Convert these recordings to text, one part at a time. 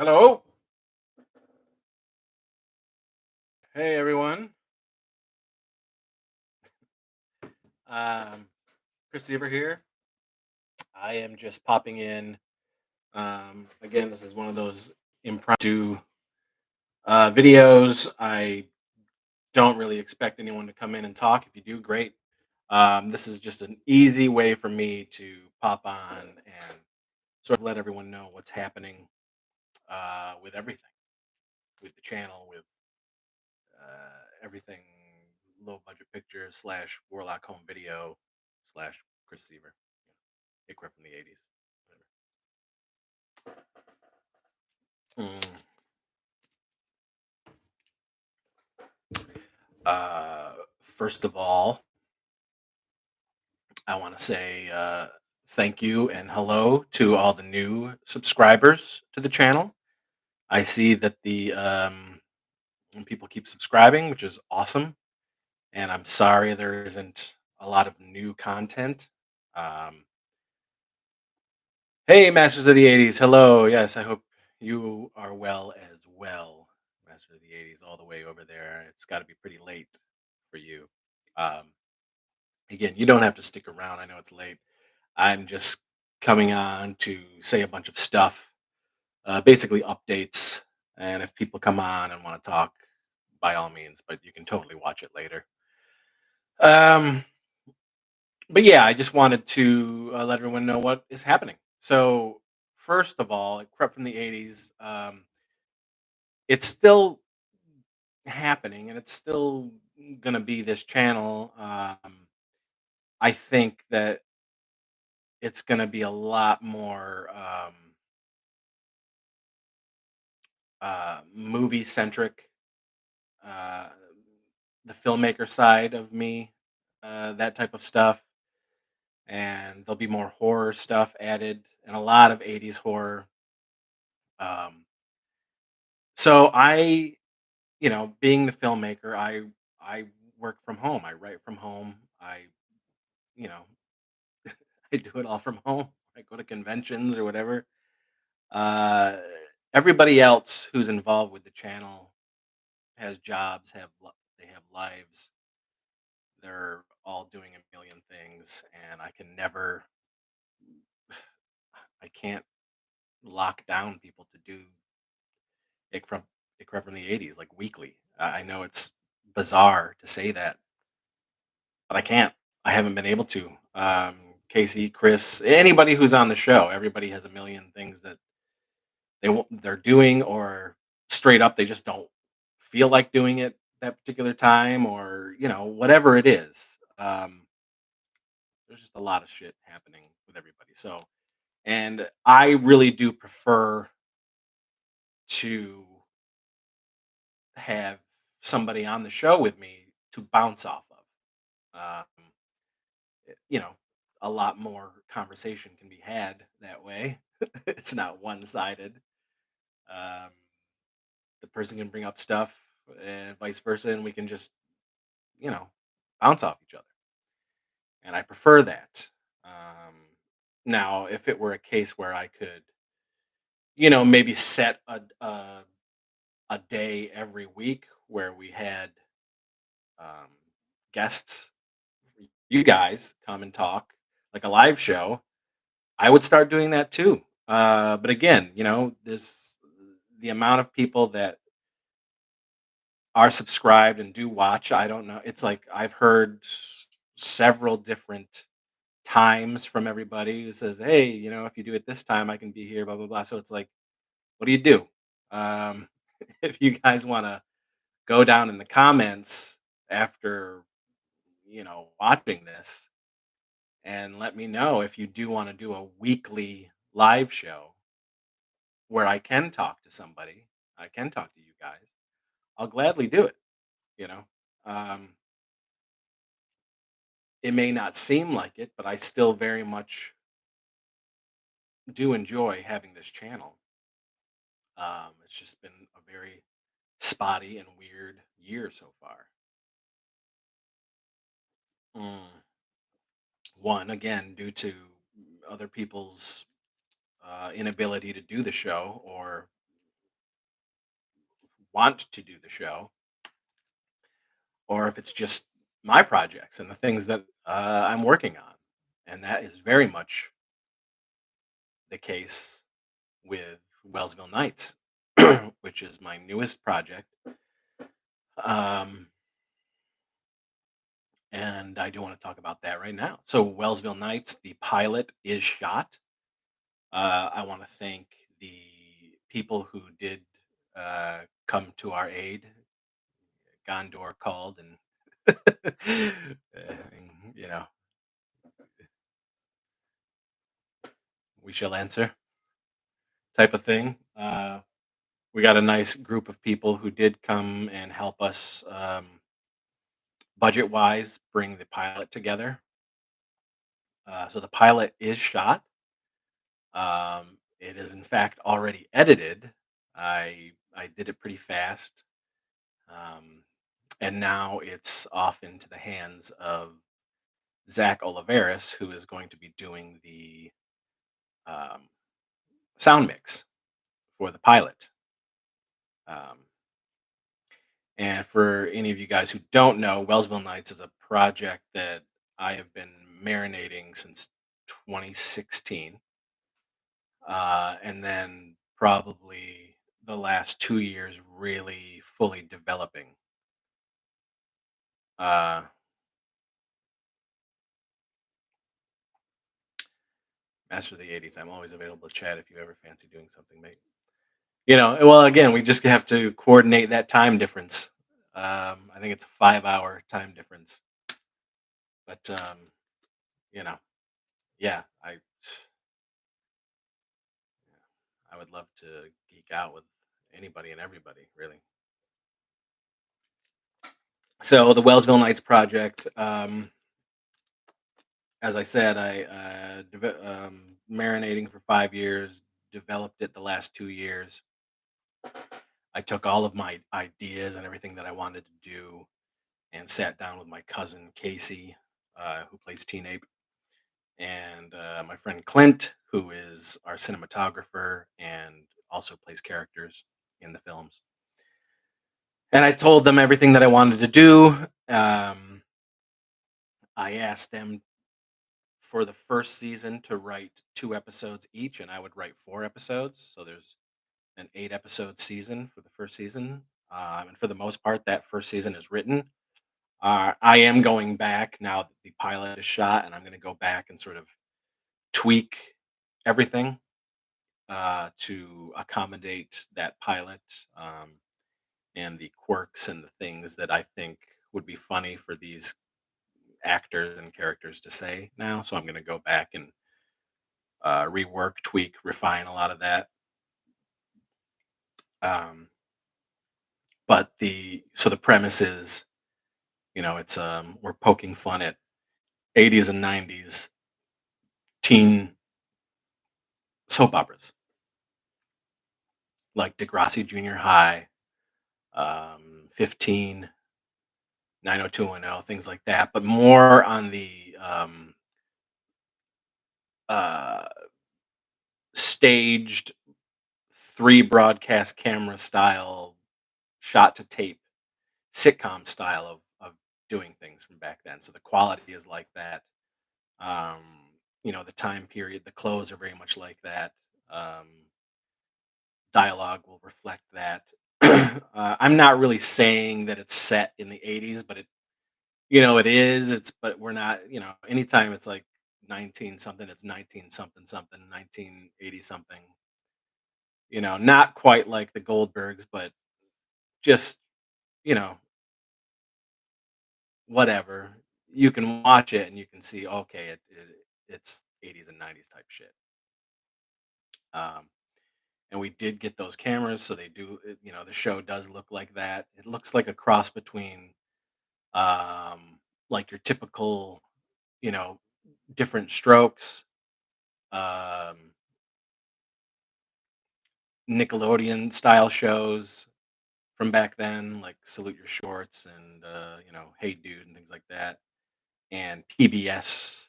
Hello. Hey, everyone. Um, Chris Seaver here. I am just popping in. Again, this is one of those impromptu videos. I don't really expect anyone to come in and talk. If you do, great. This is just an easy way for me to pop on and sort of let everyone know what's happening with everything, with the channel, with everything, low budget pictures slash Warlock home video slash Chris Seaver. Equip from the 80s. Mm. First of all, I want to say thank you and hello to all the new subscribers to the channel. I see that the people keep subscribing, which is awesome. And I'm sorry there isn't a lot of new content. Um, hey, Masters of the 80s. Hello. Yes, I hope you are well as well. Master of the 80s, all the way over there. It's got to be pretty late for you. Um, Again, you don't have to stick around. I know it's late. I'm just coming on to say a bunch of stuff, basically updates. And if people come on and want to talk, by all means, but you can totally watch it later. Um, but yeah, I just wanted to let everyone know what is happening. So, first of all, like Prep from the 80s, it's still happening and it's still going to be this channel. I think that it's going to be a lot more. Movie centric, uh, the filmmaker side of me, that type of stuff, and there'll be more horror stuff added, and a lot of '80s horror. Um, so being the filmmaker, I work from home. I write from home. You know, I do it all from home. I go to conventions or whatever. Uh, Everybody else who's involved with the channel has jobs, they have lives. They're all doing a million things, and I can't lock down people to do it from the 80s, like weekly. I know it's bizarre to say that, but I can't. I haven't been able to. Casey, Chris, anybody who's on the show, everybody has a million things that they're doing, or straight up they just don't feel like doing it that particular time, or whatever it is. There's just a lot of shit happening with everybody. So, and I really do prefer to have somebody on the show with me to bounce off of. You know, a lot more conversation can be had that way. It's not one sided. Um, the person can bring up stuff and vice versa, and we can just, you know, bounce off each other. And I prefer that. Um, Now, if it were a case where I could, maybe set a day every week where we had um, guests, you guys come and talk, like a live show, I would start doing that too. But again, this the amount of people that are subscribed and do watch. I don't know. It's like I've heard several different times from everybody who says, "Hey, if you do it this time, I can be here." Blah blah blah. So it's like, what do you do? Um, if you guys want to go down in the comments after watching this and let me know if you do want to do a weekly live show where I can talk to somebody. I can talk to you guys. I'll gladly do it. You know, um, it may not seem like it, but I still very much do enjoy having this channel. It's just been a very spotty and weird year so far. Mm. One, again, due to other people's inability to do the show, or want to do the show, or if it's just my projects and the things that I'm working on. And that is very much the case with Wellsville Nights, which is my newest project. Um, and I do want to talk about that right now. So, Wellsville Nights, the pilot is shot. I want to thank the people who did come to our aid. Gondor called, and you know, we shall answer type of thing. We got a nice group of people who did come and help us, budget wise, bring the pilot together. So the pilot is shot. It is in fact already edited. I did it pretty fast, um, and now it's off into the hands of Zach Oliveris, who is going to be doing the um, sound mix for the pilot. Um, and for any of you guys who don't know, Wellsville Nights is a project that I have been marinating since 2016. And then probably the last 2 years really fully developing. Uh, Master of the 80s. I'm always available to chat if you ever fancy doing something, mate. Well, again, we just have to coordinate that time difference. I think it's a 5 hour time difference. But, you know, yeah, I would love to geek out with anybody and everybody, really. So the Wellsville Nights project, as I said, I marinating for 5 years, developed it the last 2 years. I took all of my ideas and everything that I wanted to do and sat down with my cousin Casey, who plays Teen Ape, and my friend Clint, who is our cinematographer and also plays characters in the films. And I told them everything that I wanted to do. I asked them for the first season to write 2 episodes each, and I would write 4 episodes. So there's an 8 episode season for the first season. And for the most part, that first season is written. I am going back now that the pilot is shot, and I'm going to go back and sort of tweak everything to accommodate that pilot, and the quirks and the things that I think would be funny for these actors and characters to say now. So I'm going to go back and rework, tweak, refine a lot of that. Um, but the premise is, it's we're poking fun at 80s and 90s teen soap operas like Degrassi Junior High, 15, 90210, things like that, but more on the uh, staged 3 broadcast camera style, shot to tape sitcom style of doing things from back then. So the quality is like that. Um, the time period, the clothes are very much like that. Um, Dialogue will reflect that. I'm not really saying that it's set in the 80s, but it is. But we're not. Anytime it's like 19 something, it's 19 something something, 1980 something. Not quite like the Goldbergs, but just you know, whatever. You can watch it and you can see, okay, it's 80s and 90s type shit. Um, and we did get those cameras, so they do. The show does look like that. It looks like a cross between, like your typical, you know, different strokes, um, Nickelodeon style shows from back then, like Salute Your Shorts and Hey Dude and things like that, and PBS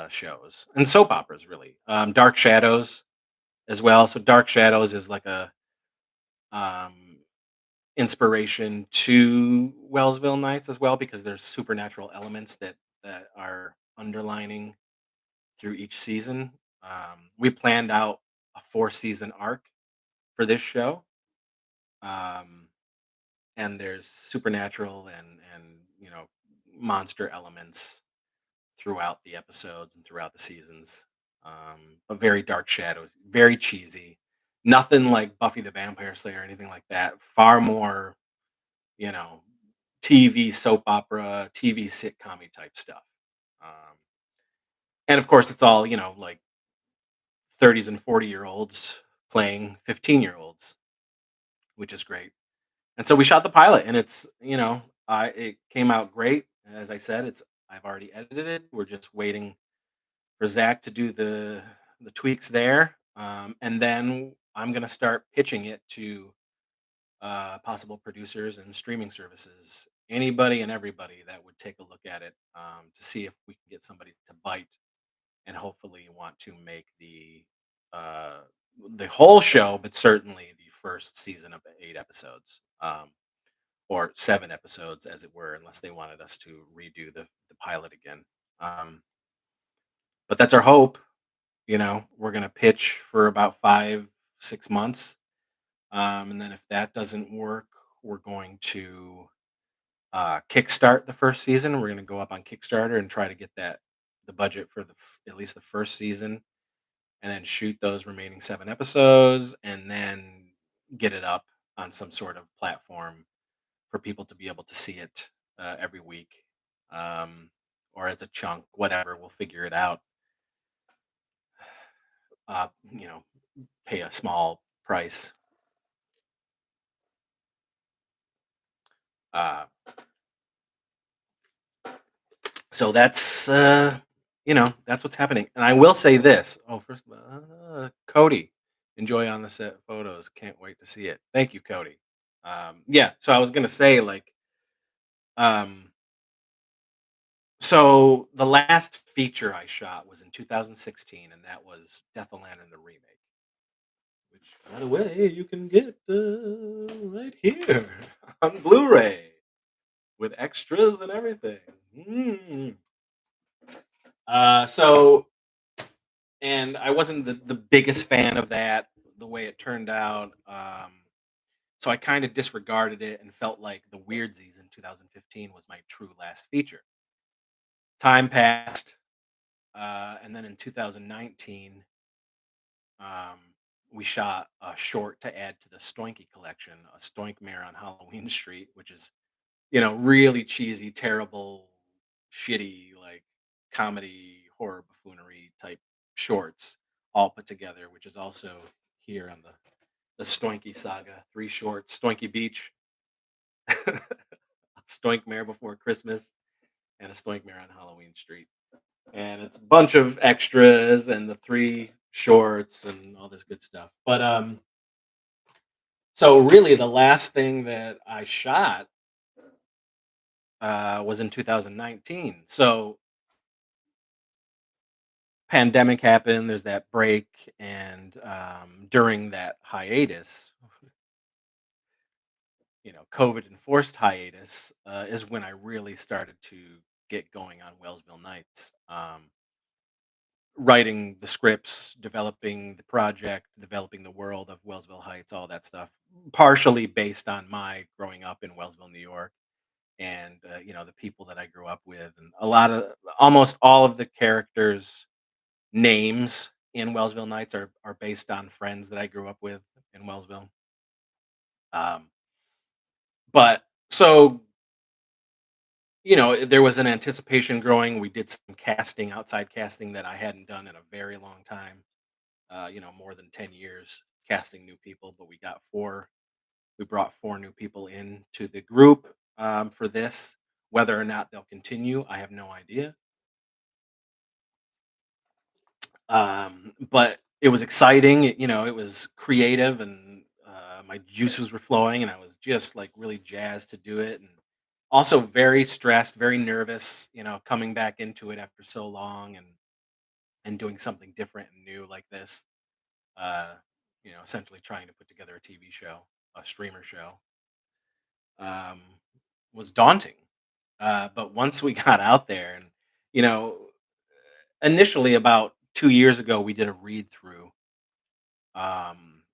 shows and soap operas, really. Dark Shadows as well. So Dark Shadows is like a um, inspiration to Wellsville Nights as well because there's supernatural elements that are underlining through each season. We planned out a 4 season arc for this show, um, and there's supernatural and monster elements throughout the episodes and throughout the seasons. But very dark shadows, very cheesy. Nothing like Buffy the Vampire Slayer or anything like that. Far more, you know, TV soap opera, TV sitcom type stuff. Um, and of course, it's all like 30s and 40-year-olds playing 15-year-olds, which is great. And so we shot the pilot, and it came out great. As I said, I've already edited it. We're just waiting for Zach to do the tweaks there, and then I'm gonna start pitching it to possible producers and streaming services. Anybody and everybody that would take a look at it to see if we can get somebody to bite and hopefully want to make uh, the whole show, but certainly the first season of 8 episodes. Or 7 episodes, as it were, unless they wanted us to redo the pilot again. Um, but that's our hope. We're gonna pitch for about 5, 6 months, and then if that doesn't work, we're going to kickstart the first season. We're gonna go up on Kickstarter and try to get the budget for at least the first season, and then shoot those remaining 7 episodes, and then get it up on some sort of platform for people to be able to see it every week, um, or as a chunk, whatever. We'll figure it out. Uh, you know, Pay a small price. Uh, so that's what's happening. And I will say this. Oh, first of all, Cody, enjoy on the set photos. Can't wait to see it. Thank you, Cody. Yeah. So I was gonna say um, so the last feature I shot was in 2016, and that was Death of Lantern the remake. Which, by the way, you can get right here on Blu-ray with extras and everything. Mm. So, and I wasn't the biggest fan of that, the way it turned out. So I kind of disregarded it and felt like The Weirdsies in 2015 was my true last feature. Time passed, and then in 2019, um, we shot a short to add to the Stoinky collection, a Stoink Mare on Halloween Street, which is really cheesy, terrible, shitty, like comedy, horror, buffoonery type shorts all put together, which is also here on the Stoinky saga. 3 shorts: Stoinky Beach, a Stoink Mare Before Christmas, and a Stoink Mare on Halloween Street. And it's a bunch of extras and the 3 shorts and all this good stuff. But so really the last thing that I shot was in 2019. So pandemic happened, there's that break, and during that hiatus, COVID enforced hiatus, is when I really started to get going on Wellsville Nights. Writing the scripts, developing the project, developing the world of Wellsville Heights, all that stuff, partially based on my growing up in Wellsville, New York, and the people that I grew up with, and almost all of the characters' names in Wellsville Nights are based on friends that I grew up with in Wellsville. Um, but so there was an anticipation growing. We did some casting, outside casting that I hadn't done in a very long time. More than 10 years casting new people, but we got four. We brought 4 new people in to the group for this. Whether or not they'll continue, I have no idea. But it was exciting. It was creative, and my juices were flowing, and I was just like really jazzed to do it, and also very stressed, very nervous. Coming back into it after so long, and doing something different and new like this. Uh, Essentially trying to put together a TV show, a streamer show. um, was daunting. But once we got out there, and you know, initially about 2 years ago, we did a read through.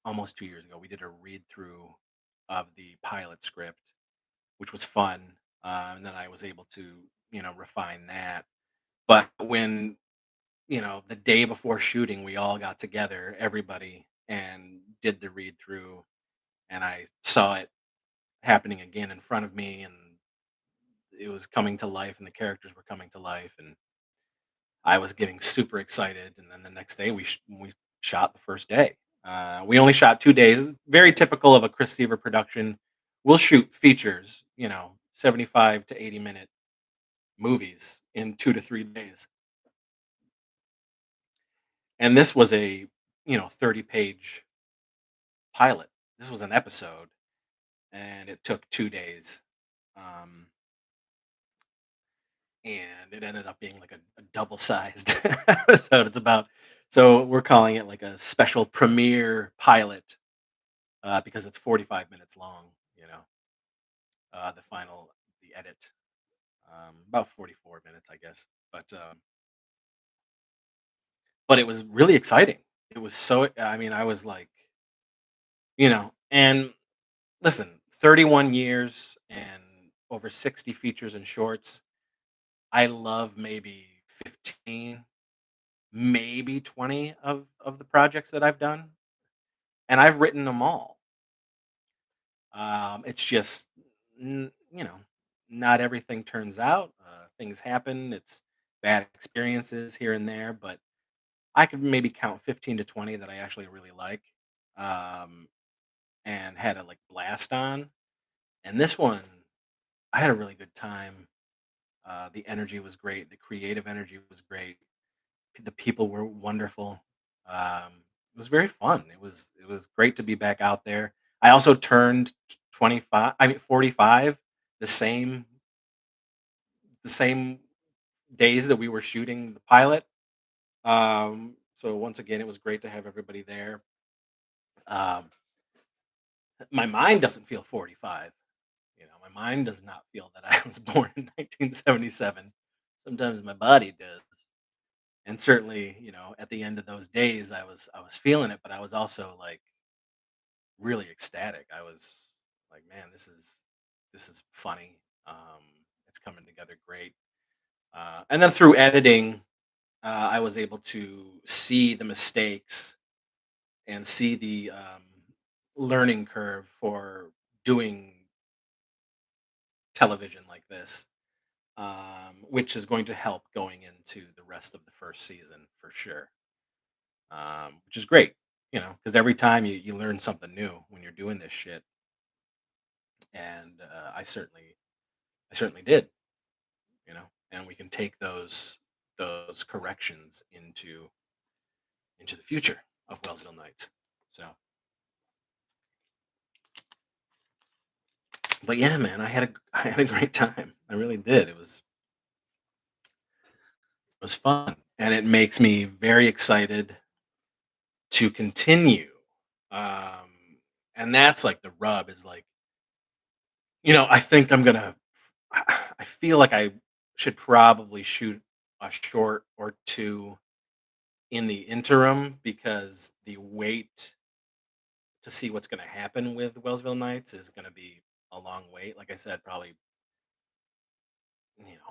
Almost 2 years ago, we did a read through of the pilot script, which was fun. And then I was able to, refine that. But when, the day before shooting, we all got together, everybody, and did the read through, and I saw it happening again in front of me, and it was coming to life, and the characters were coming to life, and I was getting super excited. And then the next day, we shot the first day. We only shot 2 days, very typical of a Chris Seaver production. We'll shoot features, 75 to 80 minute movies in 2 to 3 days, and this was a 30-page pilot. This was an episode, and it took 2 days. Um, and it ended up being like a double-sized episode. So we're calling it like a special premiere pilot, because it's 45 minutes long. You know, the edit, about 44 minutes, I guess. But it was really exciting. It was so. I mean, I was like, and listen, 31 years and over 60 features and shorts. I love maybe 15, maybe 20 of the projects that I've done, and I've written them all. It's just, not everything turns out. Things happen. It's bad experiences here and there, but I could maybe count 15 to 20 that I actually really like, um, and had a like blast on. And this one, I had a really good time. The energy was great. The creative energy was great. The people were wonderful. It was very fun. It was great to be back out there. I also turned 25. I mean 45. The same the same days that we were shooting the pilot. So once again, it was great to have everybody there. Um, my mind doesn't feel 45. My mind does not feel that I was born in 1977. Sometimes my body does. And certainly, at the end of those days, I was feeling it, but I was also like really ecstatic. I was like, man, this is funny. It's coming together great. And then through editing, I was able to see the mistakes and see the learning curve for doing television like this, which is going to help going into the rest of the first season for sure. Which is great, because every time you learn something new when you're doing this shit, and I certainly did, and we can take those corrections into the future of Wellsville Nights. So, but yeah, man, I had a great time. I really did. It was fun, and it makes me very excited to continue. Um, and that's like the rub is like, I think I'm gonna. I feel like I should probably shoot a short or two in the interim, because the wait to see what's going to happen with Wellsville Nights is going to be a long wait. Like I said, probably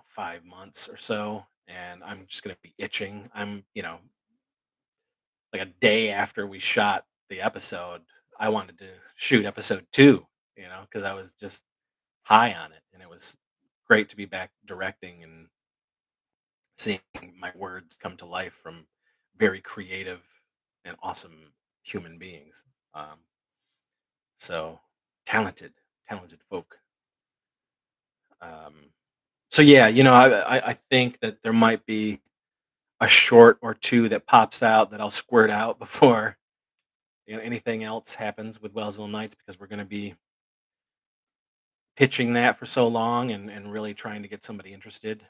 5 months or so, and I'm just going to be itching. I'm like a day after we shot the episode, I wanted to shoot episode two. Because I was just high on it, and it was great to be back directing and seeing my words come to life from very creative and awesome human beings. Um, so talented, talented folk. Um, so yeah, I think that there might be a short or two that pops out that I'll squirt out before anything else happens with Wellsville Nights, because we're going to be pitching that for so long, and really trying to get somebody interested.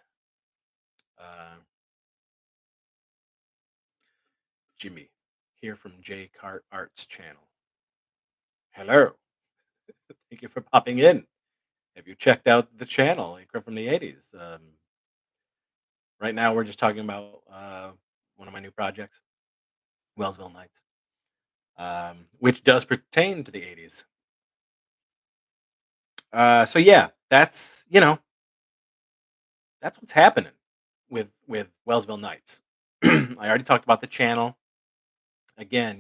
Uh, Jimmy, here from J Cart Arts channel. Hello, thank you for popping in. Have you checked out the channel, from the '80s? Right now, we're just talking about one of my new projects, Wellsville Nights, which does pertain to the '80s. So yeah, that's what's happening with Wellsville Nights. I already talked about the channel. Again,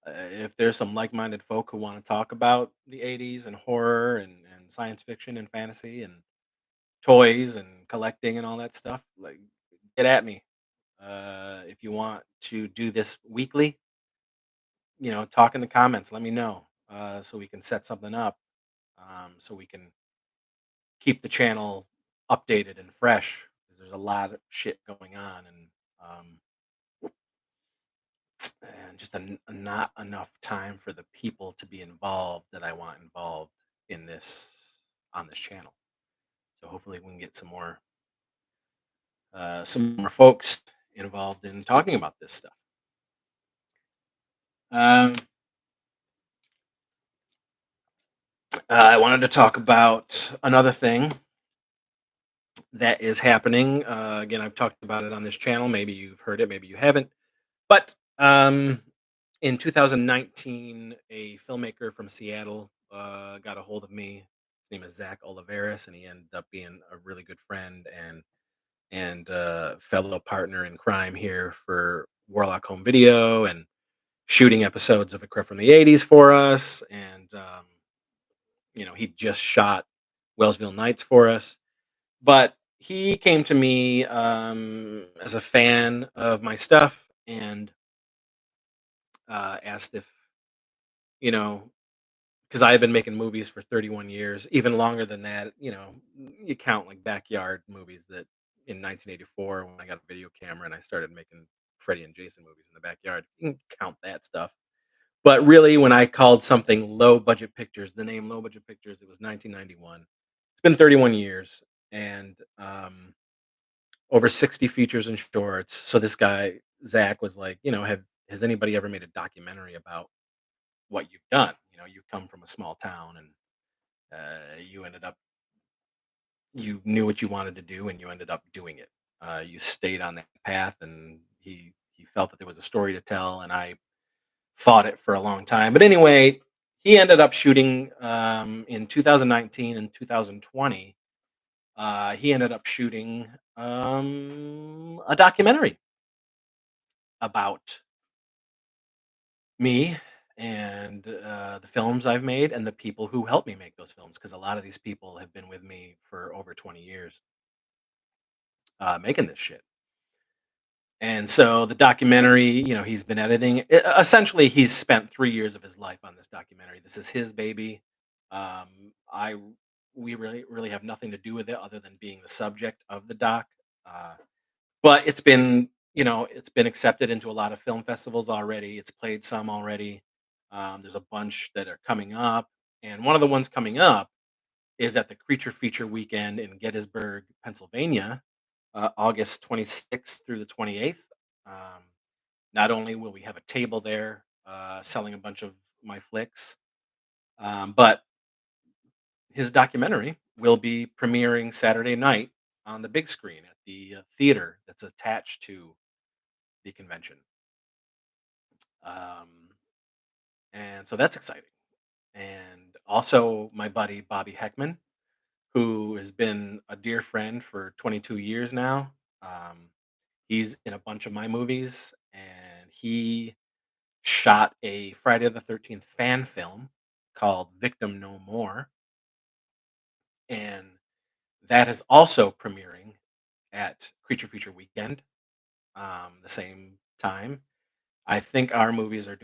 if there's some like-minded folk who want to talk about the '80s and horror and science fiction and fantasy and toys and collecting and all that stuff, like, get at me. If you want to do this weekly, talk in the comments. Let me know so we can set something up. So we can keep the channel updated and fresh. 'Cause there's a lot of shit going on, and just not enough time for the people to be involved that I want involved in this on this channel. So hopefully we can get some more folks involved in talking about this stuff. Um, I wanted to talk about another thing that is happening. Again, I've talked about it on this channel. Maybe you've heard it, maybe you haven't. But in 2019, a filmmaker from Seattle got a hold of me. His name is Zach Oliveris, and he ended up being a really good friend and fellow partner in crime here for Warlock Home Video and shooting episodes of A Crip from the '80s for us. And he just shot Wellsville Nights for us. But he came to me as a fan of my stuff and asked if, you know, because I had been making movies for 31 years, even longer than that. You count like backyard movies that in 1984 when I got a video camera and I started making Freddy and Jason movies in the backyard. You can count that stuff. But really, when I called something low budget pictures, the name low budget pictures, it was 1991. It's been 31 years and over 60 features and shorts. So this guy, Zach, was like, has anybody ever made a documentary about what you've done? You come from a small town and you ended up, you knew what you wanted to do and you ended up doing it. You stayed on that path and he felt that there was a story to tell and I fought it for a long time. But anyway, he ended up shooting in 2019 and 2020. He ended up shooting a documentary about me and the films I've made and the people who helped me make those films. Because a lot of these people have been with me for over 20 years making this shit. And so the documentary, he's been editing. Essentially, he's spent 3 years of his life on this documentary. This is his baby. I we really have nothing to do with it other than being the subject of the doc. Uh, but it's been accepted into a lot of film festivals already. It's played some already. There's a bunch that are coming up, and one of the ones coming up is at the Creature Feature Weekend in Gettysburg, Pennsylvania, August 26th through the 28th. Um, Not only will we have a table there selling a bunch of my flicks, but his documentary will be premiering Saturday night on the big screen at the theater that's attached to the convention. Um, and so that's exciting. And also, my buddy Bobby Heckman, who has been a dear friend for 22 years now. Um, he's in a bunch of my movies, and he shot a Friday the 13th fan film called Victim No More. And that is also premiering at Creature Feature Weekend the same time. I think our movies are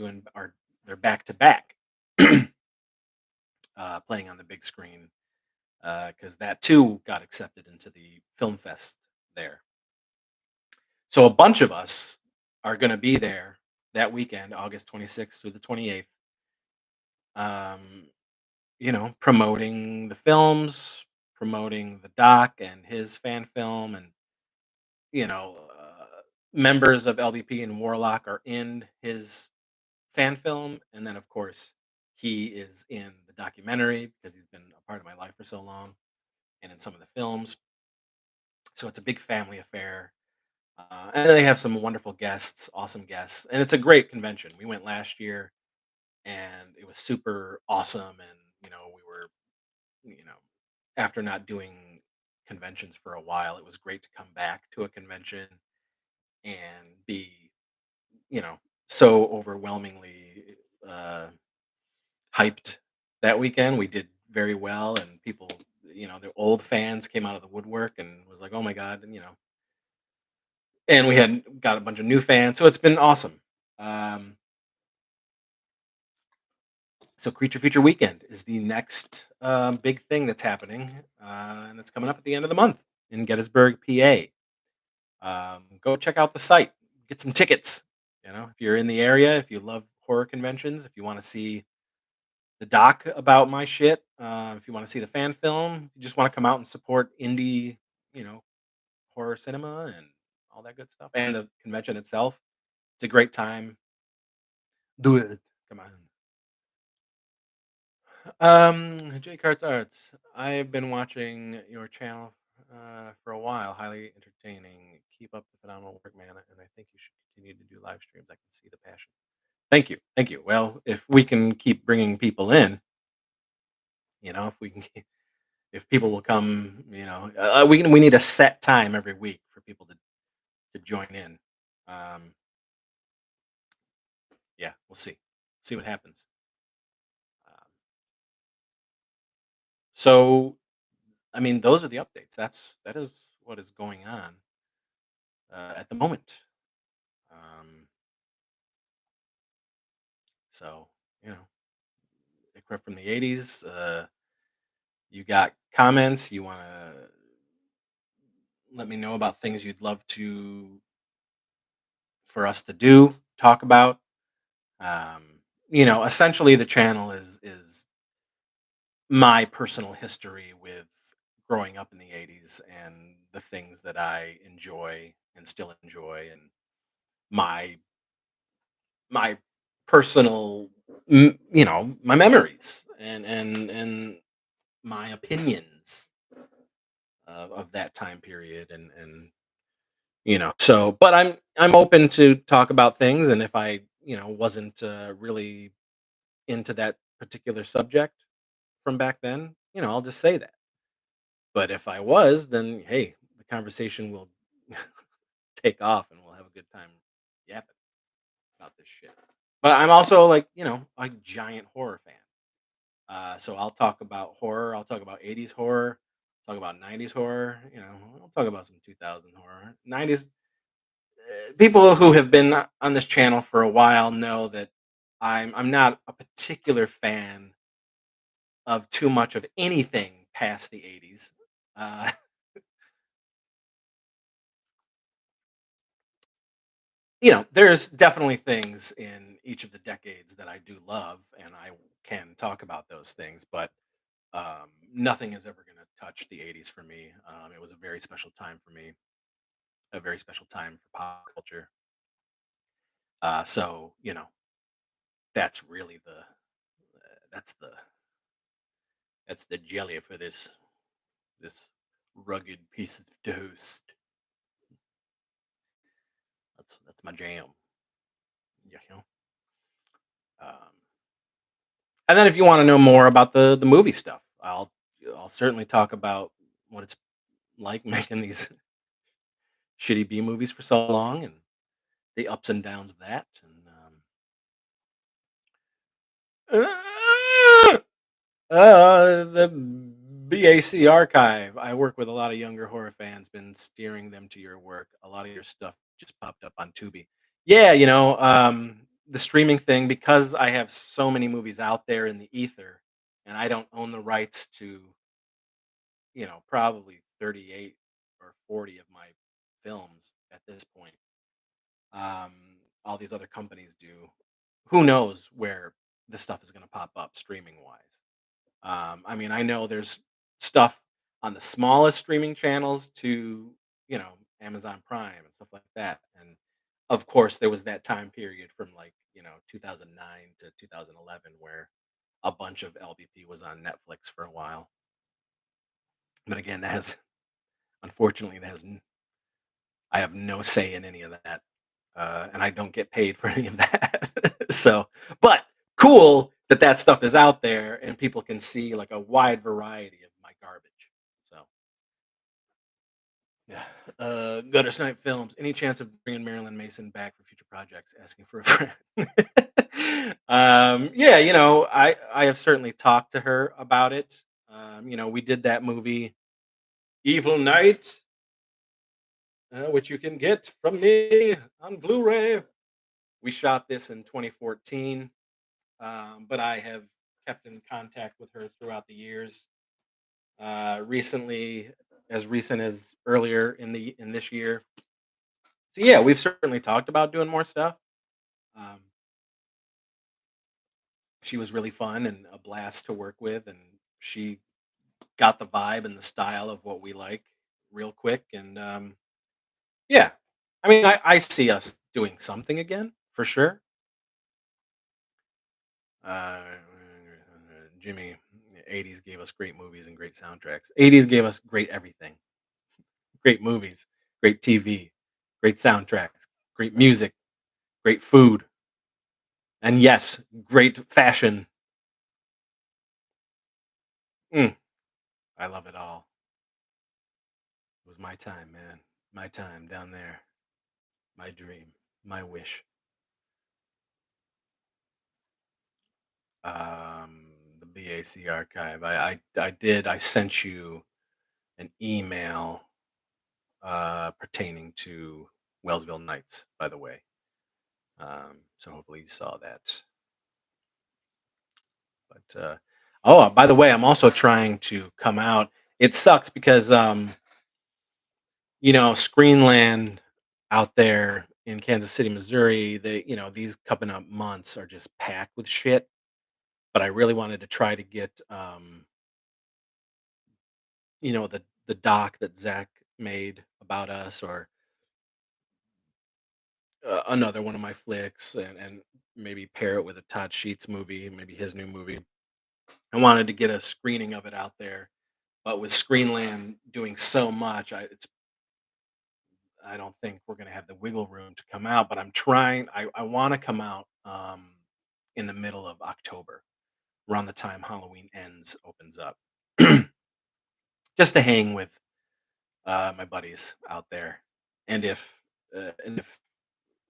they're back to back, playing on the big screen because that too got accepted into the film fest there. So a bunch of us are going to be there that weekend, August 26th through the 28th, um, promoting the films, promoting the doc and his fan film, and members of LBP and Warlock are in his fan film, and then of course He is in the documentary because he's been a part of my life for so long, and in some of the films. So it's a big family affair. And they have some wonderful guests, awesome guests, and it's a great convention. We went last year, and it was super awesome. And we were, you know, after not doing conventions for a while, it was great to come back to a convention and be, you know, so overwhelmingly uh, hyped that weekend. We did very well, and people, the old fans came out of the woodwork and was like, "Oh my god!" And we had got a bunch of new fans, so it's been awesome. Um, so Creature Feature Weekend is the next big thing that's happening, and it's coming up at the end of the month in Gettysburg, PA. Go check out the site, get some tickets. If you're in the area, if you love horror conventions, if you want to see the doc about my shit, if you want to see the fan film, if you just want to come out and support indie, you know, horror cinema and all that good stuff, and the convention itself, it's a great time. Do it. Come on. J Carts Arts. I've been watching your channel for a while. Highly entertaining. Keep up the phenomenal work, man. And I think you should continue to do live streams. I can see the passion. Thank you. Thank you. Well, if we can keep bringing people in, if we can, if people will come, we need a set time every week for people to join in. Um, yeah, we'll see. See what happens. Um, so, I mean, those are the updates. That is what is going on at the moment. Um, so, you know, except from the '80s, you got comments. You want to let me know about things you'd love to for us to do, talk about. Essentially, the channel is my personal history with growing up in the '80s and the things that I enjoy and still enjoy, and my my personal, my memories and my opinions of that time period, and so but I'm open to talk about things, and if I wasn't really into that particular subject from back then, I'll just say that. But if I was, then hey, the conversation will take off and we'll have a good time yapping about this shit. But I'm also like, a giant horror fan. So I'll talk about horror, I'll talk about '80s horror, talk about '90s horror, I'll talk about some 2000 horror. '90s, people who have been on this channel for a while know that I'm not a particular fan of too much of anything past the '80s. Uh, there's definitely things in each of the decades that I do love, and I can talk about those things, but nothing is ever going to touch the '80s for me. It was a very special time for me, a very special time for pop culture. So that's really that's the that's the jelly for this rugged piece of toast. That's my jam. Yeah, Um, and then if you want to know more about the movie stuff, I'll certainly talk about what it's like making these shitty B movies for so long and the ups and downs of that. And the BAC archive. I work with a lot of younger horror fans. Been steering them to your work. A lot of your stuff just popped up on Tubi. Yeah, the streaming thing, because I have so many movies out there in the ether, and I don't own the rights to probably 38 or 40 of my films at this point. Um, all these other companies do. Who knows where this stuff is going to pop up streaming wise? I mean, I know there's stuff on the smallest streaming channels to, Amazon Prime and stuff like that. And of course, there was that time period from like, 2009 to 2011 where a bunch of LBP was on Netflix for a while. But again, that has unfortunately that has I have no say in any of that, and I don't get paid for any of that. So, but cool that that stuff is out there and people can see like a wide variety of my garbage. So, yeah. Gutter Snipe Films. Any chance of bringing Marilyn Mason back for future projects? Asking for a friend. Yeah, I have certainly talked to her about it. We did that movie, Evil Night, which you can get from me on Blu-ray. We shot this in 2014, but I have kept in contact with her throughout the years. Recently, as recent as earlier in this year. So yeah, we've certainly talked about doing more stuff. Um, she was really fun and a blast to work with, and she got the vibe and the style of what we like real quick. And yeah, I mean, I see us doing something again for sure. Uh, Jimmy, 80s gave us great movies and great soundtracks. 80s gave us great everything, great movies, great TV, great soundtracks, great music, great food, and yes, great fashion. Mm, I love it all. It was my time, man. My time down there. My dream. My wish. The BAC archive. I did. I sent you an email pertaining to Wellsville Nights, by the way. So hopefully you saw that. But oh, by the way, I'm also trying to come out. It sucks because Screenland out there in Kansas City, Missouri, these coming up months are just packed with shit. But I really wanted to try to get the doc that Zach made about us, or another one of my flicks, and maybe pair it with a Todd Sheets movie, maybe his new movie. I wanted to get a screening of it out there, but with Screenland doing so much, I don't think we're gonna have the wiggle room to come out. But I'm trying. I want to come out in the middle of October, around the time Halloween ends opens up, just to hang with my buddies out there, and if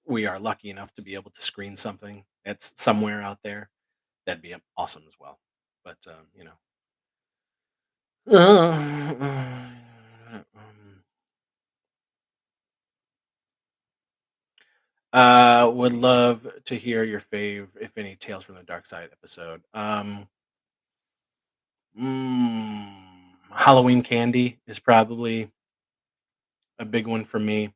we are lucky enough to be able to screen something that's somewhere out there, that'd be awesome as well. But would love to hear your fave, if any, Tales from the Dark Side episode. Halloween Candy is probably a big one for me.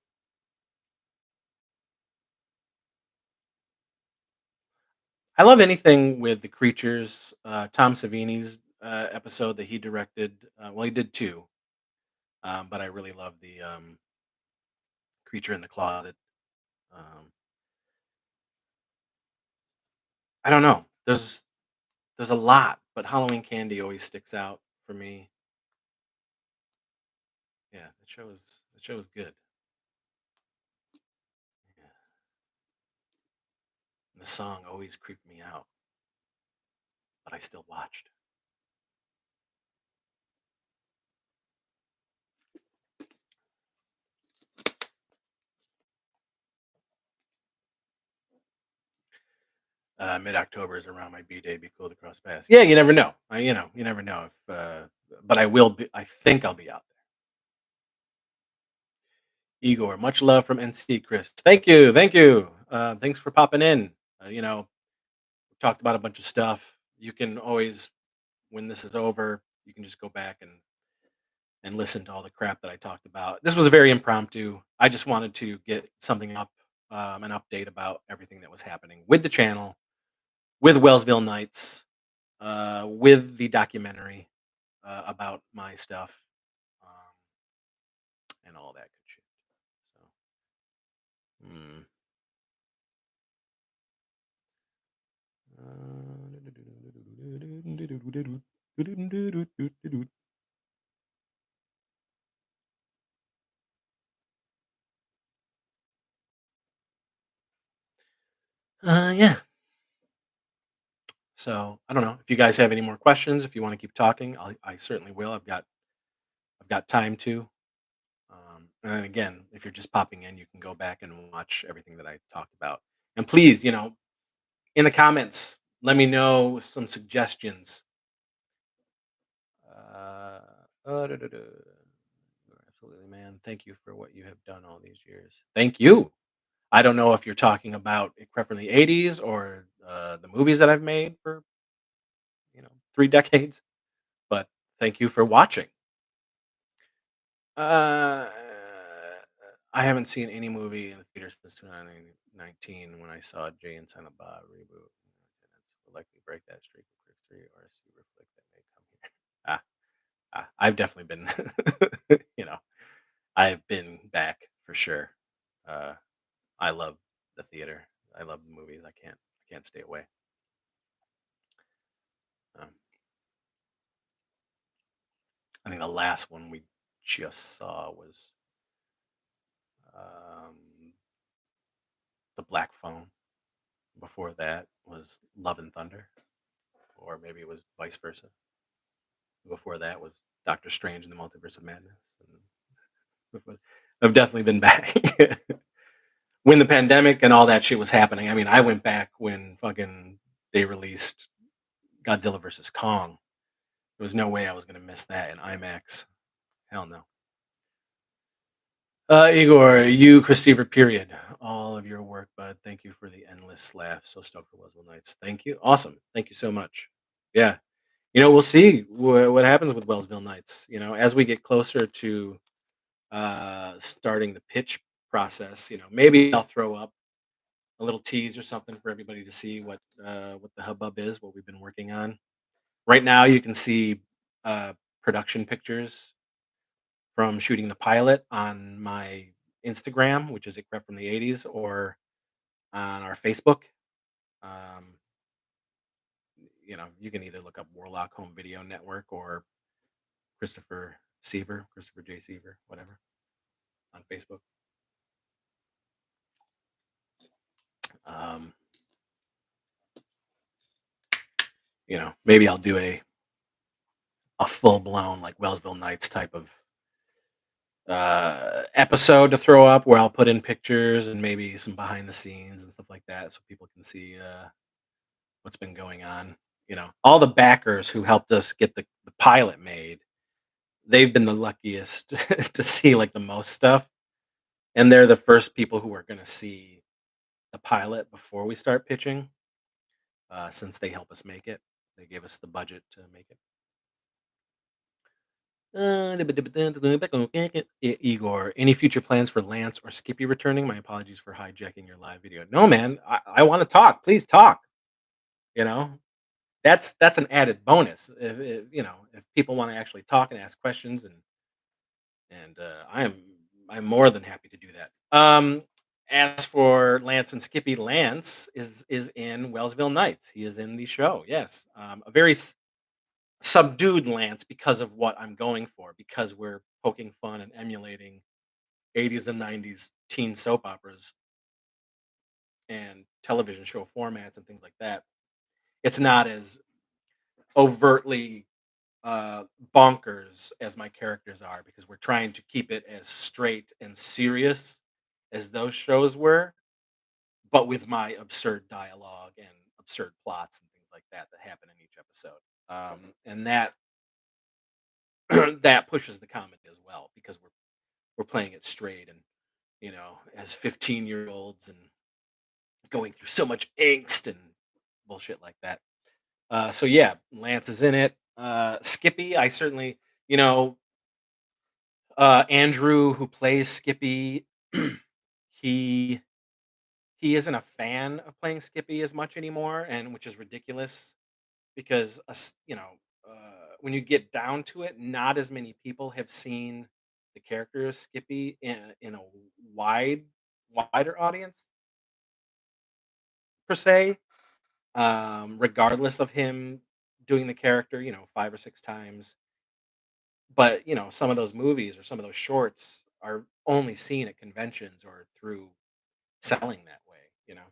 I love anything with the creatures. Tom Savini's episode that he directed. Well, he did two, but I really love the creature in the closet. Um, I don't know. There's a lot, but Halloween Candy always sticks out for me. Yeah, the show is good. Yeah. And the song always creeped me out, but I still watched. Mid October is around my B day. Be cool to cross paths. Yeah, you never know. You never know if. But I will be. I think I'll be out there. Igor, much love from NC Chris. Thank you, thank you. Thanks for popping in. We talked about a bunch of stuff. You can always, when this is over, you can just go back and listen to all the crap that I talked about. This was very impromptu. I just wanted to get something up, an update about everything that was happening with the channel, with Wellsville Nights, with the documentary about my stuff, um, and all that good shit. So, mm. Yeah. So I don't know if you guys have any more questions. If you want to keep talking, I certainly will. I've got time to. And then again, if you're just popping in, you can go back and watch everything that I talked about. And please, in the comments, let me know some suggestions. Absolutely, man. Thank you for what you have done all these years. Thank you. I don't know if you're talking about a crap from the '80s or the movies that I've made for 3 decades, but thank you for watching. Uh, I haven't seen any movie in the theater since 2019 when I saw Jay and Silent Bob reboot. Will likely break that streak of Crick 3 or a super flick that may come here. I've definitely been, I've been back for sure. Uh, I love the theater. I love the movies. I can't stay away. Um, I think the last one we just saw was um, The Black Phone. Before that was Love and Thunder, or maybe it was vice versa. Before that was Doctor Strange and the Multiverse of Madness. And I've definitely been back when the pandemic and all that shit was happening. I mean, I went back when fucking they released Godzilla versus Kong. There was no way I was gonna miss that in IMAX. Hell no. Igor, you, Christopher, period. All of your work, bud. Thank you for the endless laugh. So stoked for Wellsville Nights. Thank you. Awesome. Thank you so much. Yeah. We'll see what happens with Wellsville Nights. As we get closer to starting the pitch process, maybe I'll throw up a little tease or something for everybody to see what the hubbub is, what we've been working on. Right now, you can see production pictures from shooting the pilot on my Instagram, which is a crap from the '80s, or on our Facebook. Um, you can either look up Warlock Home Video Network or Christopher J. Seaver, whatever, on Facebook. Um, maybe I'll do a full blown like Wellsville Nights type of episode to throw up where I'll put in pictures and maybe some behind the scenes and stuff like that so people can see what's been going on. All the backers who helped us get the pilot made, they've been the luckiest to see like the most stuff. And they're the first people who are going to see the pilot before we start pitching, since they help us make it. They gave us the budget to make it. Igor, any future plans for Lance or Skippy returning? My apologies for hijacking your live video. No, man, I want to talk. Please talk. You know, that's an added bonus. If people want to actually talk and ask questions, and I'm more than happy to do that. As for Lance and Skippy, Lance is in Wellsville Nights. He is in the show. Yes, a very subdued Lance because of what I'm going for, because we're poking fun and emulating '80s and '90s teen soap operas and television show formats and things like that. It's not as overtly bonkers as my characters are because we're trying to keep it as straight and serious as those shows were, but with my absurd dialogue and absurd plots and things like that that happen in each episode. And that that pushes the comedy as well because we're playing it straight and as 15-year-olds and going through so much angst and bullshit like that. So yeah, Lance is in it. Skippy, I certainly, you know, Andrew who plays Skippy, he he isn't a fan of playing Skippy as much anymore, and which is ridiculous because when you get down to it, not as many people have seen the character Skippy in a wide wider audience per se. Regardless of him doing the character, 5 or 6 times, but, some of those movies or some of those shorts are only seen at conventions or through selling that way, you know?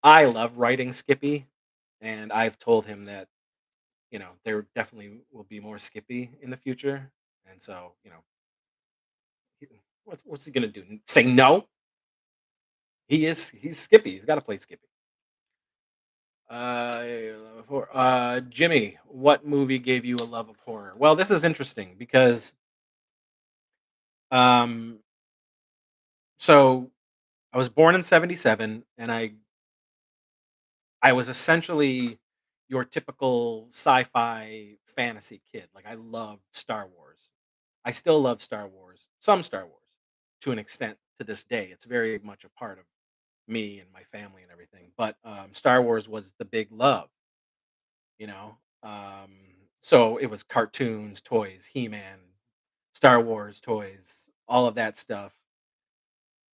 I love writing Skippy, and I've told him that, there definitely will be more Skippy in the future, and so, he what's he gonna do? Say no? He's Skippy, he's gotta play Skippy. Jimmy, what movie gave you a love of horror? Well, this is interesting because, um, so I was born in '77, and I was essentially your typical sci-fi fantasy kid. Like, I loved Star Wars. I still love Star Wars, some Star Wars, to an extent to this day. It's very much a part of me and my family and everything. But Star Wars was the big love, you know. Um, so it was cartoons, toys, He-Man, Star Wars toys, all of that stuff.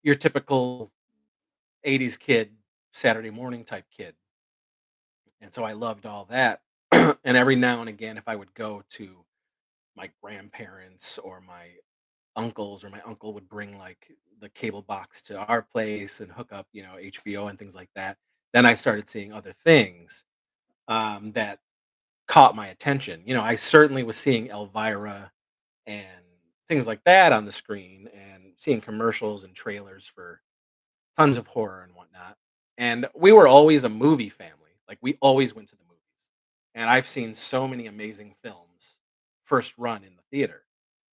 Your typical '80s kid, Saturday morning type kid. And so I loved all that. And every now and again, if I would go to my grandparents or my uncles, or my uncle would bring like the cable box to our place and hook up, HBO and things like that, then I started seeing other things that caught my attention. I certainly was seeing Elvira and things like that on the screen, and seeing commercials and trailers for tons of horror and whatnot. And we were always a movie family. Like, we always went to the movies. And I've seen so many amazing films first run in the theater.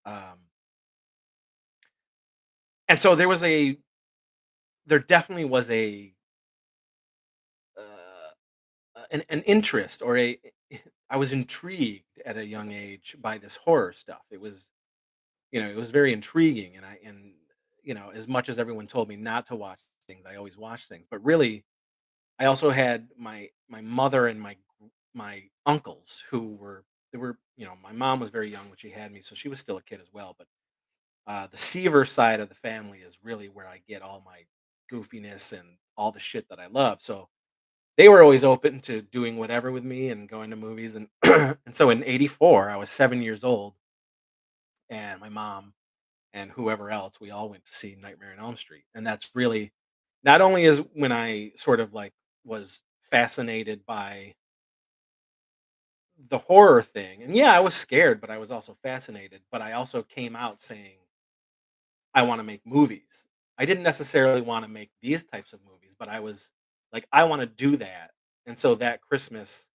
Um, and so there definitely was an interest, or I was intrigued at a young age by this horror stuff. It was very intriguing, and as much as everyone told me not to watch things, I always watched things. But really, I also had my mother and my uncles who were they were my mom was very young when she had me, so she was still a kid as well. But the Seaver side of the family is really where I get all my goofiness and all the shit that I love. So they were always open to doing whatever with me and going to movies. And and so in '84, I was 7 years old, and my mom and whoever else, we all went to see Nightmare on Elm Street. And that's really, not only is when I sort of like was fascinated by the horror thing. And yeah, I was scared, but I was also fascinated. But I also came out saying, I want to make movies. I didn't necessarily want to make these types of movies, but I was like, I want to do that. And so that Christmas,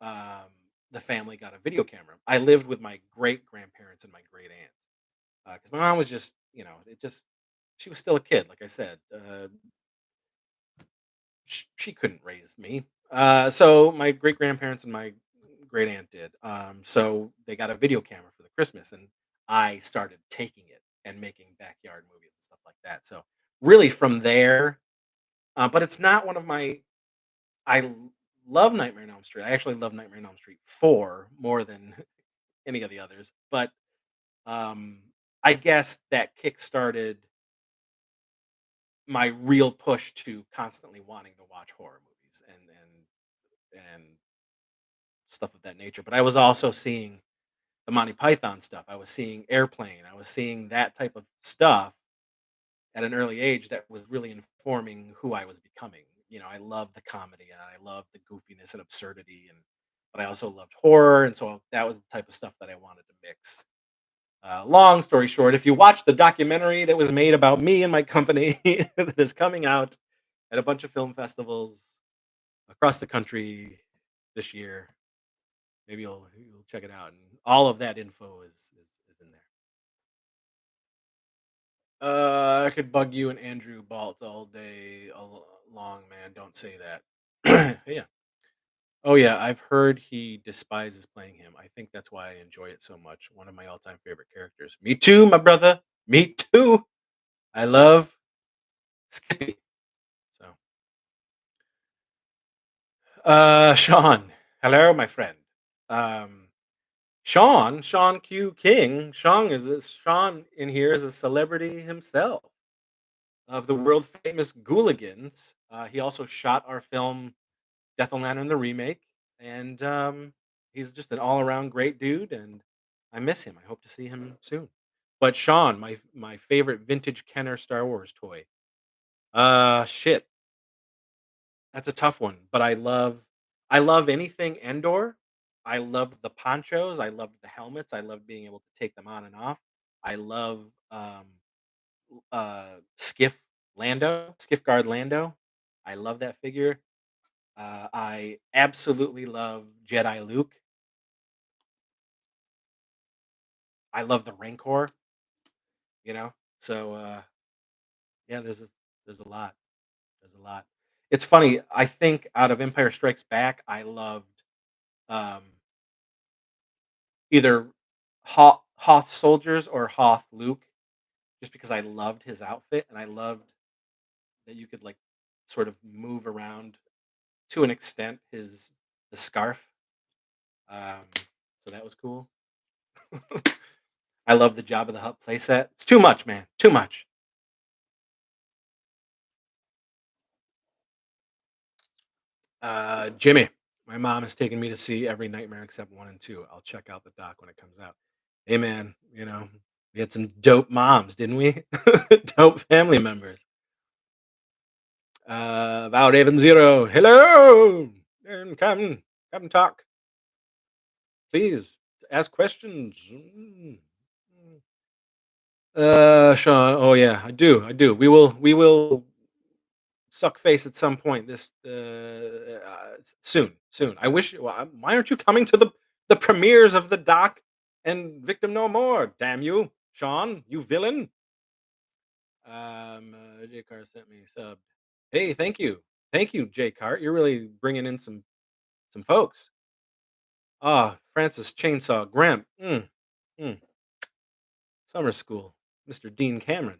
um, the family got a video camera. I lived with my great grandparents and my great aunt, because my mom was just, she was still a kid. Like I said, she couldn't raise me. So my great grandparents and my great aunt did. So they got a video camera for the Christmas, and I started taking it and making backyard movies and stuff like that. So really from there, but it's not one of my. I love Nightmare on Elm Street. I actually love Nightmare on Elm Street 4 more than any of the others. But um, I guess that kick started my real push to constantly wanting to watch horror movies and stuff of that nature. But I was also seeing the Monty Python stuff. I was seeing Airplane. I was seeing that type of stuff at an early age that was really informing who I was becoming. I love the comedy, and I love the goofiness and absurdity, but I also loved horror, and so that was the type of stuff that I wanted to mix. Long story short, if you watch the documentary that was made about me and my company that is coming out at a bunch of film festivals across the country this year, maybe you'll check it out, and all of that info is in there. I could bug you and Andrew Balt all day long, man. Don't say that. Yeah. Oh yeah, I've heard he despises playing him. I think that's why I enjoy it so much. One of my all-time favorite characters. Me too, my brother. Me too. I love Skippy. So, Sean. Hello, my friend. Um, Sean Q King. Sean in here is a celebrity himself, of the world famous Gooligans. He also shot our film Death on Lantern, the remake. and he's just an all around great dude, and I miss him. I hope to see him soon. But Sean, my favorite vintage Kenner Star Wars toy. Shit, that's a tough one. But I love anything Endor. I love the ponchos. I love the helmets. I love being able to take them on and off. I love Skiff Skiff Guard Lando. I love that figure. I absolutely love Jedi Luke. I love the Rancor, you know? So, yeah, there's a lot. There's a lot. It's funny, I think out of Empire Strikes Back, I loved, um, either Hoth soldiers or Hoth Luke, just because I loved his outfit, and I loved that you could, like, sort of move around to an extent the scarf, um, so that was cool. I love the Jabba the Hutt playset. It's too much, man, too much. Jimmy, my mom has taken me to see every Nightmare except 1 and 2. I'll check out the doc when it comes out. Hey, man, we had some dope moms, didn't we? Dope family members. About Avon Zero. Hello! And come talk. Please ask questions. Sean. Oh yeah, I do. We will suck face at some point this soon. I wish. Why aren't you coming to the premieres of the doc and Victim No More? Damn you, Sean, you villain. J Car sent me sub. Hey, thank you, J Cart. You're really bringing in some folks. Francis Chainsaw Gramp. Mm. Summer school, Mr. Dean Cameron.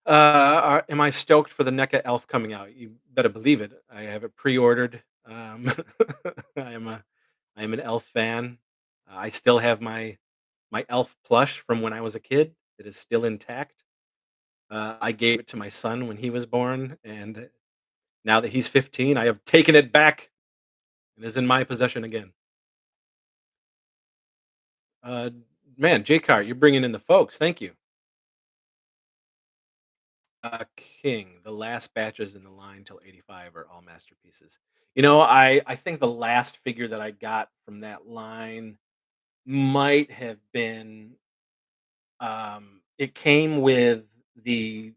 Am I stoked for the NECA Elf coming out? You better believe it. I have it pre-ordered. I am a I am an Elf fan. I still have my Elf plush from when I was a kid. It is still intact. I gave it to my son when he was born, and now that he's 15, I have taken it back and is in my possession again. Uh, Man, J Cart, you're bringing in the folks. Thank you. King, the last batches in the line till 85 are all masterpieces. I think the last figure that I got from that line might have been it came with the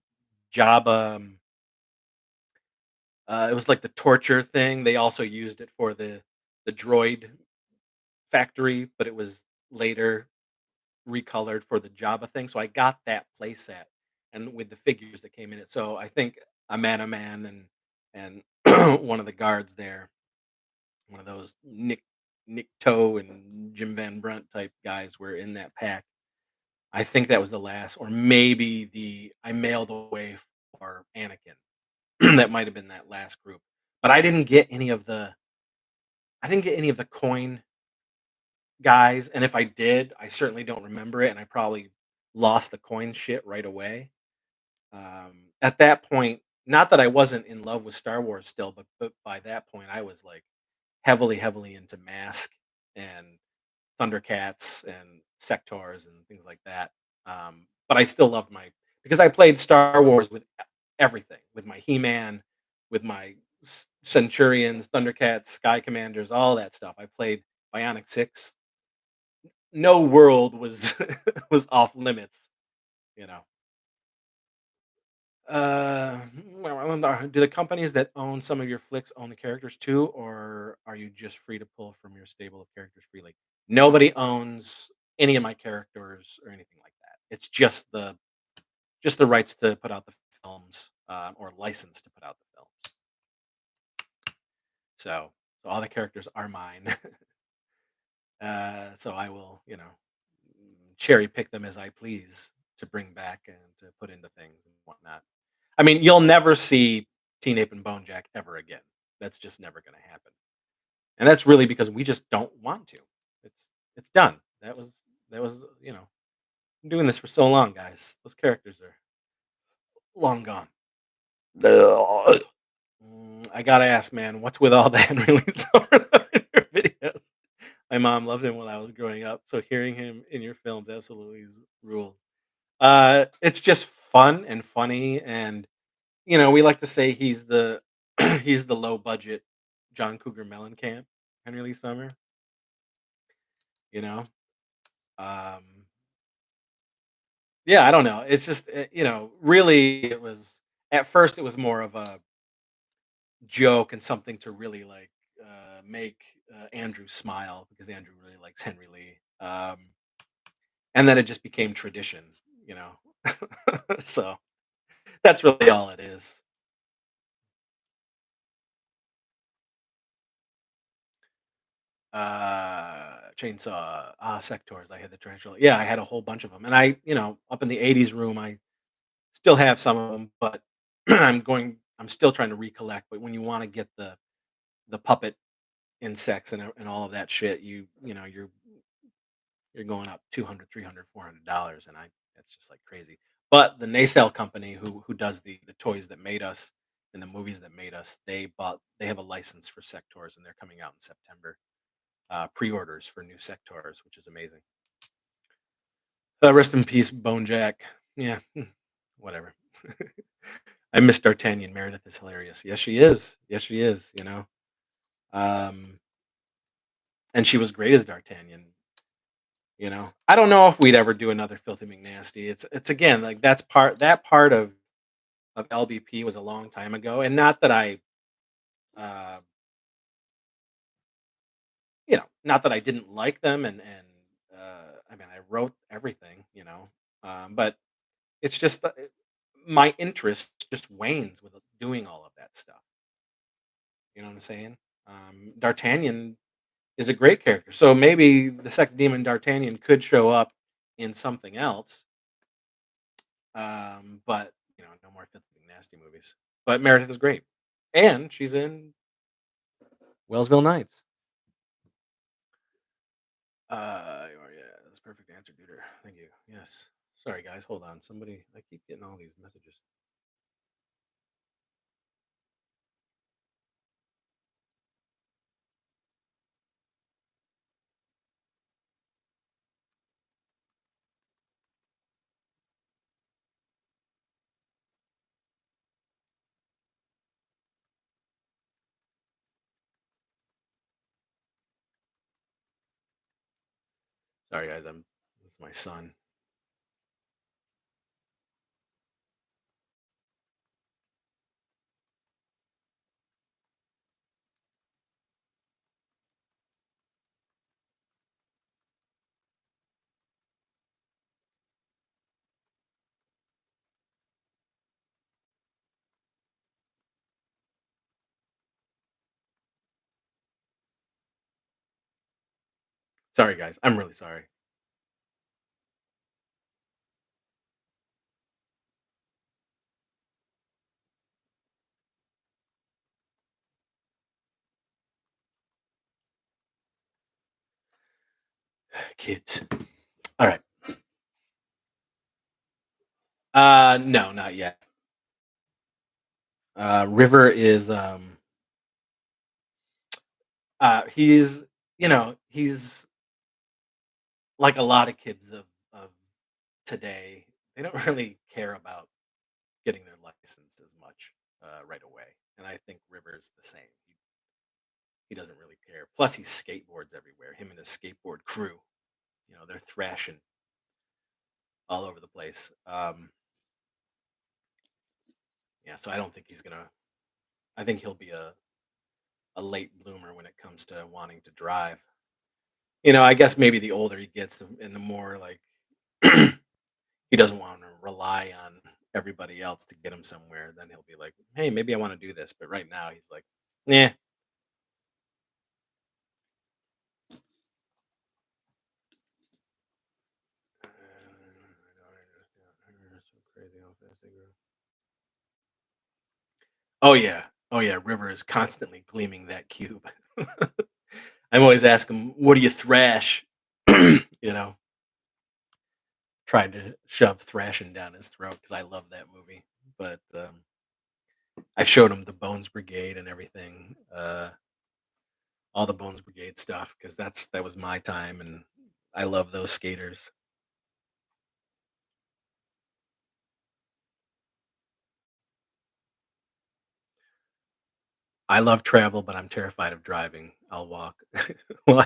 Jabba it was like the torture thing. They also used it for the droid factory, but it was later recolored for the Jabba thing. So I got that playset and with the figures that came in it. So I think a man and one of the guards there, one of those Nick Toe and Jim Van Brunt type guys were in that pack. I think that was the last, or maybe the I mailed away for Anakin. That might have been that last group. But I didn't get any of the coin guys, and if I did, I certainly don't remember it, and I probably lost the coin shit right away. At that point, not that I wasn't in love with Star Wars still, but by that point, I was like heavily into Mask and Thundercats and Sectors and things like that. But I still loved my because I played Star Wars with everything, with my He-Man, with my Centurions, Thundercats, Sky Commanders, all that stuff. I played Bionic Six. No world was was off limits, you know. Uh, do the companies that own some of your flicks own the characters too, or are you just free to pull from your stable of characters freely? Nobody owns any of my characters or anything like that. It's just the rights to put out the films or license to put out the films. So all the characters are mine. So I will, cherry pick them as I please to bring back and to put into things and whatnot. I mean, you'll never see Teen Ape and Bonejack ever again. That's just never going to happen, and that's really because we just don't want to. It's done. That was I'm doing this for so long, guys. Those characters are long gone. I gotta ask, man, what's with all the Henry Lee Summer in your videos? My mom loved him when I was growing up, so hearing him in your films absolutely ruled. It's just fun and funny, and we like to say he's the he's the low budget John Cougar Mellencamp, Henry Lee Summer. You know, um, yeah, I don't know. It's just really, it was at first it was more of a joke and something to really like make Andrew smile because Andrew really likes Henry Lee, and then it just became tradition. You know, so that's really all it is. Chainsaw, Sectors. I had the tarantula. Yeah, I had a whole bunch of them, and up in the '80s room, I still have some of them, but I'm still trying to recollect. But when you want to get the puppet insects and all of that shit, you're going up 200, 300, $400, and I that's just like crazy. But the Nacelle company who does the toys that made us and the movies that made us, they have a license for Sectors, and they're coming out in September. Pre-orders for new Sectors, which is amazing. Rest in peace, Bone Jack. Yeah, whatever. I miss D'Artagnan. Meredith is hilarious. Yes, she is. Yes, she is. Um, and she was great as D'Artagnan. I don't know if we'd ever do another Filthy McNasty. It's again like that part of LBP was a long time ago, and not that uh, not that I didn't like them, and I mean I wrote everything, but it's just my interest just wanes with doing all of that stuff. You know what I'm saying? D'Artagnan is a great character, so maybe the sex demon D'Artagnan could show up in something else. But no more filthy nasty movies. But Meredith is great, and she's in Wellsville Nights. Oh yeah, that's a perfect answer, dude. Thank you. Yes. Sorry, guys. Hold on. Somebody, I keep getting all these messages. Sorry, guys. This is my son. Sorry, guys. I'm really sorry. Kids. All right. No, not yet. River is he's he's like a lot of kids of today. They don't really care about getting their license as much right away, and I think River's the same. He doesn't really care. Plus, he skateboards everywhere. Him and his skateboard crew, they're thrashing all over the place. Yeah, so I don't think he's gonna. I think he'll be a late bloomer when it comes to wanting to drive. I guess maybe the older he gets, and the more like he doesn't want to rely on everybody else to get him somewhere, then he'll be like, "Hey, maybe I want to do this." But right now, he's like, "Yeah." Oh yeah, oh yeah. River is constantly gleaming that cube. I'm always asking, "What do you thrash?" you know, Trying to shove thrashing down his throat because I love that movie. But I showed him the Bones Brigade and everything, all the Bones Brigade stuff because that was my time, and I love those skaters. I love travel, but I'm terrified of driving. I'll walk. Well,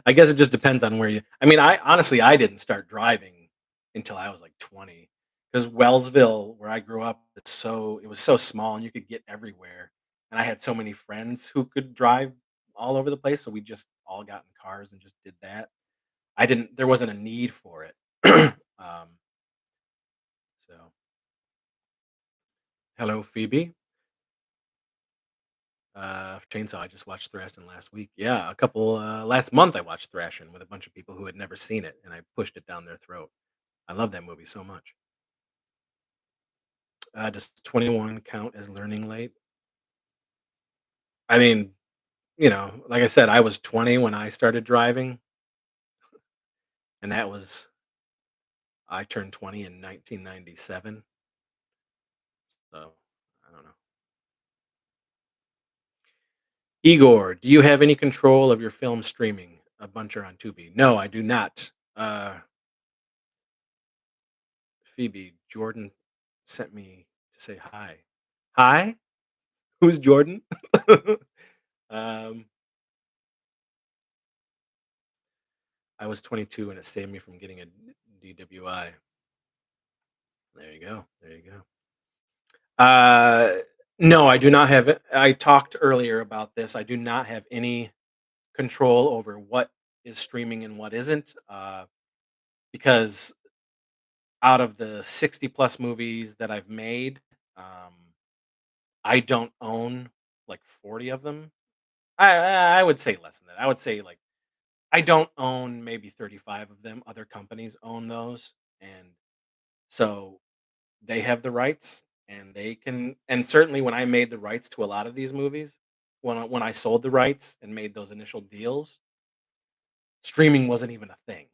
I guess it just depends on where you I mean, I honestly, I didn't start driving until I was, like, 20, because Wellsville, where I grew up, it was so small and you could get everywhere, and I had so many friends who could drive all over the place, so we just all got in cars and just did that. I didn't There wasn't a need for it. Um, so hello, Phoebe. Chainsaw, I just watched Thrashing last week. Yeah, last month I watched Thrashing with a bunch of people who had never seen it, and I pushed it down their throat. I love that movie so much. Does 21 count as learning late? I mean, like I said, I was 20 when I started driving, and I turned 20 in 1997. So I don't know. Igor, do you have any control of your film streaming? A bunch are on Tubi. No, I do not. Phoebe, Jordan sent me to say hi. Hi? Who's Jordan? um, I was 22 and it saved me from getting a DWI. There you go. There you go. Uh, no, I do not have it. I talked earlier about this. I do not have any control over what is streaming and what isn't, because out of the 60 plus movies that I've made, I don't own like 40 of them. I would say less than that. I would say like I don't own maybe 35 of them. Other companies own those. And so they have the rights and they can and certainly when I made the rights to a lot of these movies, when I sold the rights and made those initial deals, streaming wasn't even a thing.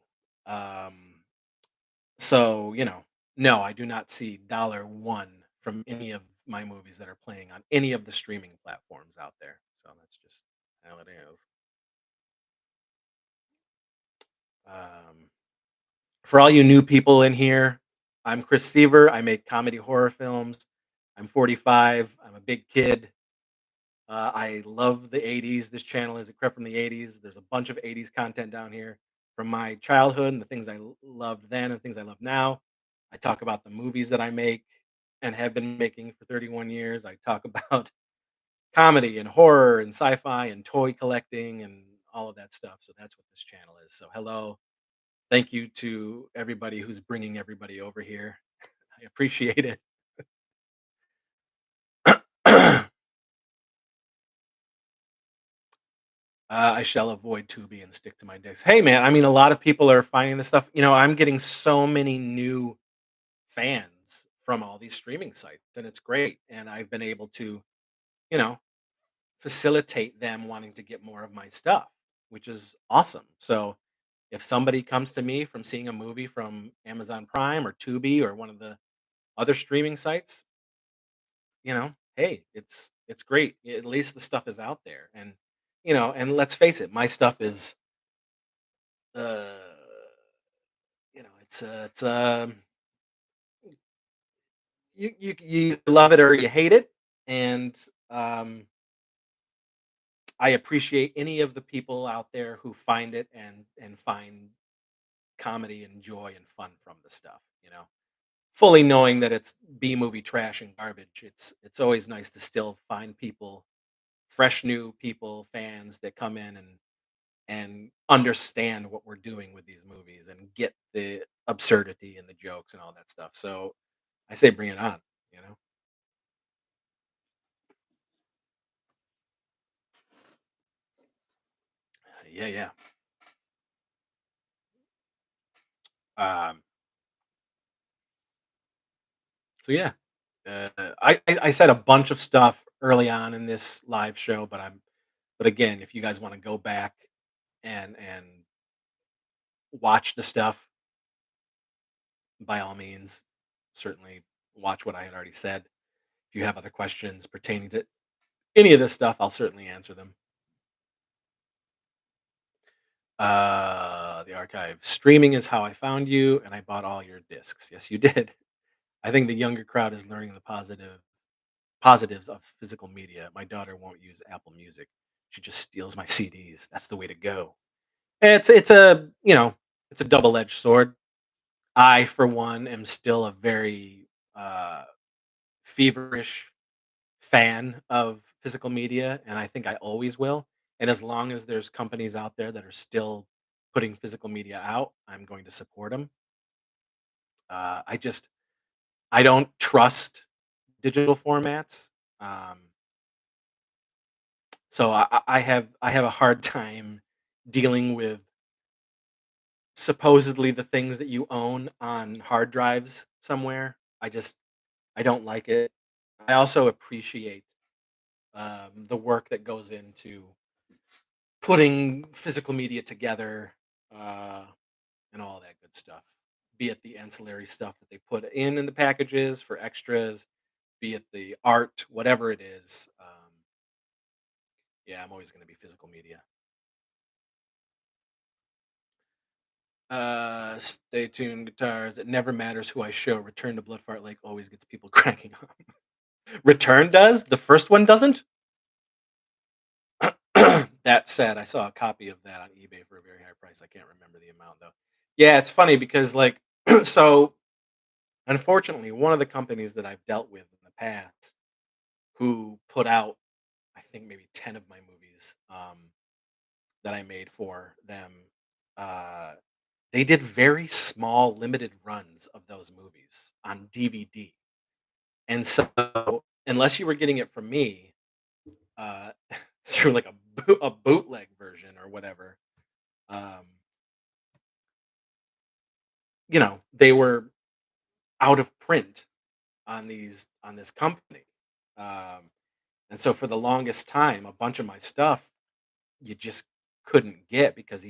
Um so, no, I do not see $1 from any of my movies that are playing on any of the streaming platforms out there. So that's just how it is. Um For all you new people in here, I'm Chris Seaver. I make comedy horror films. I'm 45. I'm a big kid. I love the 80s. This channel is a crap from the 80s. There's a bunch of 80s content down here from my childhood and the things loved then and things I love now. I talk about the movies that I make and have been making for 31 years. I talk about comedy and horror and sci-fi and toy collecting and all of that stuff. So that's what this channel is. So hello. Thank you to everybody who's bringing everybody over here. I appreciate it. I shall avoid Tubi and stick to my discs. Hey, man, I mean, a lot of people are finding this stuff. I'm getting so many new fans from all these streaming sites, and it's great. And I've been able to, you know, facilitate them wanting to get more of my stuff, which is awesome. So if somebody comes to me from seeing a movie from Amazon Prime or Tubi or one of the other streaming sites, hey, it's great. At least the stuff is out there, and let's face it, my stuff is, uh, you love it or you hate it, and um, I appreciate any of the people out there who find it and find comedy and joy and fun from the stuff. Fully knowing that it's B movie trash and garbage. It's always nice to still find people, fresh new people, fans that come in and understand what we're doing with these movies and get the absurdity and the jokes and all that stuff. So I say bring it on, you know? Yeah, yeah. Um, so yeah. I said a bunch of stuff early on in this live show, but again, if you guys want to go back and watch the stuff, by all means, certainly watch what I had already said. If you have other questions pertaining to any of this stuff, I'll certainly answer them. The archive. Streaming is how I found you, and I bought all your discs. Yes, you did. I think the younger crowd is learning the positives of physical media. My daughter won't use Apple Music. She just steals my CDs. That's the way to go. It's a it's a double edged sword. I, for one, am still a very feverish fan of physical media, and I think I always will. And as long as there's companies out there that are still putting physical media out, I'm going to support them. I just I don't trust digital formats, um, so I have a hard time dealing with supposedly the things that you own on hard drives somewhere. I don't like it. I also appreciate the work that goes into putting physical media together, uh, and all that good stuff. Be it the ancillary stuff that they put in the packages for extras, be it the art, whatever it is. Yeah, I'm always going to be physical media. Stay tuned, guitars. It never matters who I show. Return to Bloodfart Lake always gets people cracking up. Return does. The first one doesn't. That said, I saw a copy of that on eBay for a very high price. I can't remember the amount though. Yeah, it's funny because like so unfortunately, one of the companies that I've dealt with in the past who put out I think maybe 10 of my movies that I made for them uh they did very small limited runs of those movies on DVD. And so unless you were getting it from me uh through like a bootleg version or whatever, um they were out of print on this company. Um, and so for the longest time, a bunch of my stuff you just couldn't get because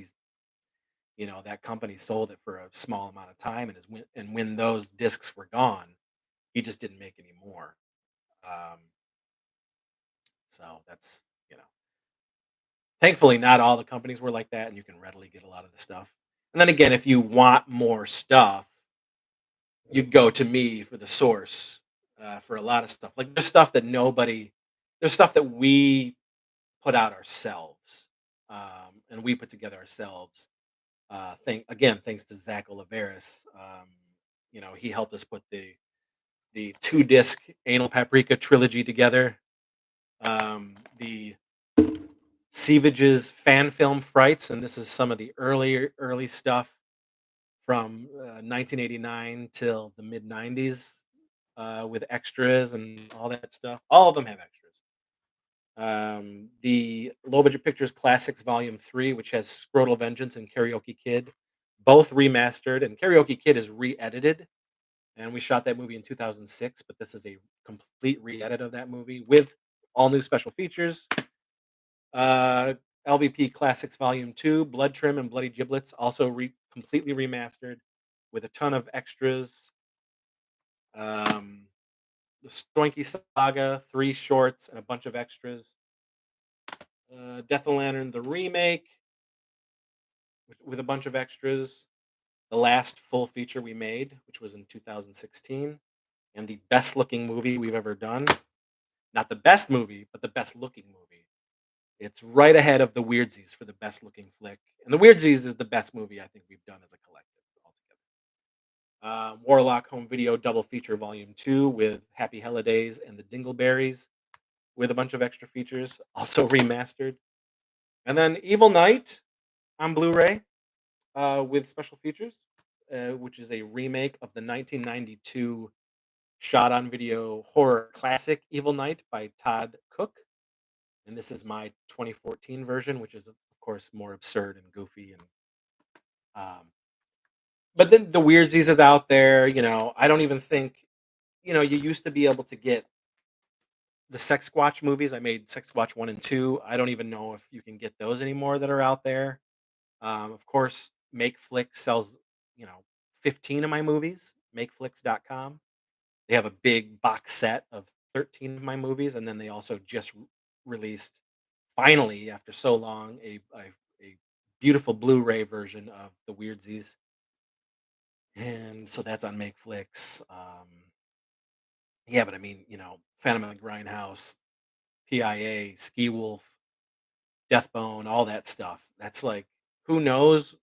that company sold it for a small amount of time, and when those discs were gone, he just didn't make any more. Um, so that's you know, thankfully, not all the companies were like that, and you can readily get a lot of the stuff. And then again, if you want more stuff, you go to me for the source for a lot of stuff. Like there's stuff that we put out ourselves, and we put together ourselves. Thanks to Zach Oliveris. He helped us put the 2 disc Anal Paprika trilogy together. The Seavage's fan film frights, and this is some of the early stuff from 1989 till the mid 90s, with extras and all that stuff. All of them have extras. The Low Budget Pictures Classics Volume 3, which has Scrotal Vengeance and Karaoke Kid, both remastered, and Karaoke Kid is re-edited. And we shot that movie in 2006, but this is a complete re-edit of that movie with all new special features. Uh, LBP Classics Volume 2, Blood Trim and Bloody Giblets, also completely remastered with a ton of extras. Um, the Stoinky Saga, 3 shorts, and a bunch of extras. Death of Lantern, the remake, with a bunch of extras. The last full feature we made, which was in 2016, and the best looking movie we've ever done. Not the best movie, but the best looking movie. It's right ahead of the Weirdsies for the best looking flick. And the Weirdsies is the best movie I think we've done as a collective altogether. Warlock Home Video Double Feature Volume 2 with Happy Holidays and the Dingleberries with a bunch of extra features, also remastered. And then Evil Night on Blu ray with special features, which is a remake of the 1992 shot on video horror classic Evil Night by Todd Cook. And this is my 2014 version, which is, of course, more absurd and goofy. Um, but then the Weirdsies is out there. I don't even think, you used to be able to get the Sex Squatch movies. I made Sex Squatch 1 and 2. I don't even know if you can get those anymore that are out there. Of course, MakeFlix sells, you know, 15 of my movies, makeflix.com. They have a big box set of 13 of my movies, and then they also just released, finally, after so long, a beautiful Blu-ray version of the Weirdsies, and so that's on MakeFlix. Yeah, but I mean, Phantom of the Grindhouse, PIA, Ski Wolf, Deathbone, all that stuff. That's like, who knows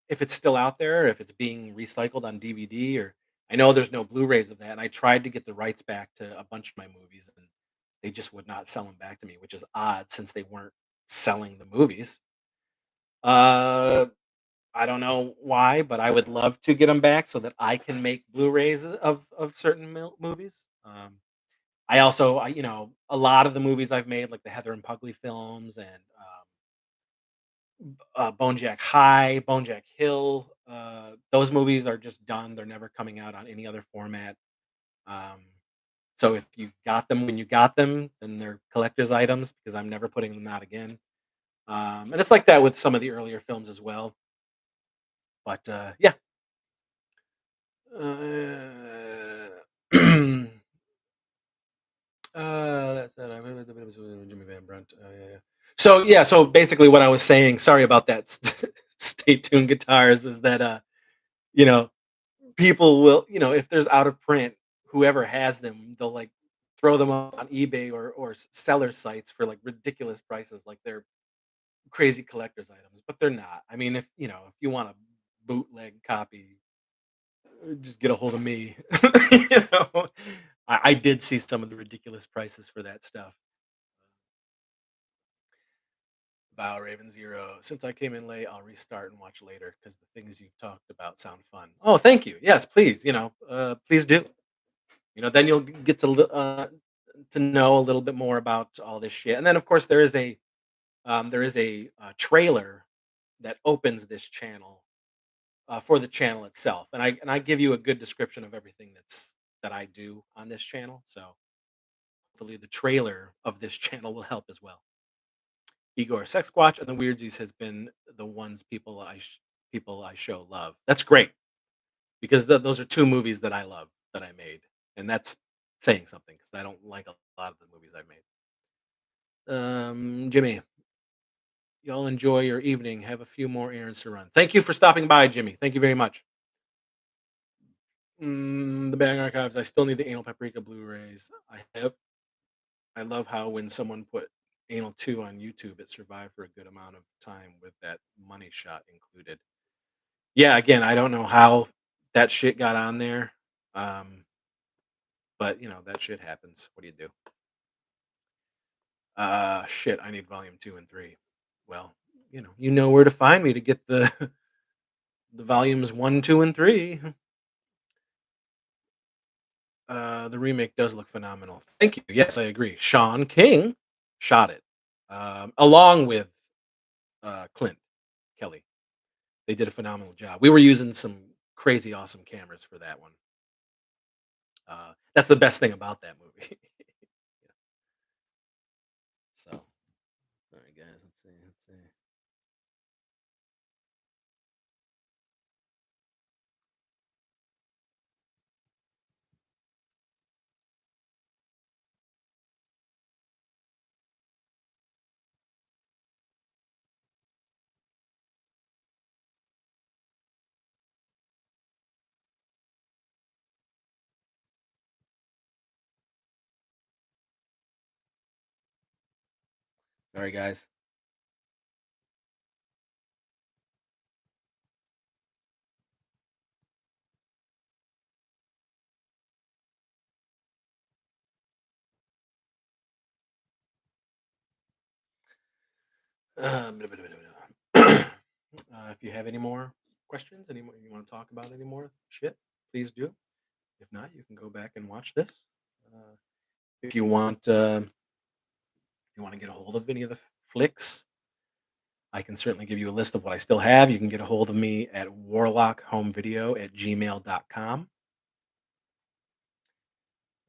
if it's still out there, if it's being recycled on DVD, or I know there's no Blu-rays of that. And I tried to get the rights back to a bunch of my movies, and they just would not sell them back to me, which is odd since they weren't selling the movies. Uh, I don't know why, but I would love to get them back so that I can make Blu-rays of certain movies. I also, a lot of the movies I've made, like the Heather and Pugly films and Bonejack High, Bonejack Hill. Those movies are just done. They're never coming out on any other format. Um, so if you got them when you got them, then they're collector's items because I'm never putting them out again. And it's like that with some of the earlier films as well. But yeah. That's it. Jimmy Van Brunt. Yeah, yeah. So yeah, so basically, what I was saying. Sorry about that. Stay tuned, guitars. Is that you know, people will, if there's out of print, whoever has them, they'll like throw them up on eBay or seller sites for like ridiculous prices, like they're crazy collector's items, but they're not. I mean, if you want a bootleg copy, just get a hold of me. you know, I did see some of the ridiculous prices for that stuff. Vow Raven Zero. Since I came in late, I'll restart and watch later because the things you've talked about sound fun. Oh, thank you. Yes, please. Please do. Then you'll get to know a little bit more about all this shit. And then, of course, there is a trailer that opens this channel for the channel itself, and I give you a good description of everything that I do on this channel. So hopefully, the trailer of this channel will help as well. Igor Sex Squatch and the Weirdsies has been the ones people I show love. That's great because those are two movies that I love that I made, and that's saying something because I don't like a lot of the movies I've made. Jimmy, y'all enjoy your evening. Have a few more errands to run. Thank you for stopping by, Jimmy. Thank you very much. The Bang Archives. I still need the Anal Paprika Blu-rays. I love how when someone put Anal 2 on YouTube, it survived for a good amount of time with that money shot included. Yeah, again, I don't know how that shit got on there. Um, but that shit happens. What do you do? Shit, I need volume 2 and 3. Well, you know where to find me to get the the volumes 1, 2, and 3. The remake does look phenomenal. Thank you. Yes, I agree. Sean King shot it, along with Clint Kelly. They did a phenomenal job. We were using some crazy awesome cameras for that one. That's the best thing about that movie. So, all right, guys, let's see. Let's see. All right, guys. If you have any more questions, any more you want to talk about, any more shit, please do. If not, you can go back and watch this. Uh, if you want to get a hold of any of the flicks, I can certainly give you a list of what I still have. You can get a hold of me at warlockhomevideo@gmail.com,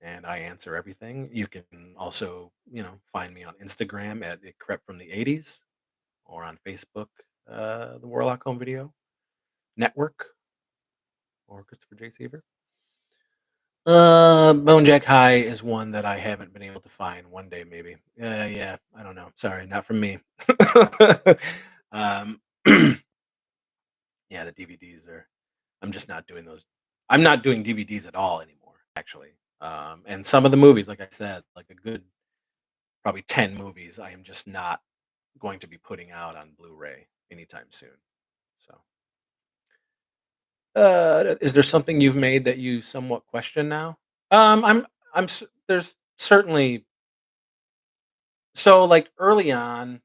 and I answer everything. You can also, find me on Instagram at it crept from the 80s or on Facebook, the Warlock Home Video Network or Christopher J. Seaver. Bone Jack High is one that I haven't been able to find. One day, maybe. Yeah, I don't know. Sorry, not from me. um, yeah, the DVDs are. I'm just not doing those. I'm not doing DVDs at all anymore, actually. And some of the movies, like I said, like a good probably 10 movies, I am just not going to be putting out on Blu-ray anytime soon. So, is there something you've made that you somewhat question now? There's certainly so like early on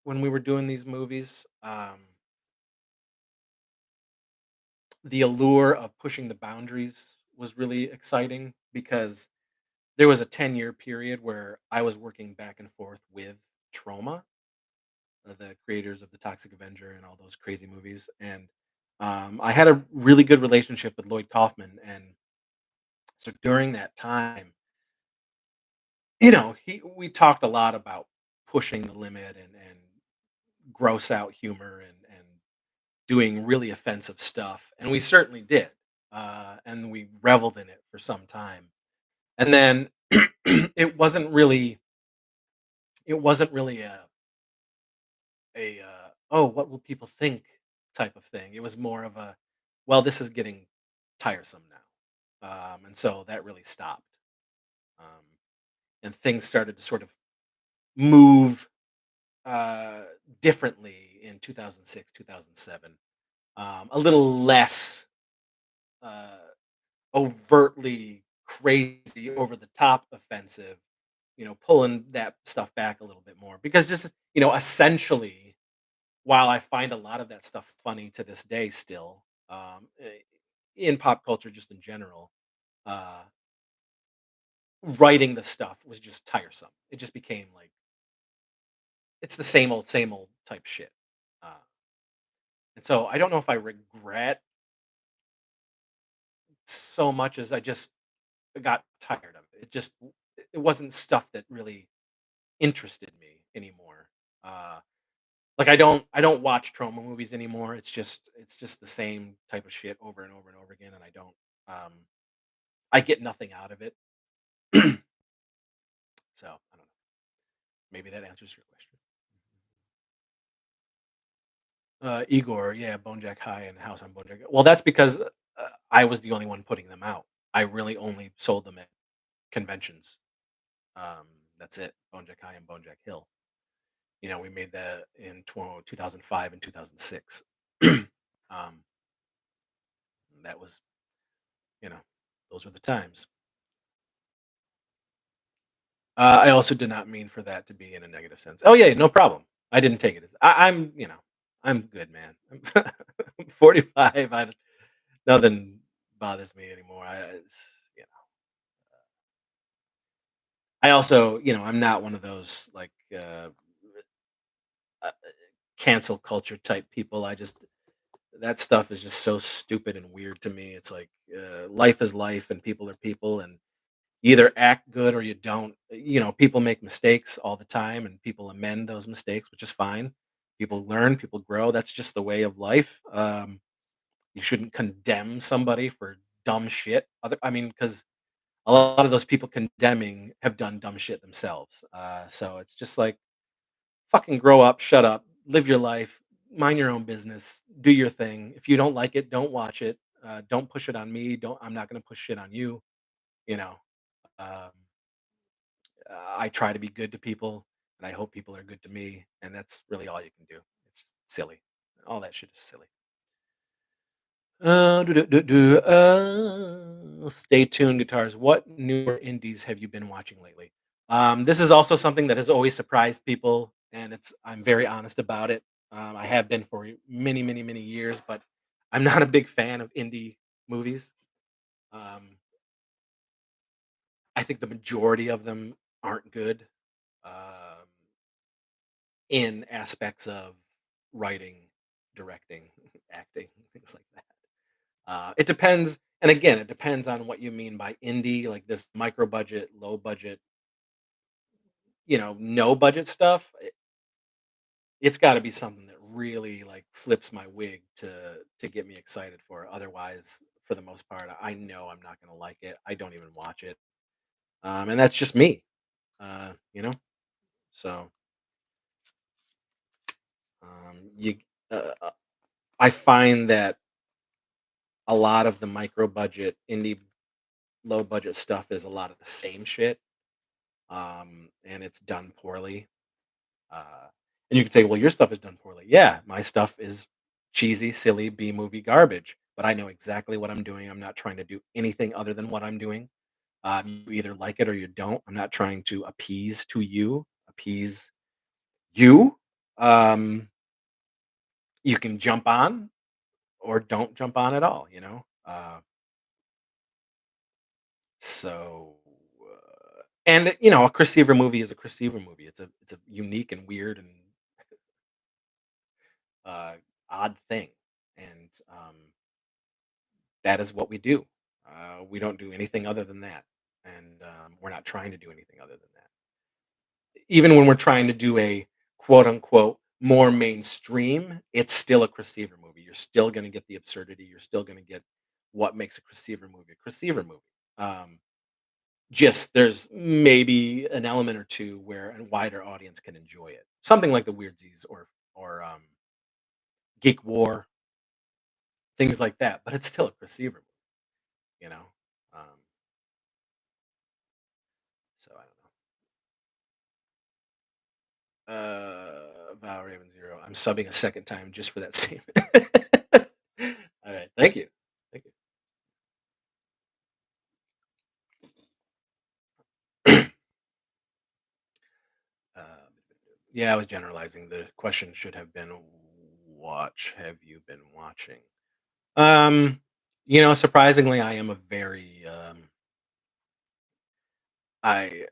when we were doing these movies, the allure of pushing the boundaries was really exciting because there was a 10-year period where I was working back and forth with Trauma, the creators of The Toxic Avenger and all those crazy movies, and I had a really good relationship with Lloyd Kaufman, and so during that time, he we talked a lot about pushing the limit and gross out humor and doing really offensive stuff, and we certainly did, and we reveled in it for some time, and then it wasn't really a oh, what will people think type of thing. It was more of a, well, this is getting tiresome now, and so that really stopped, um, and things started to sort of move uh, differently in 2006, 2007, a little less uh, overtly crazy, over the top offensive, pulling that stuff back a little bit more because just, essentially, while I find a lot of that stuff funny to this day still, in pop culture just in general, uh, writing the stuff was just tiresome. It just became like it's the same old type shit. Uh, and so I don't know if I regret so much as I just got tired of it. It wasn't stuff that really interested me anymore. Uh, like I don't watch trauma movies anymore. It's just the same type of shit over and over and over again, and um I get nothing out of it. So I don't know. Maybe that answers your question. Igor, yeah, Bonejack High and House on Bonejack. Well, that's because I was the only one putting them out. I really only sold them at conventions. Um, that's it. Bonejack High and Bonejack Hill. We made that in 2005 and 2006. That was, you know, those were the times. I also did not mean for that to be in a negative sense. Oh yeah, no problem. I didn't take it as I'm good, man. I'm 45. Nothing bothers me anymore. You know, I also, I'm not one of those like uh, cancel culture type people. That stuff is just so stupid and weird to me. It's like life is life, and people are people, and you either act good or you don't. People make mistakes all the time and people amend those mistakes, which is fine. People learn, people grow. That's just the way of life. You shouldn't condemn somebody for dumb shit. Because a lot of those people condemning have done dumb shit themselves. So it's just like, fucking grow up, shut up, live your life, mind your own business, do your thing. If you don't like it, don't watch it. Don't push it on me. Don't. I'm not gonna push shit on you. You know. Um, I try to be good to people, and I hope people are good to me, and that's really all you can do. It's silly. All that shit is silly. Stay tuned, guitars. What newer indies have you been watching lately? This is also something that has always surprised people, and I'm very honest about it. I have been for many, many, many years, but I'm not a big fan of indie movies. Um, I think the majority of them aren't good. Um, in aspects of writing, directing, acting, things like that. It depends, and again, it depends on what you mean by indie, like this micro budget, low budget, no budget stuff. It's got to be something that really like flips my wig to get me excited for. Otherwise, for the most part. I know I'm not gonna like it. I don't even watch it. And that's just me. You know? So, you uh, uh, I find that a lot of the micro budget, indie, low budget stuff is a lot of the same shit, and it's done poorly. Uh, and you could say, "Well, your stuff is done poorly." Yeah, my stuff is cheesy, silly B movie garbage, but I know exactly what I'm doing. I'm not trying to do anything other than what I'm doing. You either like it or you don't. I'm not trying to appease you. Um, you can jump on or don't jump on at all. So, and a Chris Seaver movie is a Chris Seaver movie. It's a unique and weird and uh, odd thing, and that is what we do. We don't do anything other than that, and we're not trying to do anything other than that. Even when we're trying to do a quote unquote more mainstream, it's still a Chris Seaver movie. You're still going to get the absurdity. You're still going to get what makes a Chris Seaver movie a Chris Seaver movie. Um, just there's maybe an element or two where a wider audience can enjoy it. Something like the Weirdsies or Geek War, things like that. But it's still a Chris Seaver movie, you know. Um, so I don't know. Val Raven Zero. I'm subbing a second time just for that statement. All right, thank you, thank you. uh, yeah, I was generalizing. The question should have been, "What have you been watching?" Um, surprisingly, I am a very I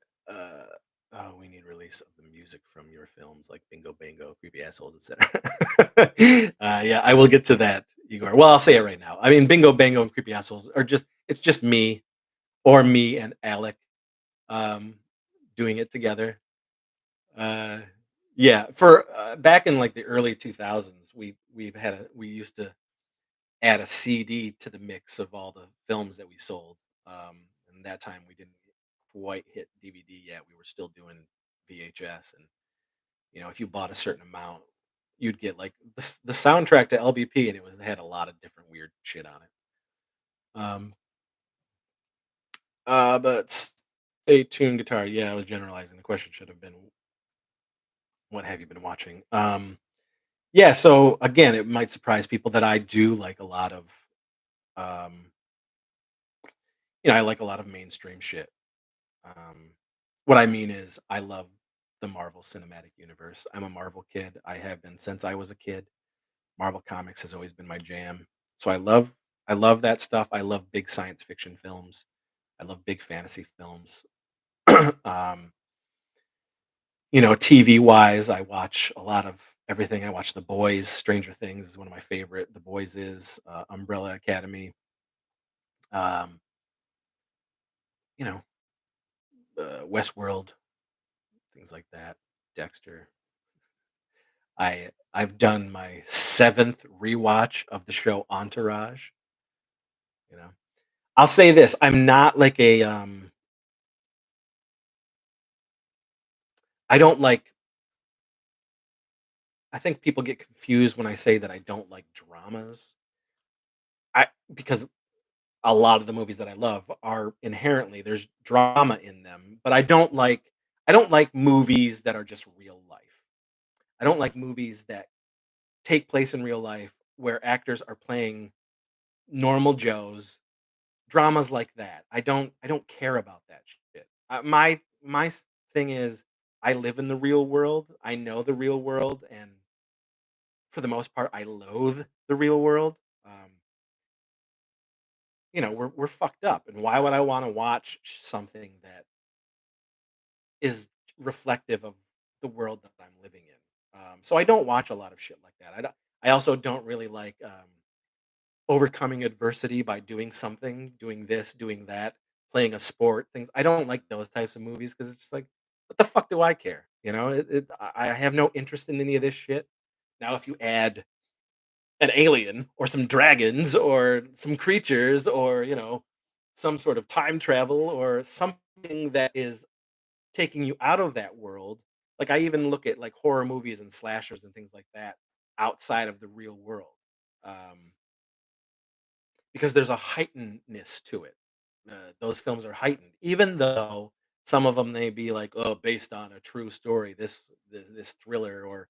oh, we need release of the music from your films like Bingo Bango, Creepy Assholes, etc. Yeah, I will get to that, Igor. Well, I'll say it right now. I mean, Bingo Bango and Creepy Assholes are it's just me or me and Alec um doing it together. Uh yeah, for back in like the early 2000s, we used to add a CD to the mix of all the films that we sold. And that time we didn't quite hit DVD yet. We were still doing VHS, and if you bought a certain amount, you'd get like the soundtrack to LBP, and it had a lot of different weird shit on it. Um, but stay tuned, guitar. Yeah, I was generalizing. The question should have been, "What have you been watching?" Yeah. So again, it might surprise people that I do like a lot of. Um, I like a lot of mainstream shit. What I mean is, I love the Marvel Cinematic Universe. I'm a Marvel kid. I have been since I was a kid. Marvel Comics has always been my jam. So I love that stuff. I love big science fiction films. I love big fantasy films. um, TV wise, I watch a lot of everything. I watch The Boys, Stranger Things is one of my favorite. The Boys is Umbrella Academy. Um, you know, Westworld, things like that. Dexter. I've done my 7th rewatch of the show Entourage, you know? I'll say this, I'm not like I don't like I think people get confused when I say that I don't like dramas. Because a lot of the movies that I love are inherently there's drama in them, but I don't like movies that are just real life. I don't like movies that take place in real life where actors are playing normal Joes. Dramas like that. I don't care about that shit. Thing is I live in the real world. I know the real world, and for the most part I loathe the real world. Um, we're fucked up, and why would I want to watch something that is reflective of the world that I'm living in? So I don't watch a lot of shit like that. I also don't really like overcoming adversity by doing something, doing this, doing that, playing a sport, things. I don't like those types of movies because it's just like, what the fuck do I care? I have no interest in any of this shit. Now, if you add an alien or some dragons or some creatures or, some sort of time travel or something that is taking you out of that world. Like, I even look at, like, horror movies and slashers and things like that outside of the real world, um, because there's a heightenedness to it. Those films are heightened, even though some of them may be like, "Oh, based on a true story," this thriller or,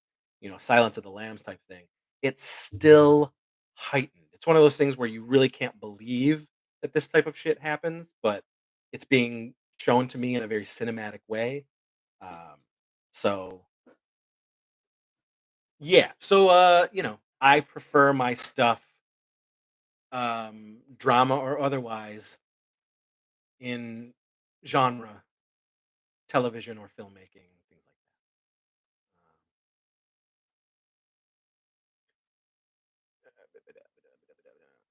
Silence of the Lambs type thing. It's still heightened. It's one of those things where you really can't believe that this type of shit happens, but it's being shown to me in a very cinematic way. Um, so yeah, so I prefer my stuff, drama or otherwise, in genre, television or filmmaking, things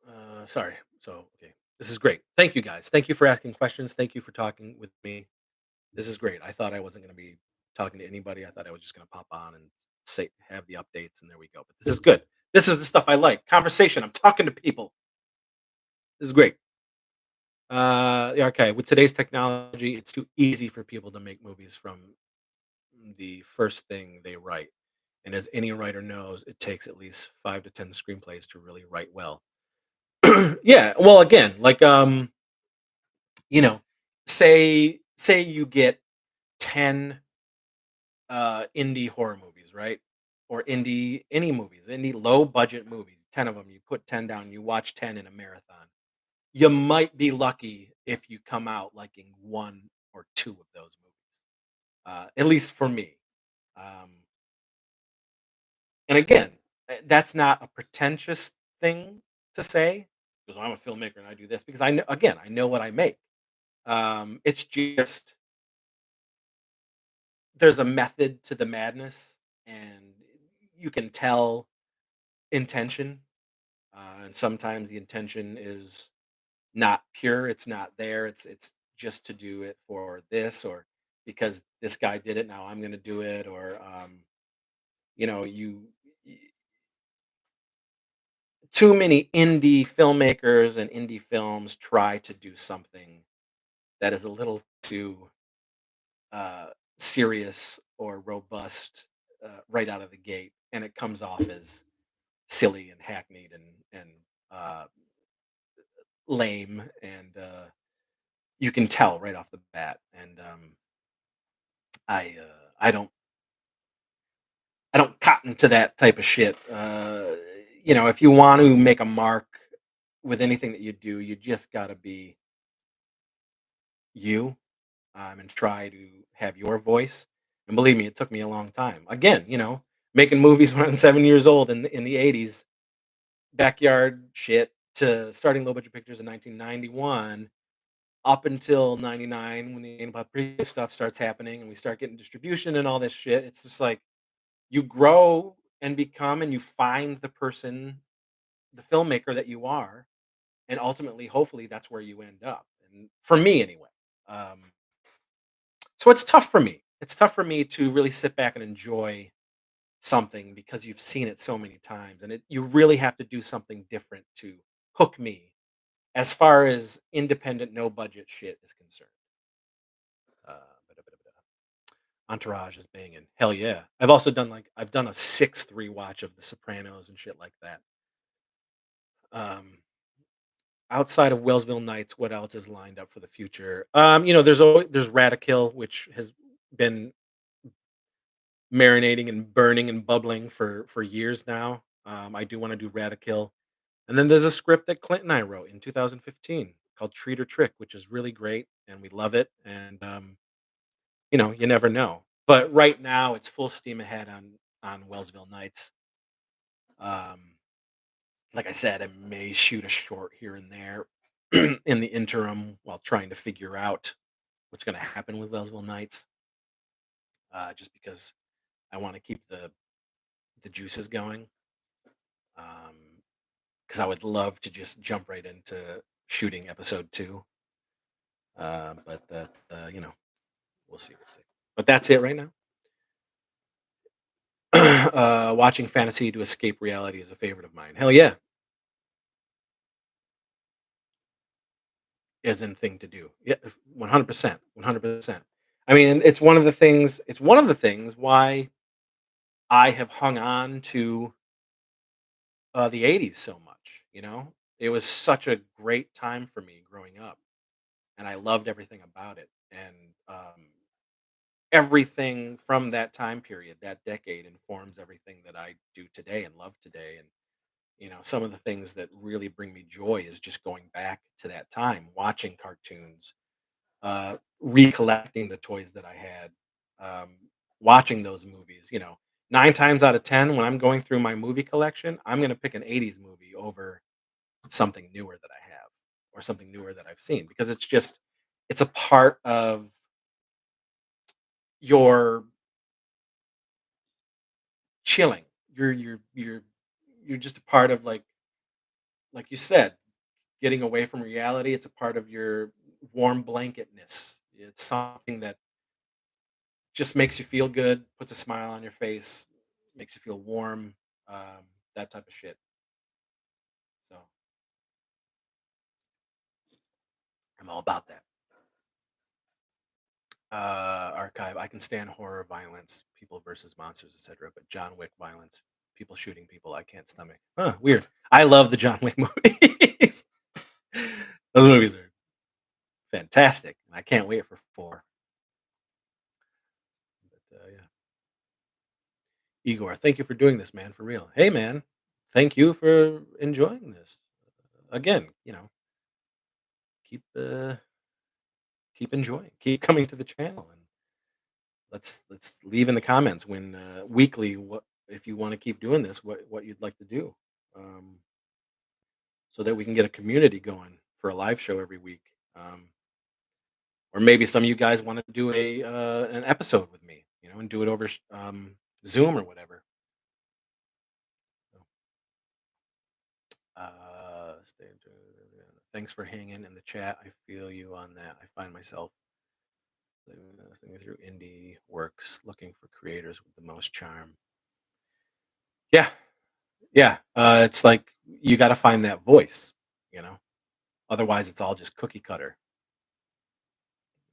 like that. Sorry. So okay, this is great. Thank you guys. Thank you for asking questions. Thank you for talking with me. This is great. I thought I wasn't going to be talking to anybody. I thought I was just going to pop on and say have the updates, and there we go. But this is good. This is the stuff I like. Conversation. I'm talking to people. This is great. Yeah, okay. With today's technology, it's too easy for people to make movies from the first thing they write. And as any writer knows, it takes at least 5 to 10 screenplays to really write well. Yeah. Well, again, like, you know, say you get 10 indie horror movies, right? Or indie any movies, any low budget movies, 10 of them. You put 10 down, you watch 10 in a marathon. You might be lucky if you come out liking one or two of those movies. At least for me. Um, and again, that's not a pretentious thing to say because I'm a filmmaker and I do this because I know, again, I know what I make. It's just there's a method to the madness, and you can tell intention. And sometimes the intention is not pure. It's not there. It's just to do it for this or because this guy did it. Now I'm going to do it. Or you know, you too many indie filmmakers and indie films try to do something that is a little too uh, serious or robust right out of the gate, and it comes off as silly and hackneyed and uh, lame, and you can tell right off the bat. And I don't cotton to that type of shit. If you want to make a mark with anything that you do, you just got to be you, and try to have your voice. And believe me, it took me a long time. Again, making movies when I'm 7 years old in the '80s, backyard shit, to starting low budget pictures in 1991 up until '99 when the previous stuff starts happening and we start getting distribution and all this shit. It's just like you grow and become and you find the person, the filmmaker that you are, and ultimately, hopefully, that's where you end up. And for me, anyway. Um, So it's tough for me. It's tough for me to really sit back and enjoy something because you've seen it so many times, and you really have to do something different to hook me as far as independent, no budget shit is concerned. Entourage is banging. Hell yeah! I've done a sixth rewatch of The Sopranos and shit like that. Um, Outside of Wellsville Nights, what else is lined up for the future? There's Radical, which has been marinating and burning and bubbling for years now. I do want to do Radical, and then there's a script that Clint and I wrote in 2015 called Treat or Trick, which is really great, and we love it. And you never know. But right now, it's full steam ahead on Wellsville Nights. Um, like I said, I may shoot a short here and there in the interim while trying to figure out what's going to happen with Wellsville Nights. Just because I want to keep the juices going. Because I would love to just jump right into shooting episode two. But we'll see. We'll see. But that's it right now. Watching fantasy to escape reality is a favorite of mine. Hell yeah, is a thing to do. Yeah, 100%, 100%. I mean, and it's one of the things. It's one of the things why I have hung on to the '80s so much. It was such a great time for me growing up, and I loved everything about it. And everything from that time period, that decade, informs everything that I do today and love today. And some of the things that really bring me joy is just going back to that time, watching cartoons, recollecting the toys that I had, um, watching those movies. 9 times out of 10, when I'm going through my movie collection, I'm going to pick an '80s movie over something newer that I have or something newer that I've seen because it's a part of your chilling. You're just a part of, like you said, getting away from reality. It's a part of your warm blanketness. It's something that just makes you feel good, puts a smile on your face, makes you feel warm, that type of shit. So I'm all about that. Archive. I can stand horror, violence, people versus monsters, etc. But John Wick violence, people shooting people, I can't stomach. Huh? Weird. I love the John Wick movies. Those movies are fantastic, and I can't wait for four. But yeah, Igor, thank you for doing this, man. For real. Hey, man. Thank you for enjoying this. Again, keep keep enjoying, keep coming to the channel, and let's leave in the comments when weekly what if you want to keep doing this, what you'd like to do, um, so that we can get a community going for a live show every week, or maybe some of you guys want to do a an episode with me, and do it over Zoom or whatever. So, thanks for hanging in the chat. I feel you on that. I find myself thinking through indie works, looking for creators with the most charm. Yeah, yeah. It's like you got to find that voice, you know. Otherwise, it's all just cookie cutter.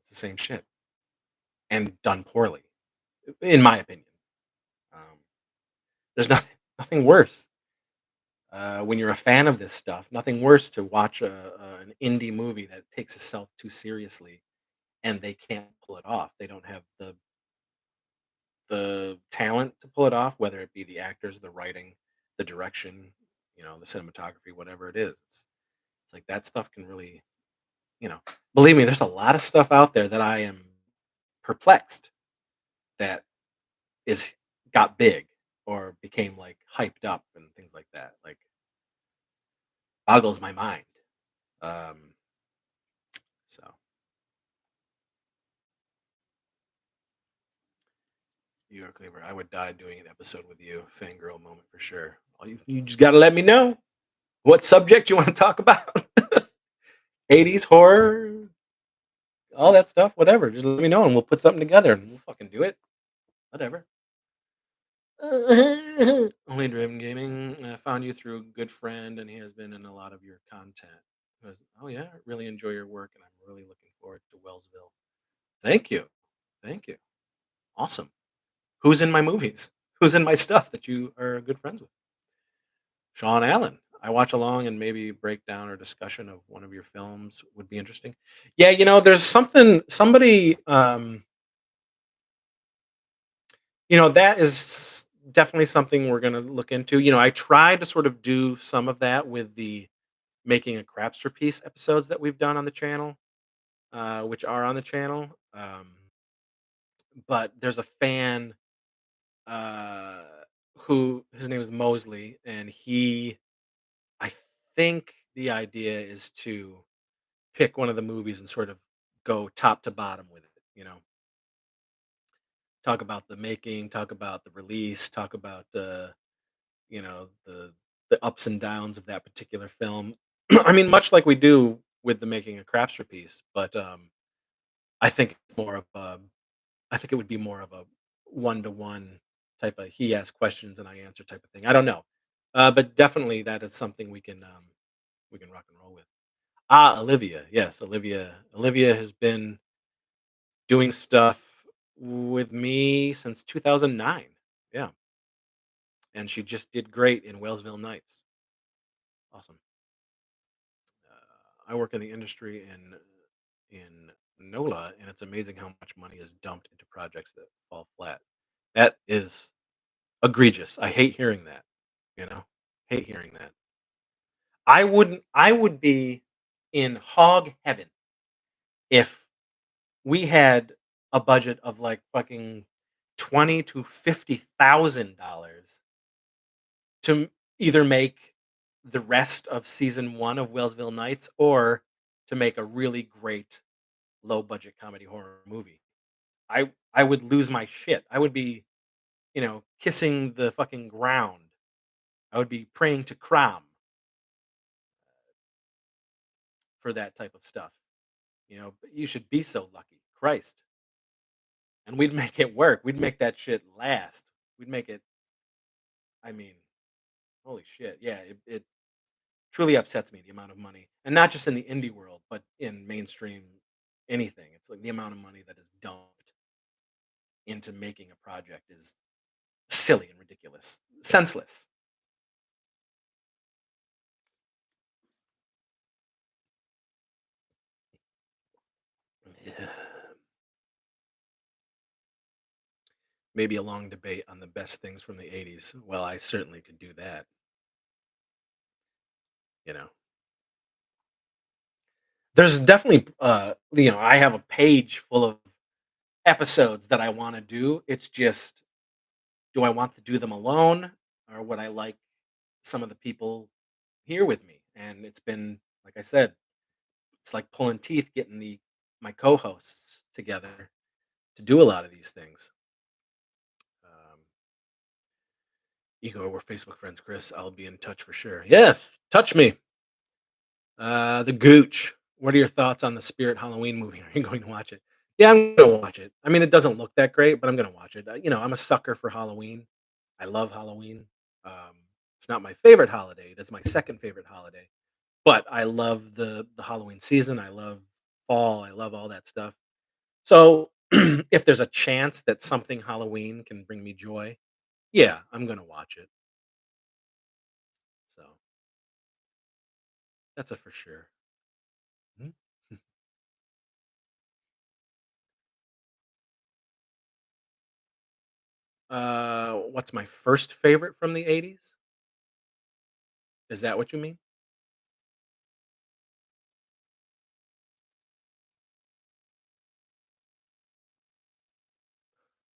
It's the same shit and done poorly, in my opinion. Um, there's nothing worse when you're a fan of this stuff. Nothing worse to watch an indie movie that takes itself too seriously and they can't pull it off. They don't have the talent to pull it off, whether it be the actors, the writing, the direction, the cinematography, whatever it is. It's like that stuff can really, you know, believe me, there's a lot of stuff out there that I am perplexed that is got big or became like hyped up and things like that. Like boggles my mind. Um, so New York Labor, I would die doing an episode with you, fangirl moment for sure. You just got to let me know what subject you want to talk about. '80s horror, all that stuff, whatever. Just let me know and we'll put something together and we'll fucking do it. Whatever. Only Driven Gaming. I found you through a good friend, and he has been in a lot of your content. Oh yeah, I really enjoy your work, and I'm really looking forward to Wellsville. Thank you, thank you. Awesome. Who's in my movies? Who's in my stuff that you are good friends with? Sean Allen. I watch along and maybe breakdown or discussion of one of your films would be interesting. Yeah, there's somebody that is definitely something we're gonna look into. I tried to sort of do some of that with the making a crapster piece episodes that we've done on the channel, which are on the channel. But there's a fan uh, who his name is Mosley, and I think the idea is to pick one of the movies and sort of go top to bottom with it. Talk about the making, talk about the release, talk about the ups and downs of that particular film. I mean, much like we do with the making a crapster piece, but I think it's more of a, I think it would be more of a one to one. type of he asks questions and I answer type of thing. I don't know, but definitely that is something we can rock and roll with. Ah, Olivia, yes, Olivia. Olivia has been doing stuff with me since 2009. Yeah, and she just did great in Wellsville Nights. Awesome. I work in the industry in NOLA, and it's amazing how much money is dumped into projects that fall flat. That is egregious. I hate hearing that. You know, hate hearing that. I wouldn't. I would be in hog heaven if we had a budget of like fucking 20 to 50,000 dollars to either make the rest of season one of Wellsville Nights or to make a really great low budget comedy horror movie. I would lose my shit. I would be, kissing the fucking ground. I would be praying to Crom for that type of stuff. But you should be so lucky. Christ. And we'd make it work. We'd make that shit last. We'd make it, I mean, holy shit. Yeah, it truly upsets me the amount of money. And not just in the indie world, but in mainstream anything. It's like the amount of money that is dumped into making a project is silly and ridiculous. Senseless. Yeah. Maybe a long debate on the best things from the 80s. Well, I certainly could do that, you know. There's definitely I have a page full of episodes that I want to do. It's just, do I want to do them alone or would I like some of the people here with me? And it's been, like I said, it's like pulling teeth getting the my co-hosts together to do a lot of these things. Um, Igor, we're Facebook friends, Chris. I'll be in touch for sure. Yes, touch me. The Gooch. What are your thoughts on the Spirit Halloween movie? Are you going to watch it? Yeah, I'm going to watch it. I mean, it doesn't look that great, but I'm going to watch it. I'm a sucker for Halloween. I love Halloween. Um, it's not my favorite holiday. It is my second favorite holiday, but I love the Halloween season. I love fall. I love all that stuff. So, if there's a chance that something Halloween can bring me joy, yeah, I'm going to watch it. So, that's a for sure. Mhm. What's my first favorite from the 80s? Is that what you mean?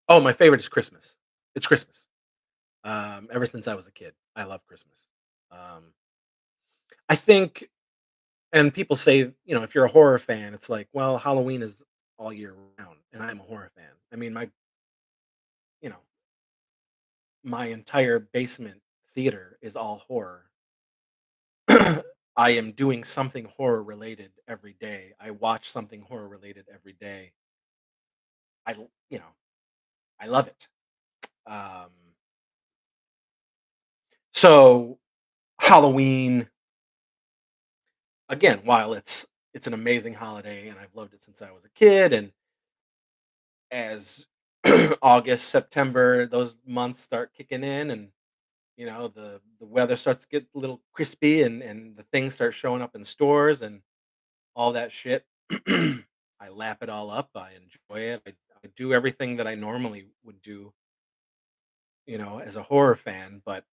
Oh, my favorite is Christmas. It's Christmas. Ever since I was a kid, I love Christmas. Um, I think, and people say, if you're a horror fan, it's like, well, Halloween is all year round, and I'm a horror fan. I mean, you know, my entire basement theater is all horror. I am doing something horror related every day. I watch something horror related every day. You know, I love it. Um, so Halloween, again, while it's an amazing holiday and I've loved it since I was a kid, and as August, September, those months start kicking in, and the weather starts to get a little crispy, and the things start showing up in stores and all that shit. I lap it all up. I enjoy it. I do everything that I normally would do, as a horror fan, but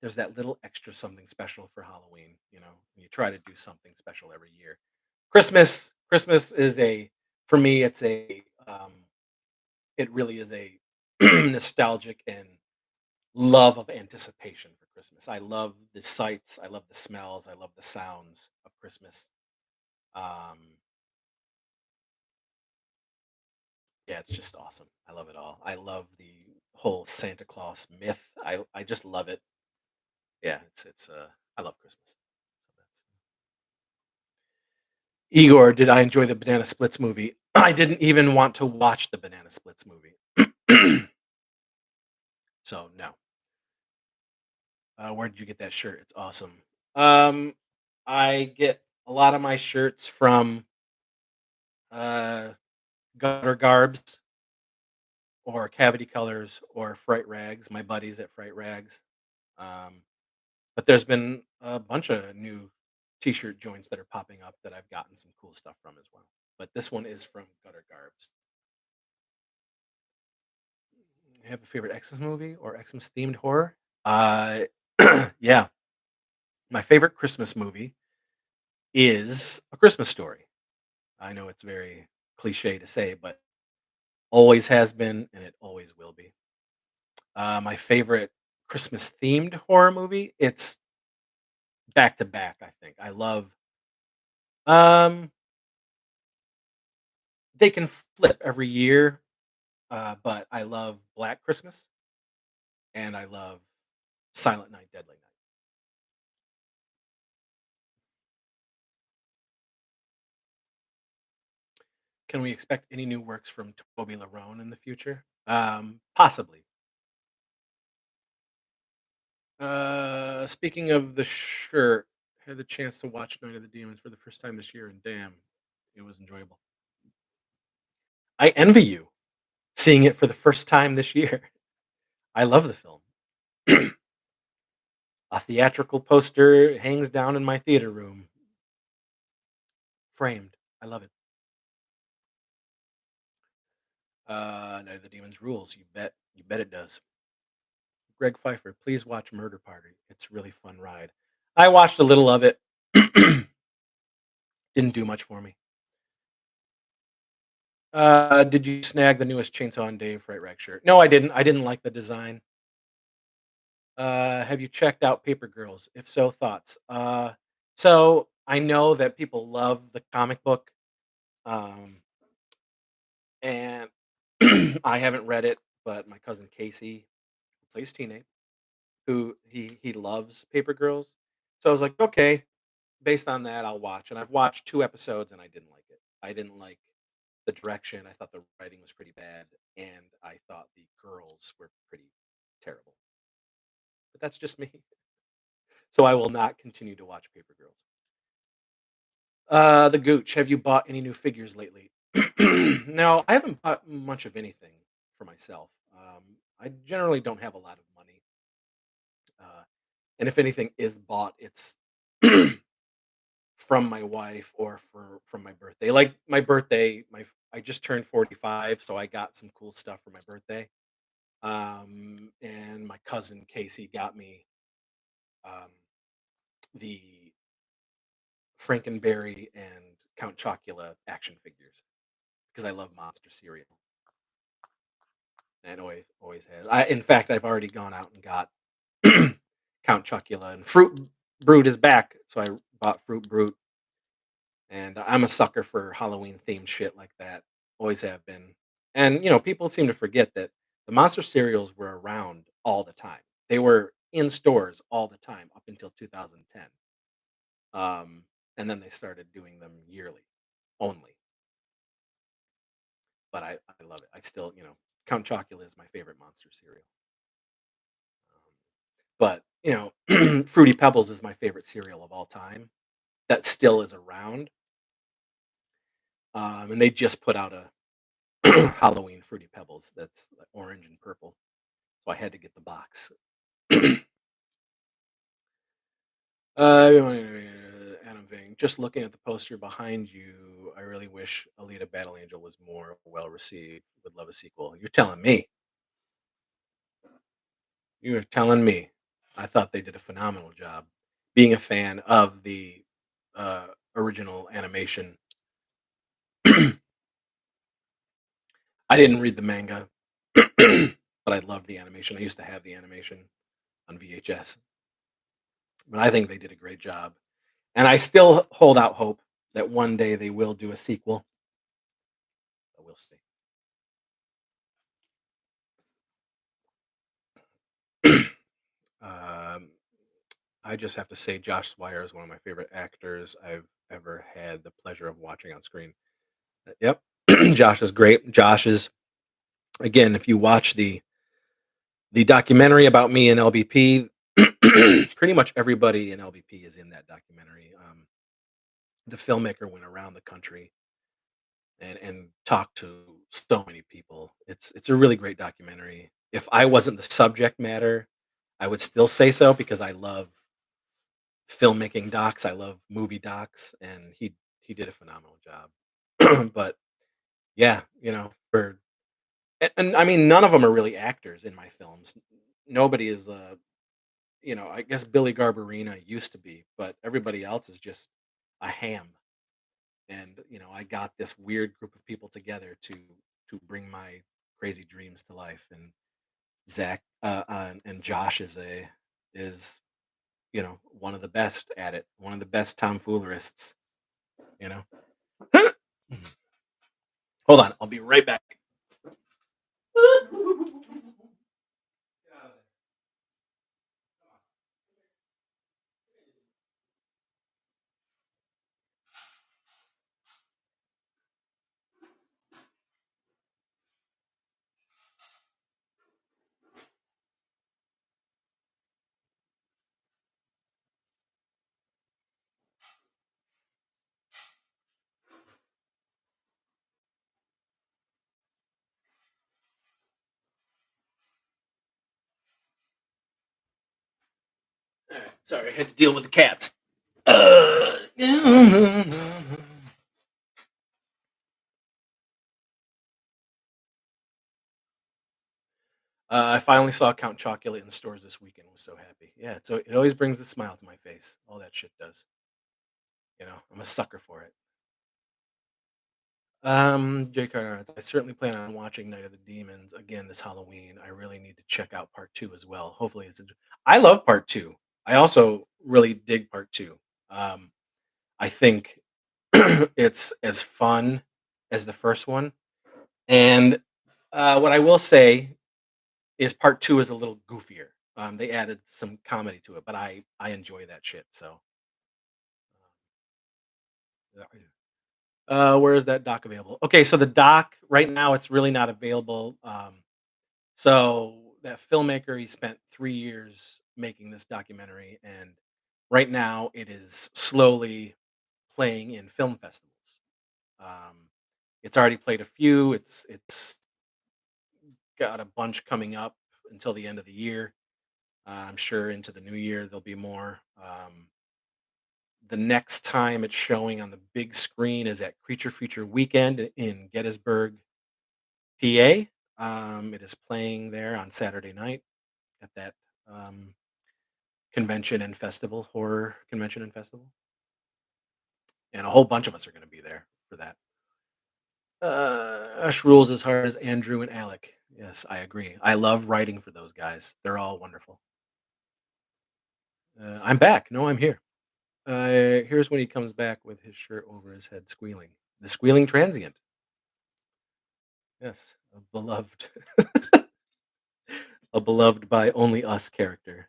there's that little extra something special for Halloween, you try to do something special every year. Christmas is for me, it really is a nostalgic and love of anticipation for Christmas. I love the sights, I love the smells, I love the sounds of Christmas. Um, yeah, it's just awesome. I love it all. I love the whole Santa Claus myth. I just love it. Yeah, I love Christmas. So Igor, did I enjoy the Banana Splits movie? I didn't even want to watch the Banana Splits movie. So no. Where did you get that shirt? It's awesome. Um, I get a lot of my shirts from uh, Gutter Garbs or Cavity Colors or Fright Rags. My buddies at Fright Rags. Um, but there's been a bunch of new T-shirt joints that are popping up that I've gotten some cool stuff from as well. But this one is from Gutter Garbs. Have a favorite Xmas movie or Xmas themed horror? Uh, yeah, my favorite Christmas movie is A Christmas Story. I know it's very cliche to say, but always has been and it always will be. My favorite Christmas themed horror movie, it's back to back, I think. I love um they can flip every year, but I love Black Christmas and I love Silent Night Deadly Night. Can we expect any new works from Toby Larone in the future? Possibly. Speaking of the shirt, had the chance to watch Night of the Demons for the first time this year, and damn, it was enjoyable. I envy you seeing it for the first time this year. I love the film. A theatrical poster hangs down in my theater room, framed. I love it. Night of the Demons rules. You bet. You bet it does. Greg Pfeiffer, please watch Murder Party. It's really fun ride. I watched a little of it. Didn't do much for me. Did you snag the newest Chainsaw and Dave Fright Rack shirt? No, I didn't. I didn't like the design. Have you checked out Paper Girls? If so, thoughts. So I know that people love the comic book, um, and I haven't read it, but my cousin Casey, who plays Teenage, who he loves Paper Girls. So I was like, okay, based on that, I'll watch. And I've watched 2 episodes, and I didn't like it. I didn't like the direction. I thought the writing was pretty bad, and I thought the girls were pretty terrible. But that's just me. So I will not continue to watch Paper Girls. The Gooch. Have you bought any new figures lately? No, I haven't bought much of anything for myself. I generally don't have a lot of money, and if anything is bought, it's from my wife or from my birthday. Like my birthday, I just turned 45, so I got some cool stuff for my birthday. And my cousin Casey got me um, the Frankenberry and Count Chocula action figures because I love monster cereal and always has. In fact, I've already gone out and got Count Chocula and Fruit Brute is back, so I bought Fruit Brute, and I'm a sucker for Halloween themed shit like that. Always have been, and people seem to forget that the monster cereals were around all the time. They were in stores all the time up until 2010, and then they started doing them yearly only. But I love it. I still, Count Chocula is my favorite monster cereal. But, Fruity Pebbles is my favorite cereal of all time that still is around. And they just put out a Halloween Fruity Pebbles that's like orange and purple. So I had to get the box. Adam Ving, just looking at the poster behind you, I really wish Alita Battle Angel was more well received. Would love a sequel. You're telling me. You're telling me. I thought they did a phenomenal job. Being a fan of the original animation, I didn't read the manga, but I loved the animation. I used to have the animation on VHS, but I think they did a great job. And I still hold out hope that one day they will do a sequel. But we'll see. um, I just have to say, Josh Swire is one of my favorite actors I've ever had the pleasure of watching on screen. Yep, Josh is great. Josh is again, if you watch the The documentary about me and LBP, pretty much everybody in LBP is in that documentary. The filmmaker went around the country and talked to so many people. It's a really great documentary. If I wasn't the subject matter, I would still say so because I love filmmaking docs. I love movie docs, and he did a phenomenal job. But yeah, and I mean, none of them are really actors in my films. Nobody is, I guess Billy Garbarina used to be, but everybody else is just a ham. And I got this weird group of people together to bring my crazy dreams to life. And Zach and Josh is one of the best at it, one of the best tomfoolerists. You know. Hold on, I'll be right back. All right, sorry, I had to deal with the cats. I finally saw Count Chocula in stores this weekend. Was so happy. Yeah, so it always brings a smile to my face. All that shit does. I'm a sucker for it. J. Carter, I certainly plan on watching Night of the Demons again this Halloween. I really need to check out part two as well. Hopefully, I love part two. I also really dig part two. Um, I think it's as fun as the first one, and what I will say is part two is a little goofier. They added some comedy to it, but I enjoy that shit. So, yeah. Where is that doc available? Okay, so the doc right now it's really not available. So that filmmaker, he spent 3 years making this documentary, and right now it is slowly playing in film festivals. Um, it's already played a few. It's got a bunch coming up until the end of the year. I'm sure into the new year there'll be more. The next time it's showing on the big screen is at Creature Feature Weekend in Gettysburg, PA. It is playing there on Saturday night at that um, convention and festival, horror convention and festival, and a whole bunch of us are going to be there for that. Ush rules as hard as Andrew and Alec. Yes, I agree. I love writing for those guys. They're all wonderful. I'm back. No, I'm here. Here's when he comes back with his shirt over his head, squealing. The squealing transient. Yes, a beloved, a beloved by only us character.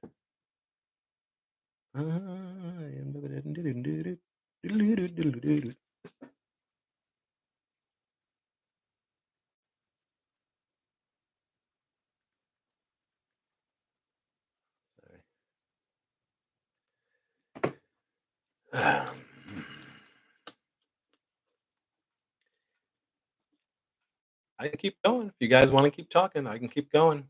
Um, I can keep going. If you guys want to keep talking, I can keep going.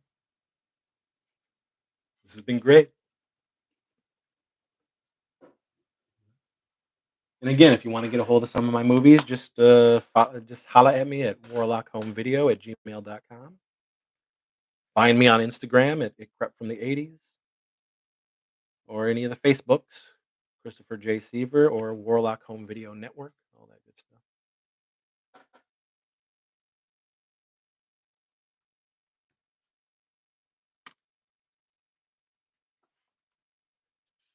This has been great. And again, if you want to get a hold of some of my movies, just holla at me at warlockhomevideo@gmail.com. Find me on Instagram at it crept from the 80s or any of the Facebooks, Christopher J. Seaver or Warlock Home Video Network, all that good stuff.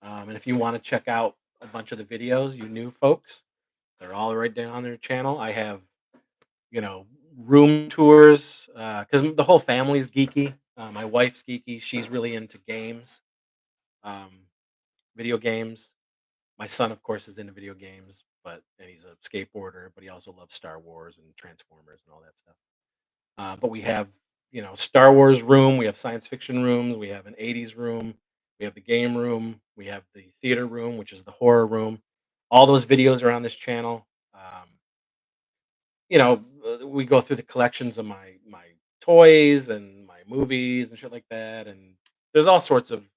And if you want to check out a bunch of the videos, you new folks, they're all right there on their channel. I have, you know, room tours because the whole family's geeky. My wife's geeky. She's really into games, um, video games. My son, of course, is into video games, and he's a skateboarder, but he also loves Star Wars and Transformers and all that stuff. But we have Star Wars room, we have science fiction rooms, we have an 80s room, we have the game room, we have the theater room, which is the horror room. All those videos are on this channel. We go through the collections of my toys and my movies and shit like that, and there's all sorts of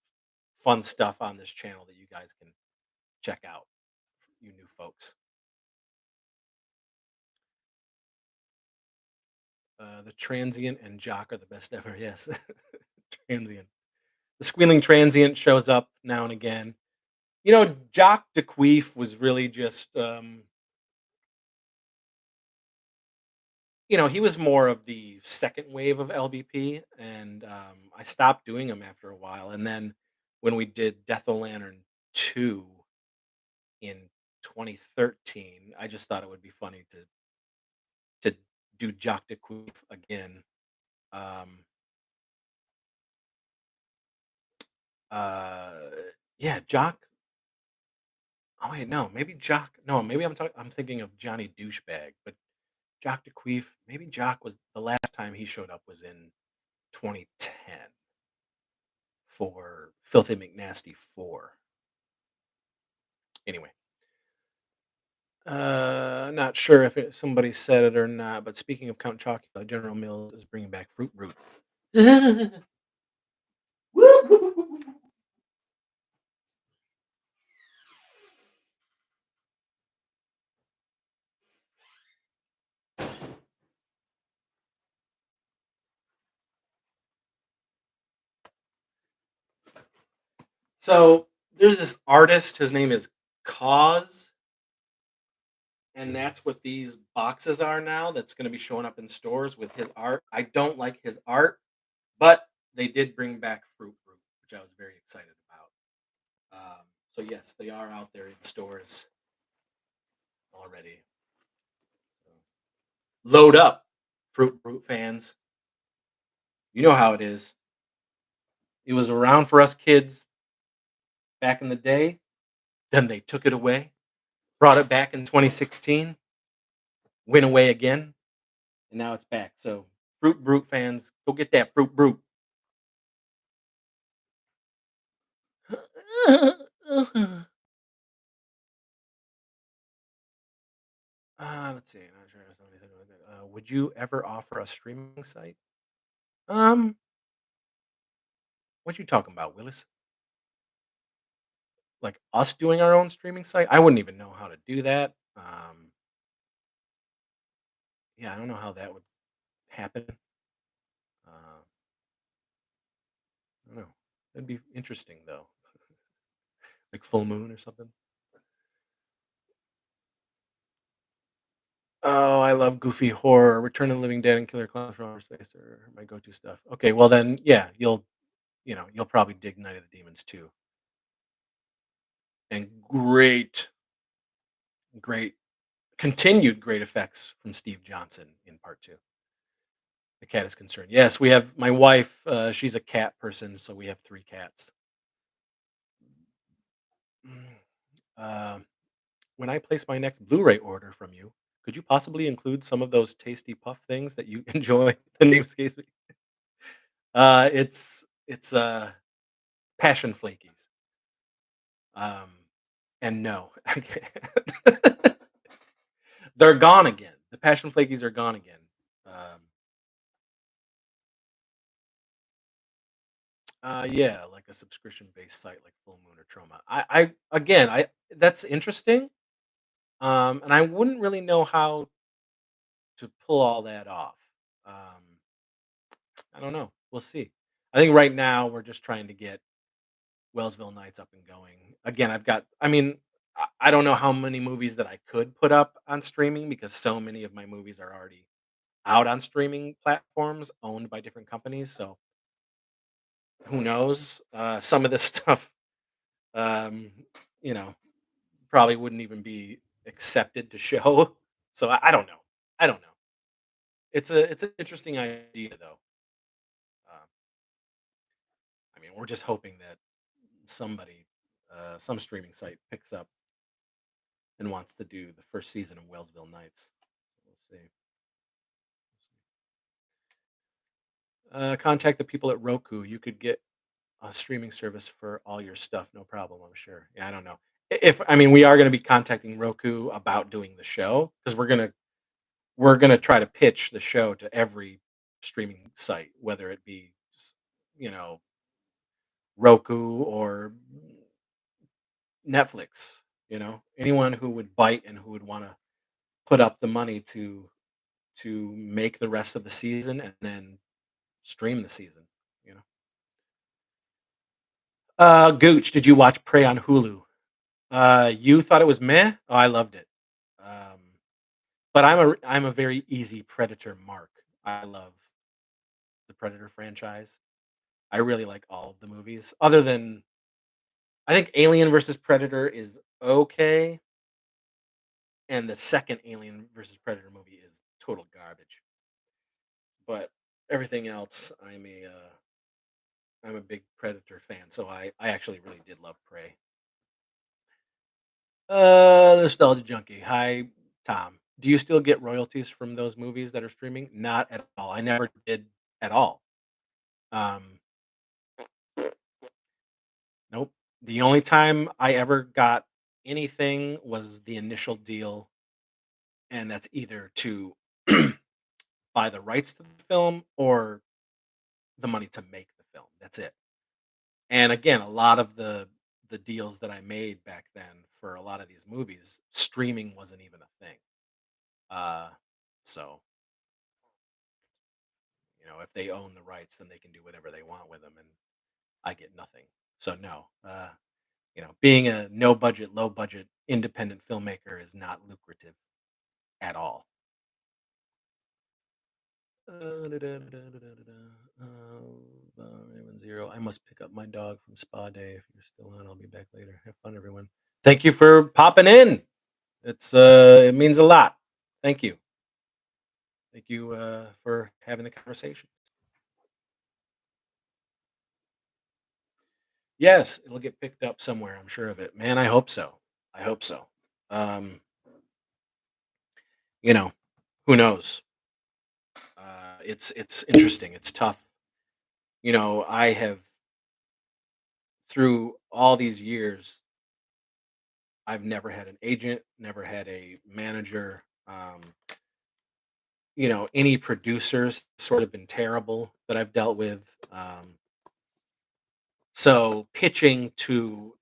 fun stuff on this channel that you guys can check out, you new folks. The transient and jock are the best ever. Yes, transient. The squealing transient shows up now and again. Jock DeQueef was really just, he was more of the second wave of LBP, and I stopped doing him after a while. And then when we did Death o' Lantern 2 in 2013, I just thought it would be funny to do Jock DeQueef again. Um, uh, yeah, Jock. Oh wait, no, maybe Jock. No, maybe I'm thinking of Johnny Douchebag, but Jock DeQueef. Maybe Jock was the last time he showed up was in 2010 for Filthy McNasty 4. Anyway, not sure if somebody said it or not, but speaking of Count Chocula, General Mills is bringing back Fruit Brute. So there's this artist. His name is Cause, and that's what these boxes are now. That's going to be showing up in stores with his art. I don't like his art, but they did bring back Fruit Brute, which I was very excited about. So yes, they are out there in stores already. So load up, Fruit Brute fans. You know how it is. It was around for us kids back in the day. Then they took it away, brought it back in 2016, went away again, and now it's back. So Fruit Brute fans, go get that Fruit Brute. Let's see. Not sure if somebody said it like that. Would you ever offer a streaming site? Um, what you talking about, Willis? Like us doing our own streaming site? I wouldn't even know how to do that. Yeah, I don't know how that would happen. Uh, I don't know. That'd be interesting though, like full moon or something. Oh, I love goofy horror. Return of the Living Dead and Killer Clowns from Outer Space are my go-to stuff. Okay, well then, yeah, you'll probably dig Night of the Demons too. And great, continued great effects from Steve Johnson in part two. The cat is concerned. Yes, we have my wife. She's a cat person, so we have three cats. Mm, Um, when I place my next Blu-ray order from you, could you possibly include some of those tasty puff things that you enjoy? The name escapes me. It's passion flakies. Um, and no, I can't. They're gone again. The passion flakies are gone again. Yeah, like a subscription-based site like Full Moon or Trauma. I again, I that's interesting. And I wouldn't really know how to pull all that off. Um, I don't know. We'll see. I think right now we're just trying to get Wellsville Nights up and going. Again, I mean, I don't know how many movies that I could put up on streaming because so many of my movies are already out on streaming platforms owned by different companies. So who knows? Some of this stuff, um, you know, probably wouldn't even be accepted to show. So I don't know. I don't know. It's an interesting idea though. Um, I mean, we're just hoping that somebody, some streaming site picks up and wants to do the first season of Wellsville Nights. We'll see. Contact the people at Roku. You could get a streaming service for all your stuff, no problem, I'm sure. Yeah, I don't know. If I mean, we are gonna be contacting Roku about doing the show because we're gonna try to pitch the show to every streaming site, whether it be you know, Roku or Netflix, anyone who would bite and who would wanna put up the money to make the rest of the season and then stream the season, you know? Gooch, did you watch Prey on Hulu? You thought it was meh? Oh, I loved it. Um, but I'm a very easy Predator mark. I love the Predator franchise. I really like all of the movies, other than I think Alien versus Predator is okay, and the second Alien versus Predator movie is total garbage. But everything else, I'm a big Predator fan, so I actually really did love Prey. Nostalgia junkie. Hi, Tom. Do you still get royalties from those movies that are streaming? Not at all. I never did at all. Um, nope. The only time I ever got anything was the initial deal, and that's either to buy the rights to the film or the money to make the film. That's it. And again, a lot of the deals that I made back then for a lot of these movies, streaming wasn't even a thing. Uh, so if they own the rights, then they can do whatever they want with them, and I get nothing. So no, being a no budget, low budget independent filmmaker is not lucrative at all. Everyone zero. I must pick up my dog from spa day. If you're still on, I'll be back later. Have fun, everyone. Thank you for popping in. It means a lot. Thank you. Thank you for having the conversation. Yes, it'll get picked up somewhere. I'm sure of it. Man, I hope so. I hope so. Um, you know, who knows? It's interesting. It's tough. I have through all these years, I've never had an agent, never had a manager. Any producers sort of been terrible that I've dealt with. So pitching to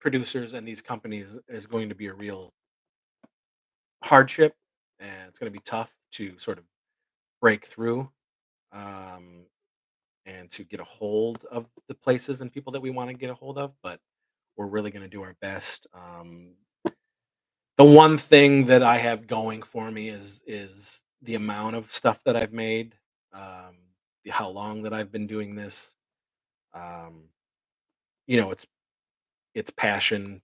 producers and these companies is going to be a real hardship, and it's going to be tough to sort of break through. Um, and to get a hold of the places and people that we want to get a hold of, but we're really going to do our best. The one thing that I have going for me is the amount of stuff that I've made, um, how long that I've been doing this. Um, it's passion,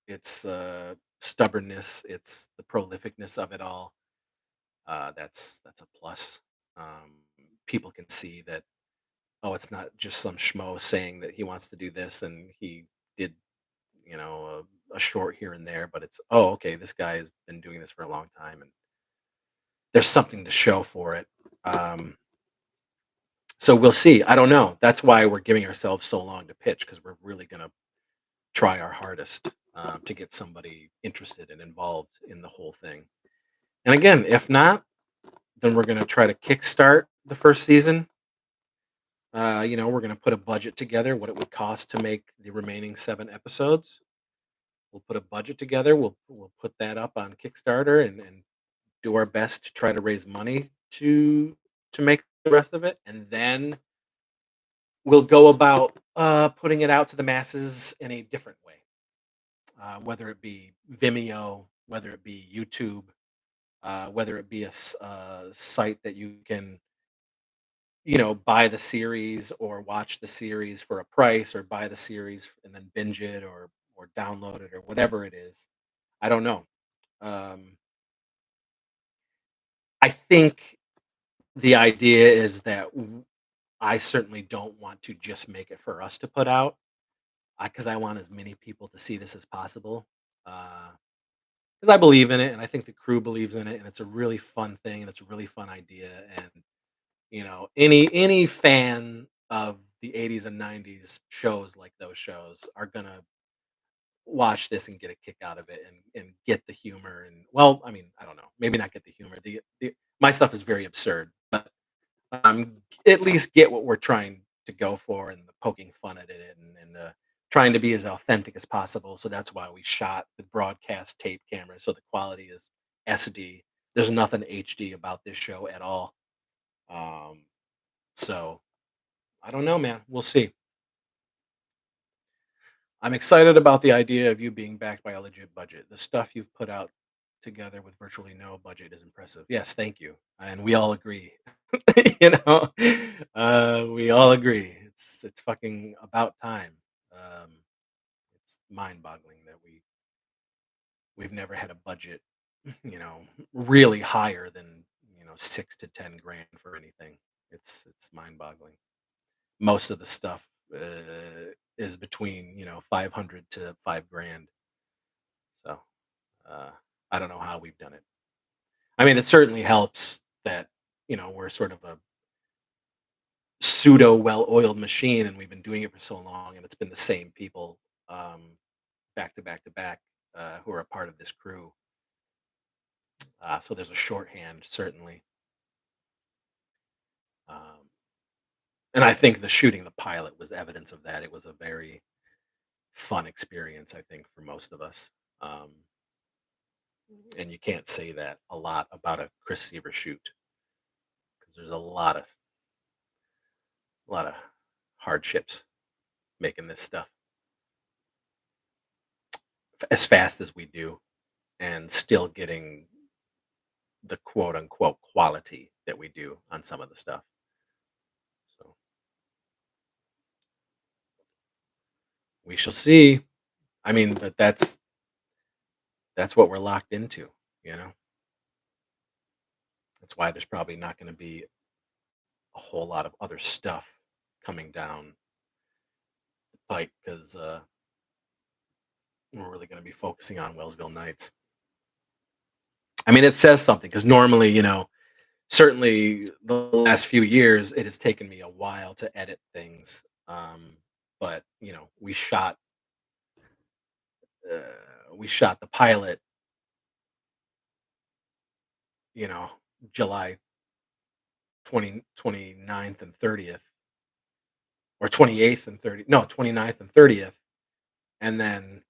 it's stubbornness, it's the prolificness of it all. That's a plus. People can see that. Oh, it's not just some schmo saying that he wants to do this and he did, a short here and there, but it's, oh, okay, this guy has been doing this for a long time and there's something to show for it. Um, so we'll see. I don't know. That's why we're giving ourselves so long to pitch because we're really going to try our hardest to get somebody interested and involved in the whole thing. And again, if not, then we're going to try to kickstart the first season. We're going to put a budget together, what it would cost to make the remaining 7 episodes. We'll put a budget together. We'll put that up on Kickstarter and do our best to try to raise money to make the rest of it, and then we'll go about putting it out to the masses in a different way, whether it be Vimeo, whether it be YouTube, whether it be a site that you can buy the series or watch the series for a price or buy the series and then binge it or download it or whatever it is. I don't know. Um, I think the idea is that I certainly don't want to just make it for us to put out because I want as many people to see this as possible. Because I believe in it and I think the crew believes in it and it's a really fun thing and it's a really fun idea. And Any fan of the 80s and 90s shows like those shows are gonna watch this and get a kick out of it and get the humor and well, I mean, I don't know, maybe not get the humor. The my stuff is very absurd, but at least get what we're trying to go for and the poking fun at it and trying to be as authentic as possible. So that's why we shot the broadcast tape camera, so the quality is SD. There's nothing HD about this show at all. Um, so I don't know, man. We'll see. I'm excited about the idea of you being backed by a legit budget. The stuff you've put out together with virtually no budget is impressive. Yes, thank you. And we all agree. you know, we all agree. It's fucking about time. Um, it's mind-boggling that we've never had a budget, really higher than 6 to 10 grand for anything. It's mind-boggling. Most of the stuff is between 500 to 5 grand. So uh, I don't know how we've done it. I mean, it certainly helps that we're sort of a pseudo well-oiled machine, and we've been doing it for so long, and it's been the same people um, back to back to back who are a part of this crew. So there's a shorthand certainly, um, and I think the shooting the pilot was evidence of that. It was a very fun experience, I think, for most of us. Um, and you can't say that a lot about a Chris Seaver shoot because there's a lot of hardships making this stuff as fast as we do and still getting the quote unquote quality that we do on some of the stuff. So we shall see. I mean, but that's what we're locked into, you know. That's why there's probably not going to be a whole lot of other stuff coming down the pike because we're really going to be focusing on Wellsville Nights. I mean, it says something because normally, certainly the last few years, it has taken me a while to edit things. But we shot the pilot, you know, July 29th and 30th, or 28th and 30th, no, 29th and 30th. And then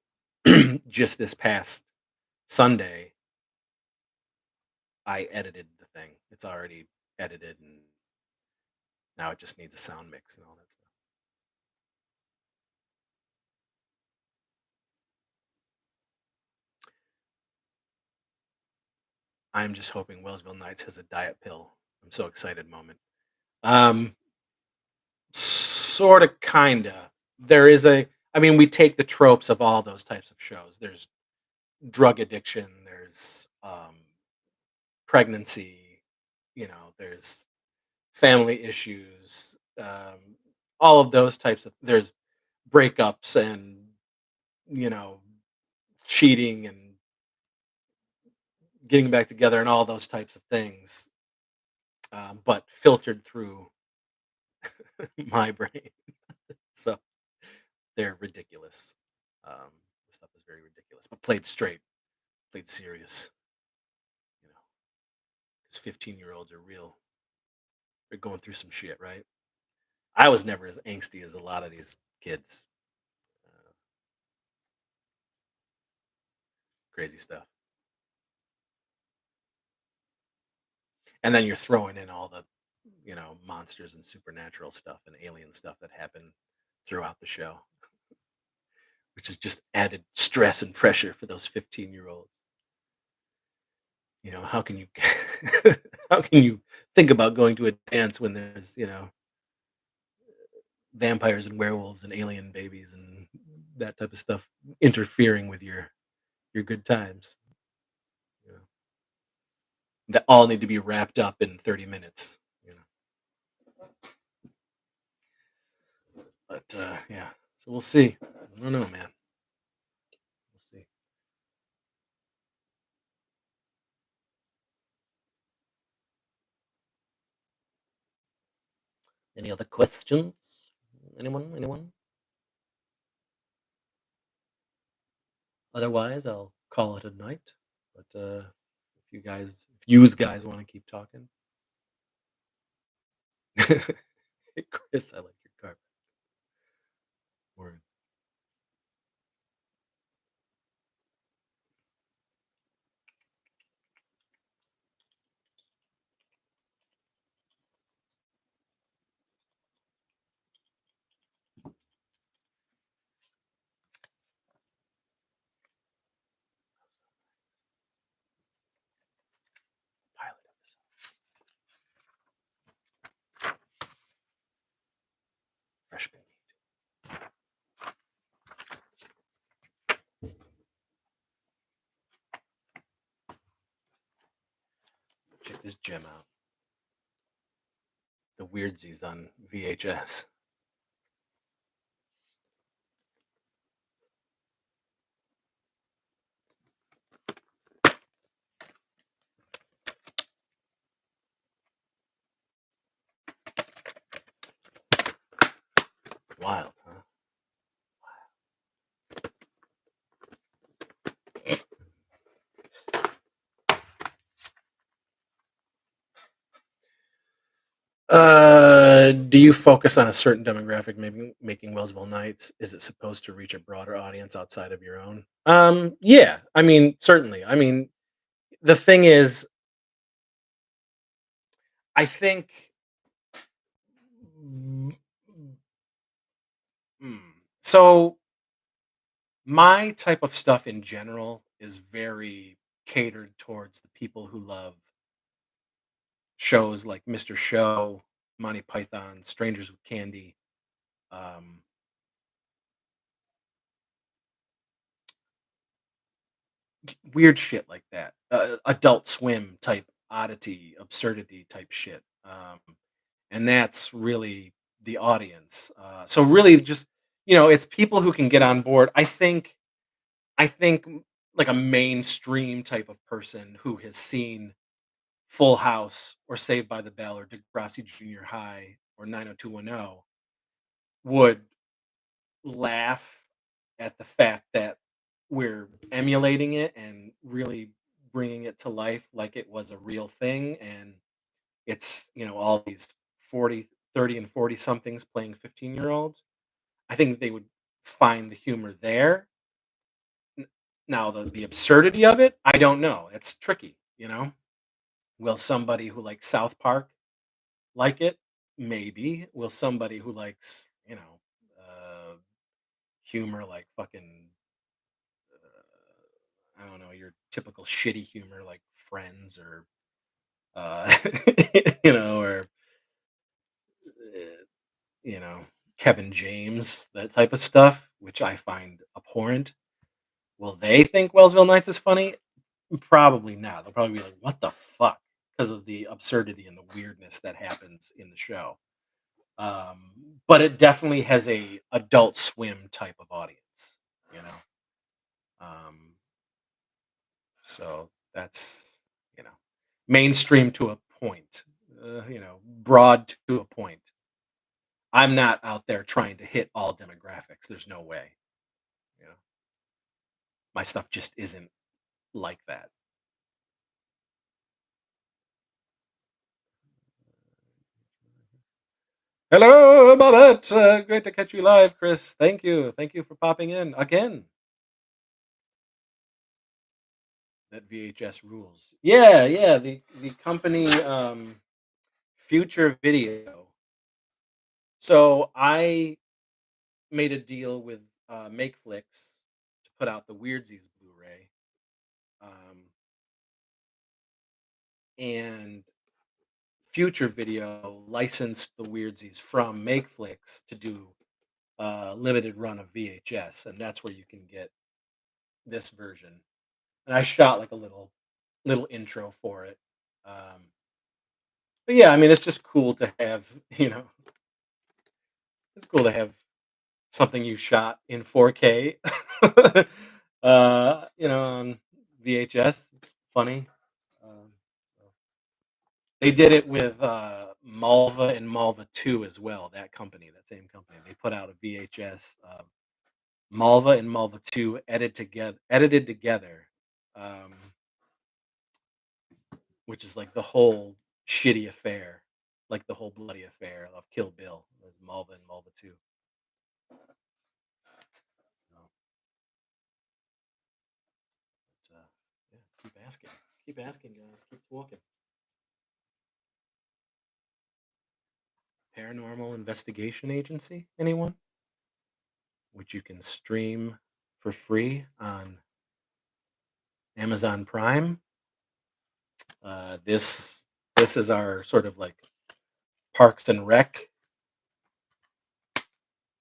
just this past Sunday, I edited the thing. It's already edited, and now it just needs a sound mix and all that stuff. I'm just hoping Wellsville Nights has a diet pill. I'm so excited moment. Um, Sorta, kinda. There is I mean, we take the tropes of all those types of shows. There's drug addiction, there's, pregnancy, there's family issues, all of those types of there's breakups and, you know, cheating and getting back together and all those types of things, but filtered through my brain. So, they're ridiculous. The stuff is very ridiculous, but played straight, played serious, you know, because 15-year-olds are real. They're going through some shit, right? I was never as angsty as a lot of these kids. Uh, Crazy stuff. And then you're throwing in all the, monsters and supernatural stuff and alien stuff that happened throughout the show, which is just added stress and pressure for those 15-year-olds. How can you how can you think about going to a dance when there's, vampires and werewolves and alien babies and that type of stuff interfering with your good times, you know, that all need to be wrapped up in 30 minutes, you know. But yeah, so we'll see. I don't know, man. We'll see. Any other questions? Anyone? Anyone? Otherwise, I'll call it a night. But if you guys want to keep talking, hey, Chris, I like your carpet. Word. Pilot episode. Freshman. Check this gem out. The Weirdsies on VHS. Wild, huh? Do you focus on a certain demographic, maybe making Wellsville Nights? Is it supposed to reach a broader audience outside of your own? Yeah. I mean, certainly. I mean, the thing is, I think mm, mm, so my type of stuff in general is very catered towards the people who love shows like Mr. Show, Monty Python, Strangers with Candy, um, weird shit like that. Adult Swim type oddity, absurdity type shit. And that's really the audience. So really just, it's people who can get on board. I think like a mainstream type of person who has seen Full House or Saved by the Bell or Degrassi Junior High or 90210 would laugh at the fact that we're emulating it and really bringing it to life like it was a real thing, and it's, all these 40, 30, and 40 somethings playing 15-year-olds. I think they would find the humor there. Now the absurdity of it, I don't know. It's tricky. Will somebody who likes South Park like it? Maybe. Will somebody who likes, humor like fucking, I don't know, your typical shitty humor like Friends or, uh, or, uh, you know, Kevin James, that type of stuff, which I find abhorrent. Will they think Wellsville Nights is funny? Probably not. They'll probably be like, "What the fuck?" Because of the absurdity and the weirdness that happens in the show. But it definitely has a Adult Swim type of audience, you know. Um, so that's, you know mainstream to a point, broad to a point. I'm not out there trying to hit all demographics. There's no way. You know, my stuff just isn't like that. Hello, Babette. Great to catch you live, Chris. Thank you. Thank you for popping in again. That VHS rules. Yeah, yeah. The company, Future Video. So I made a deal with MakeFlix to put out the Weirdsies Blu-ray, and Future Video licensed the Weirdsies from MakeFlix to do a limited run of VHS, and that's where you can get this version. And I shot like a little intro for it. But yeah, I mean, it's just cool to have, it's cool to have something you shot in 4K, on VHS. It's funny. Um, so they did it with Malva and Malva 2 as well, that company, that same company. They put out a VHS of Malva and Malva 2 edited together, um, which is like the whole shitty affair, like the whole bloody affair of Kill Bill. Was Malva and Malva 2. So, yeah, keep asking. Keep asking, guys. Keep talking. Paranormal Investigation Agency, anyone? Which you can stream for free on Amazon Prime. This is our sort of like Parks and Rec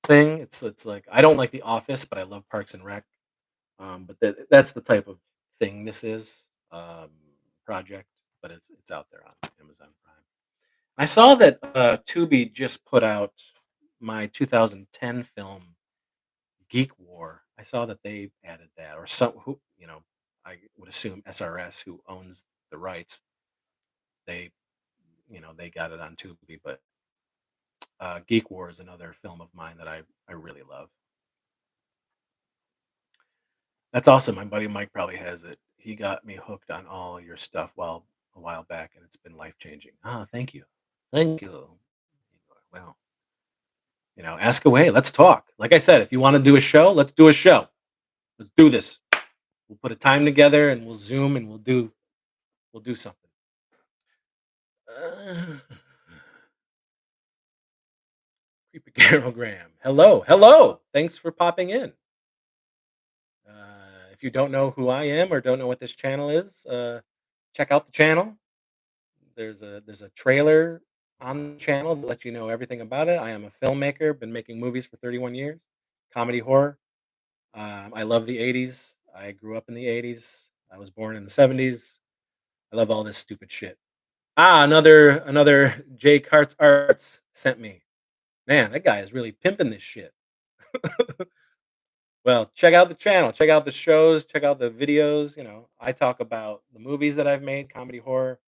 thing. It's like I don't like The Office, but I love Parks and Rec. But that's the type of thing this is, project. But it's out there on Amazon Prime. I saw that Tubi just put out my 2010 film Geek War. I saw that they added that, or some who I would assume SRS, who owns the rights. They they got it on Tubi, but Geek War is another film of mine that I really love. That's awesome. My buddy Mike probably has it. He got me hooked on all your stuff a while back, and it's been life changing. Ah, thank you, thank you. Well, ask away. Let's talk. Like I said, if you want to do a show, let's do a show. Let's do this. We'll put a time together, and we'll Zoom, and we'll do something. Uh, Creepy Carol Graham. Hello, hello. Thanks for popping in. If you don't know who I am or don't know what this channel is, check out the channel. There's a trailer on the channel that lets you know everything about it. I am a filmmaker, been making movies for 31 years, comedy horror. I love the 80s. I grew up in the 80s. I was born in the 70s. I love all this stupid shit. Ah, another J Carts Arts sent me. Man, that guy is really pimping this shit. Well, check out the channel, check out the shows, check out the videos. I talk about the movies that I've made, comedy horror.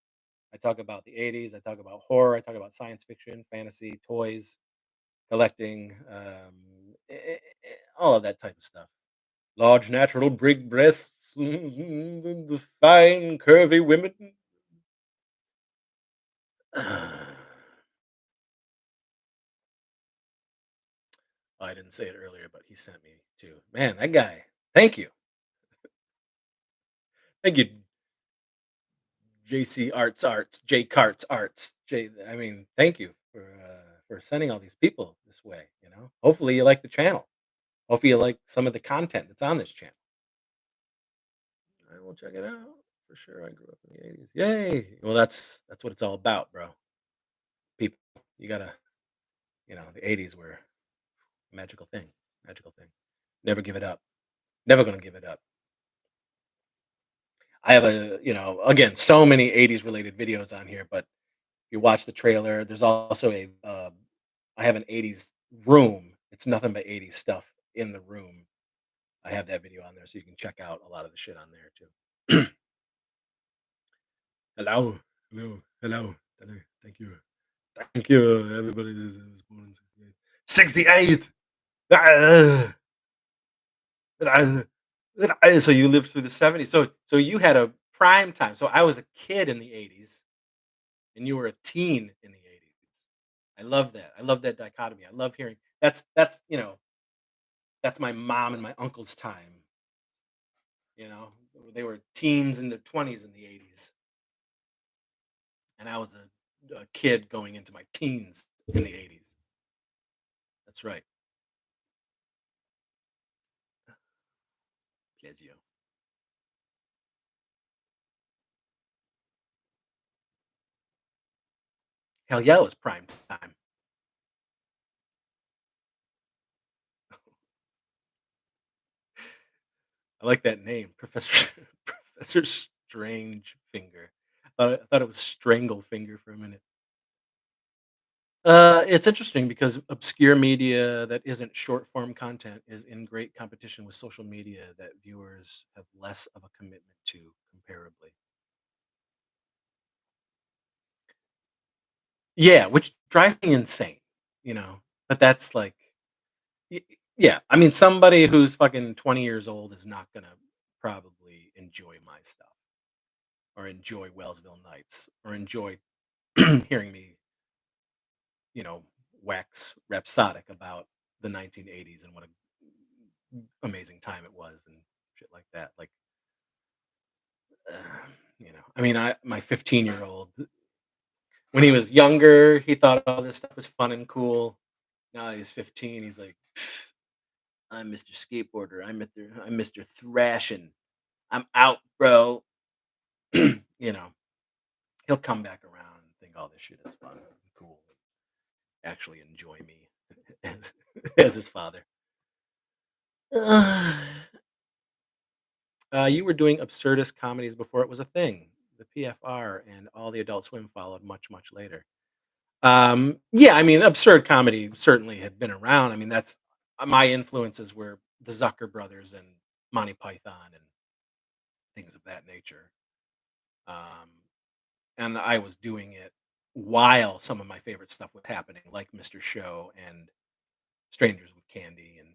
I talk about the 80s. I talk about horror. I talk about science fiction, fantasy, toys, collecting, all of that type of stuff. Large natural big breasts, the fine curvy women. I didn't say it earlier, but he sent me too. Man, that guy. Thank you, thank you, JC Arts, J Carts Arts, J. I mean, thank you for sending all these people this way. Hopefully you like the channel. Hopefully you like some of the content that's on this channel. I will check it out for sure. I grew up in the 80s. Yay! Well, that's what it's all about, bro. People, you gotta, the 80s were a magical thing. Magical thing. Never give it up. Never gonna give it up. I have again, so many 80s related videos on here, but if you watch the trailer, there's also I have an 80s room. It's nothing but 80s stuff in the room. I have that video on there, so you can check out a lot of the shit on there too. Hello, hello, hello. Thank you. Thank you, everybody. This is born in 68. 68! Ah, ah, So you lived through the 70s. So you had a prime time. So I was a kid in the 80s and you were a teen in the 80s. I love that. I love that dichotomy. I love hearing that's my mom and my uncle's time. You know, they were teens in their 20s in the 80s. And I was a kid going into my teens in the 80s. That's right. Pleasure. Hell yeah, it was prime time. I like that name, Professor Professor Strange Finger. I thought it was Strangle Finger for a minute. It's interesting because obscure media that isn't short form content is in great competition with social media that viewers have less of a commitment to comparably. Yeah, which drives me insane, you know? But that's like y yeah, I mean, somebody who's fucking 20 years old is not gonna probably enjoy my stuff or enjoy Wellsville Nights or enjoy hearing me, you know, wax rhapsodic about the 1980s and what a amazing time it was and shit like that. Like, uh, I mean, my 15-year-old, when he was younger, he thought all this stuff was fun and cool. Now he's 15. He's like, "Pff, I'm Mr. Skateboarder. I'm Mr. Thrashing. I'm out, bro." you know, he'll come back around and think all this shit is fun and cool. Actually, enjoy me as, as his father. You were doing absurdist comedies before it was a thing. The PFR and all the Adult Swim followed much, much later. Yeah, I mean, absurd comedy certainly had been around. I mean, that's my influences were the Zucker brothers and Monty Python and things of that nature. Um, and I was doing it while some of my favorite stuff was happening, like Mr. Show and Strangers with Candy and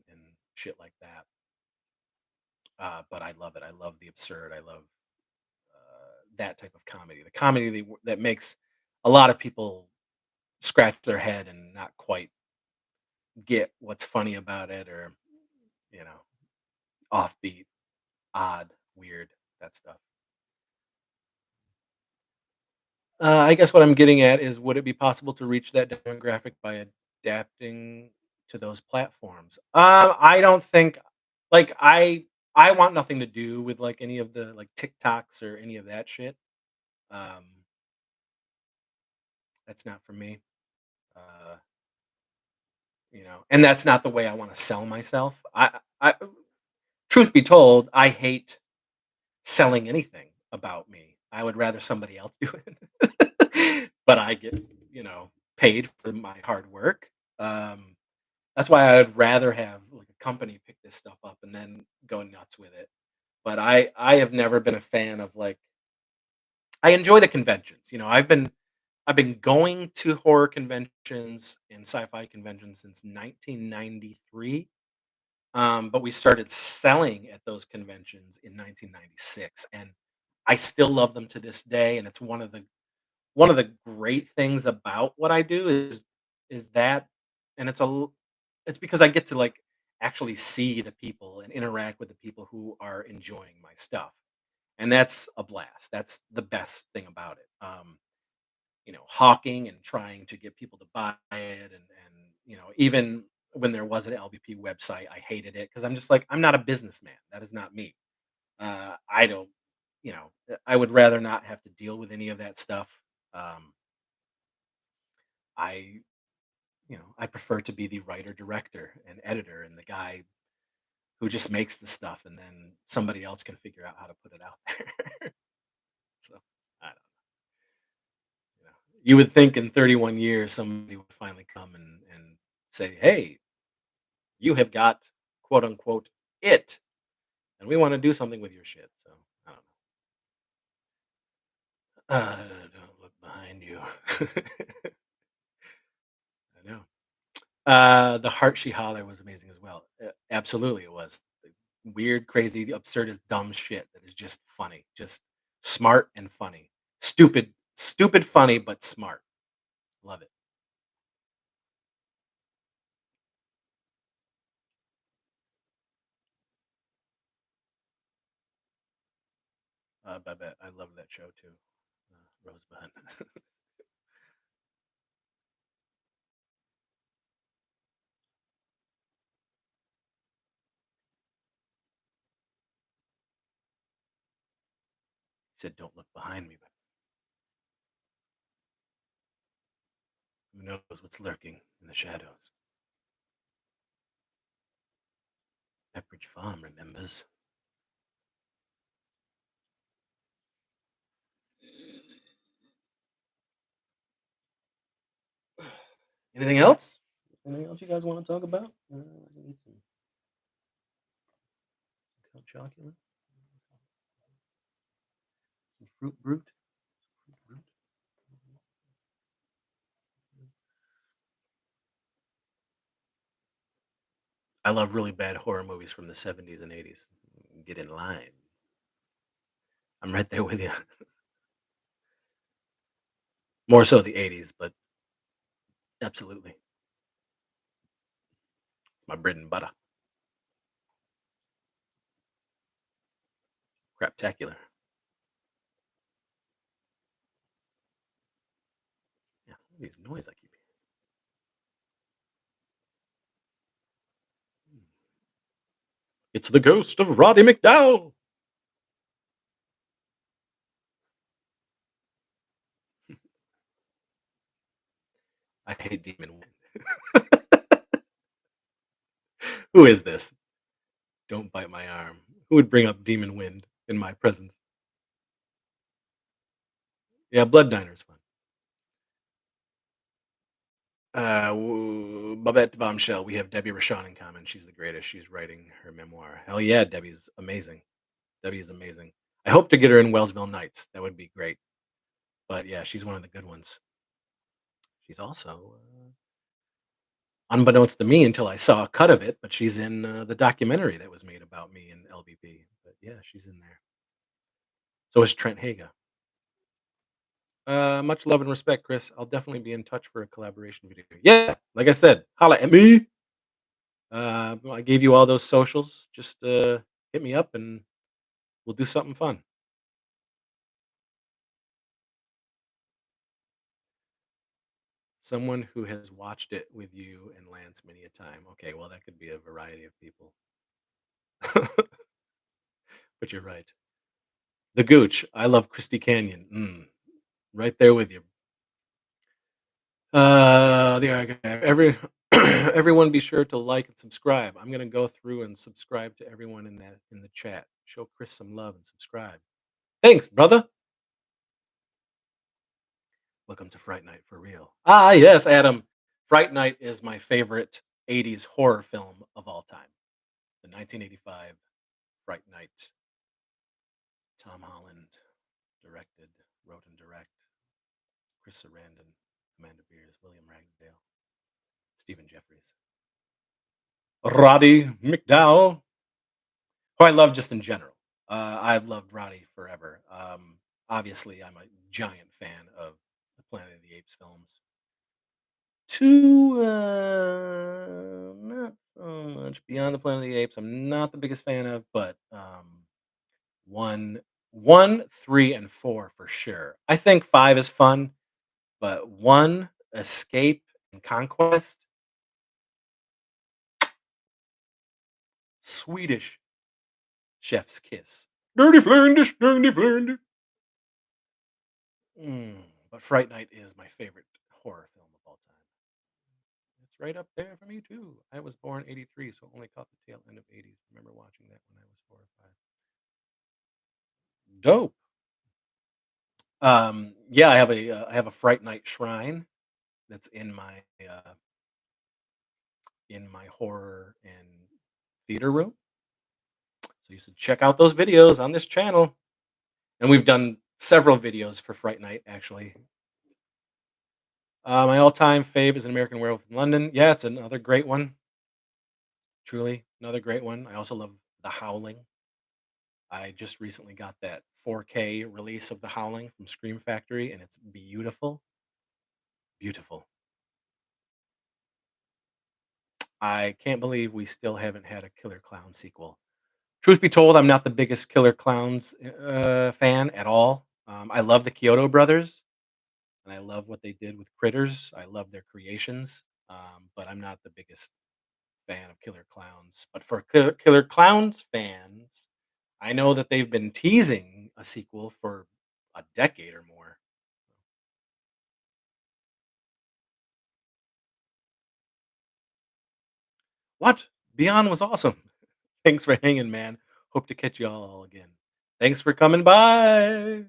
shit like that. But I love it. I love the absurd. I love that type of comedy. The comedy that makes a lot of people scratch their head and not quite get what's funny about it, or you know, offbeat, odd, weird, that stuff. I guess what I'm getting at is, would it be possible to reach that demographic by adapting to those platforms? I don't think, like I want nothing to do with like any of the like TikToks or any of that shit. Um, that's not for me. Uh, and that's not the way I want to sell myself. I, truth be told, I hate selling anything about me. I would rather somebody else do it. But I get, paid for my hard work. Um, that's why I would rather have like a company pick this stuff up and then go nuts with it. But I have never been a fan of like, I enjoy the conventions. I've been going to horror conventions and sci-fi conventions since 1993. But we started selling at those conventions in 1996, and I still love them to this day. And it's one of the great things about what I do is that, and it's because I get to like actually see the people and interact with the people who are enjoying my stuff, and that's a blast. That's the best thing about it. Hawking and trying to get people to buy it, and even when there was an LBP website, I hated it because I'm just like, I'm not a businessman. That is not me. I don't, I would rather not have to deal with any of that stuff. Um, I, I prefer to be the writer, director, and editor, and the guy who just makes the stuff, and then somebody else can figure out how to put it out there. so I don't, you know, you would think in 31 years somebody would finally come and say, "Hey, you have got quote unquote it, and we want to do something with your shit." So I don't know. Don't look behind you. I know. The Heart She Holler was amazing as well. Absolutely, it was. Weird, crazy, absurdist, dumb shit that is just funny, just smart and funny. Stupid, stupid, funny, but smart. Love it. I bet I love that show too. Rosebud. He said, "Don't look behind me," but who knows what's lurking in the shadows? Pepperidge Farm remembers. Anything else? Anything else you guys want to talk about? I need some chocolate, some fruit brute. Fruit brute. I love really bad horror movies from the 70s and 80s. Get in line. I'm right there with you. More so the 80s, but absolutely. My bread and butter. Craptacular. Yeah, what is noise I keep hearing? It's the ghost of Roddy McDowell. I hate Demon Wind. Who is this? Don't bite my arm. Who would bring up Demon Wind in my presence? Yeah, Blood Diner's fun. Babette Bombshell. We have Debbie Rashawn in common. She's the greatest. She's writing her memoir. Hell yeah, Debbie's amazing. Debbie is amazing. I hope to get her in Wellsville Nights. That would be great. But yeah, she's one of the good ones. She's also, unbeknownst to me until I saw a cut of it, but she's in the documentary that was made about me and LBP. But yeah, she's in there. So is Trent Haga. Much love and respect, Chris. I'll definitely be in touch for a collaboration video. Yeah, like I said, holla at me. I gave you all those socials. Just hit me up and we'll do something fun. Someone who has watched it with you and Lance many a time. Okay, well, that could be a variety of people. But you're right. The Gooch. I love Christy Canyon. Right there with you. Every everyone be sure to like and subscribe. I'm gonna go through and subscribe to everyone in the chat. Show Chris some love and subscribe. Thanks, brother. Welcome to Fright Night for real. Ah, yes, Adam. Fright Night is my favorite 80s horror film of all time. The 1985 Fright Night. Tom Holland directed, wrote and direct. Chris Sarandon, Amanda Beers, William Ragsdale, Stephen Jeffries, Roddy McDowell, who I love just in general. I've loved Roddy forever. Obviously, I'm a giant fan of the Planet of the Apes films. Two, not so much. Beyond the Planet of the Apes, I'm not the biggest fan of, but one, one, three, and four for sure. I think five is fun, but one, Escape and Conquest, Swedish chef's kiss. Dirty Flanders, dirty Flanders. But Fright Night is my favorite horror film of all time. It's right up there for me too. I was born '83, so only caught the tail end of '80s. Remember watching that when I was 4 or 5. Dope. Yeah, I have a Fright Night shrine that's uh, in my horror and theater room. So you should check out those videos on this channel. And we've done several videos for Fright Night actually. My all-time fave is An American Werewolf in London. Yeah, it's another great one. Truly, another great one. I also love The Howling. I just recently got that 4K release of The Howling from Scream Factory, and it's beautiful. Beautiful. I can't believe we still haven't had a Killer Clown sequel. Truth be told, I'm not the biggest Killer Clowns fan at all. I love the Kyoto brothers, and I love what they did with Critters. I love their creations, but I'm not the biggest fan of Killer Clowns. But for Killer Clowns fans, I know that they've been teasing a sequel for a decade or more. What? Beyond was awesome. Thanks for hanging, man. Hope to catch y'all all again. Thanks for coming by.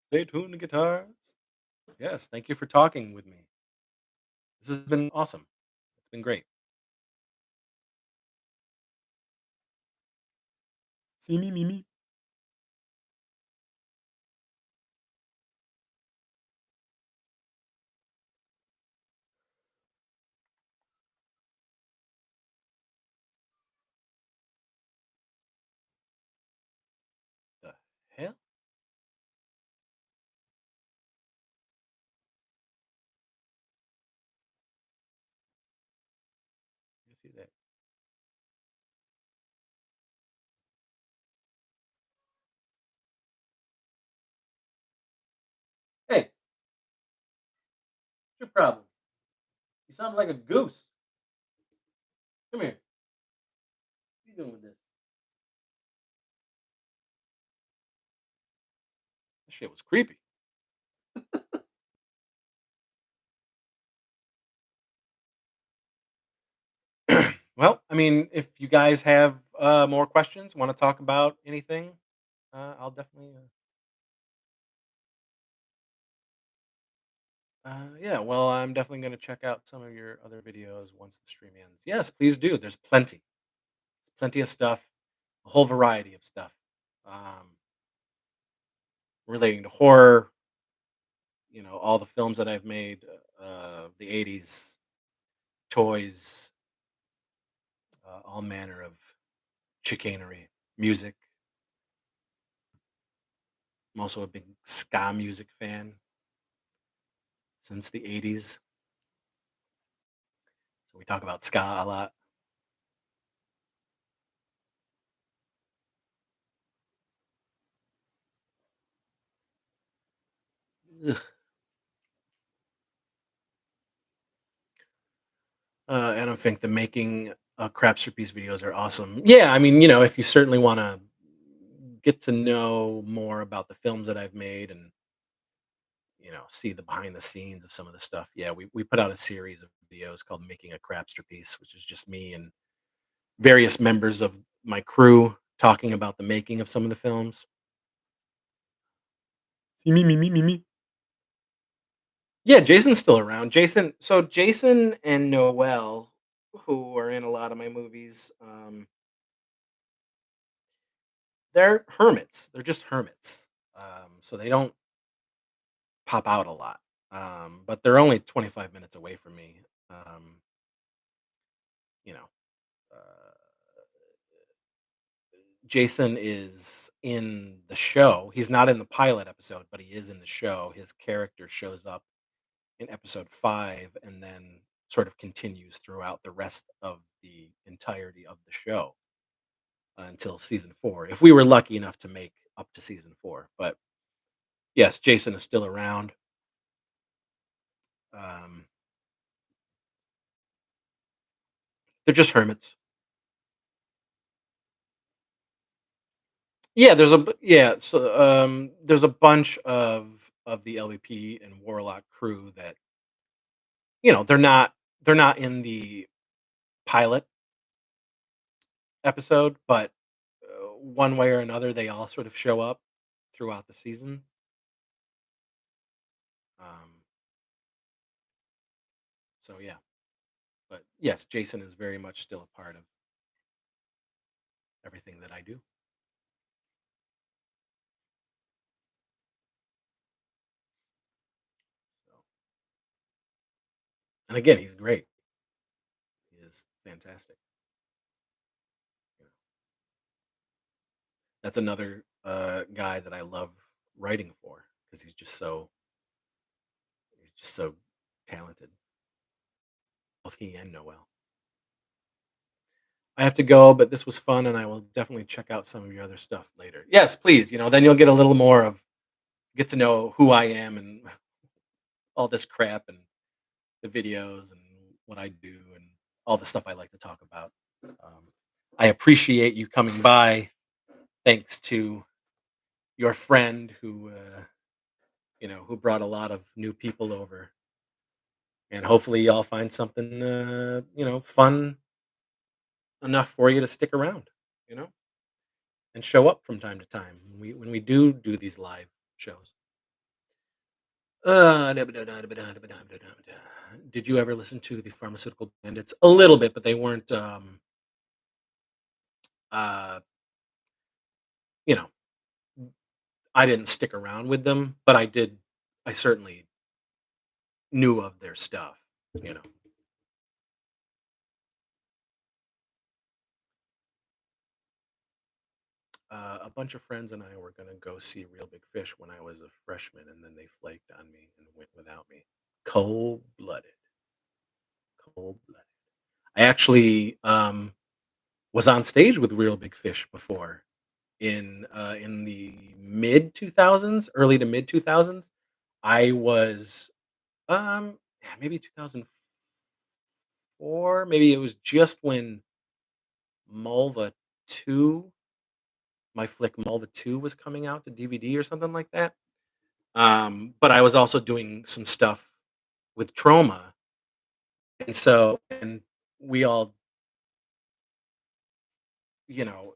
Stay tuned, guitars. Yes, thank you for talking with me. This has been awesome. It's been great. See me, me, me. your problem? You sound like a goose. Come here. What are you doing with this? That shit was creepy. Well, I mean, if you guys have more questions, want to talk about anything, I'll definitely. Yeah, well, I'm definitely going to check out some of your other videos once the stream ends. Yes, please do. There's plenty of stuff, a whole variety of stuff relating to horror. All the films that I've made, the '80s, toys, all manner of chicanery, music. I'm also a big ska music fan since the '80s, so we talk about ska a lot. Ugh. And I think the making crapster piece videos are awesome. Yeah, I mean, if you certainly want to get to know more about the films that I've made and see the behind the scenes of some of the stuff. Yeah, we put out a series of videos called "Making a Crapster Piece," which is just me and various members of my crew talking about the making of some of the films. See me, me, me, me, me. Yeah, Jason's still around. Jason and Noel, who are in a lot of my movies, they're hermits. They're just hermits. So they don't pop out a lot. But they're only 25 minutes away from me. Um, you know, uh, Jason is in the show. He's not in the pilot episode, but he is in the show. His character shows up in episode 5 and then sort of continues throughout the rest of the entirety of the show until season 4. If we were lucky enough to make up to season 4. But yes, Jason is still around. Um, they're just hermits. Yeah, there's a bunch of the LVP and Warlock crew that they're not in the pilot episode, but one way or another they all sort of show up throughout the season. Um, so yeah, but yes, Jason is very much still a part of everything that I do. So, and again, he's great. He is fantastic. You know. That's another guy that I love writing for because he's just so talented. Both he and Noel. I have to go, but this was fun, and I will definitely check out some of your other stuff later. Yes, please. Then you'll get a little more of get to know who I am and all this crap and the videos and what I do and all the stuff I like to talk about. Um, I appreciate you coming by. Thanks to your friend who brought a lot of new people over, and hopefully y'all find something fun enough for you to stick around. You know. And show up from time to time when we do these live shows. Did you ever listen to the Pharmaceutical Bandits? A little bit, but they weren't. Uh, you know, I didn't stick around with them, but I did. I certainly knew of their stuff. You know, a bunch of friends and I were gonna go see Real Big Fish when I was a freshman, and then they flaked on me and went without me. Cold blooded. Cold blooded. I actually was on stage with Real Big Fish before in the mid 2000s, early to mid 2000s. I was yeah, maybe 2004. Maybe it was just when Malva 2, my flick Malva 2 was coming out to DVD or something like that. But I was also doing some stuff with Trauma, and we all, you know,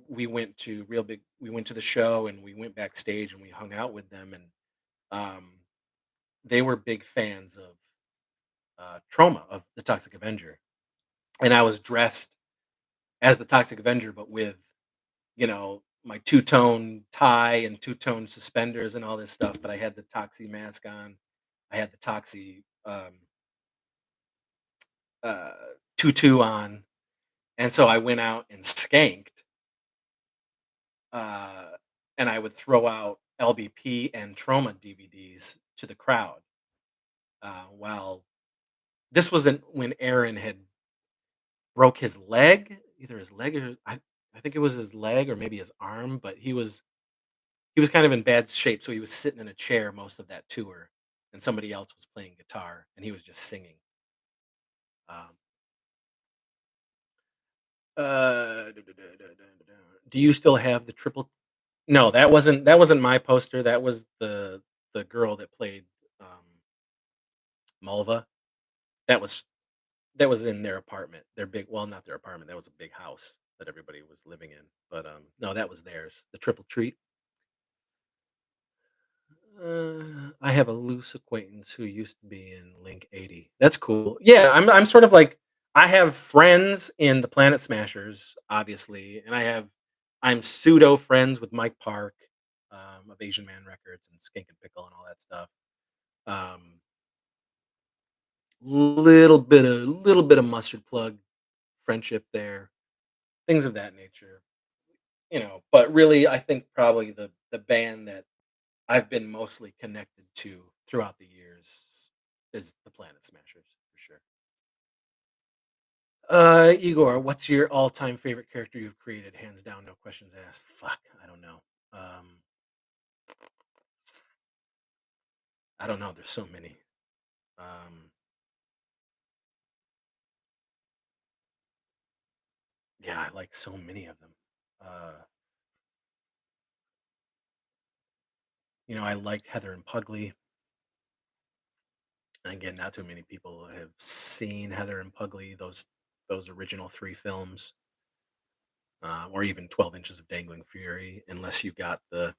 we went to the show and we went backstage and we hung out with them, and um, they were big fans of Trauma, of the Toxic Avenger, and I was dressed as the Toxic Avenger, but with, my two-tone tie and two-tone suspenders and all this stuff, but I had the Toxie mask on. I had the Toxie uh, tutu on, and so I went out and skanked, uh, and I would throw out LBP and Trauma DVDs to the crowd. While this wasn't when Aaron had broke his leg, either his leg or I think it was his leg or maybe his arm, but he was kind of in bad shape, so he was sitting in a chair most of that tour, and somebody else was playing guitar, and he was just singing. Um, do you still have the triple? No, that wasn't my poster. That was the girl that played Malva. That was that was in their apartment. Their big, well, not their apartment. That was a big house that everybody was living in. But no, that was theirs. The triple treat. I have a loose acquaintance who used to be in Link 80. That's cool. Yeah, I'm sort of like, I have friends in the Planet Smashers, obviously, and I'm pseudo friends with Mike Park, of Asian Man Records and Skink and Pickle and all that stuff. Um, little bit of mustard plug friendship there, things of that nature. But really, I think probably the band that I've been mostly connected to throughout the years is the Planet Smashers for sure. Igor, what's your all-time favorite character you've created? Hands down, no questions asked. Fuck, I don't know. I don't know. There's so many. Um, yeah, I like so many of them. Uh, I liked Heather and Pugly. And again, not too many people have seen Heather and Pugly, those original three films, or even 12 Inches of Dangling Fury, unless you got the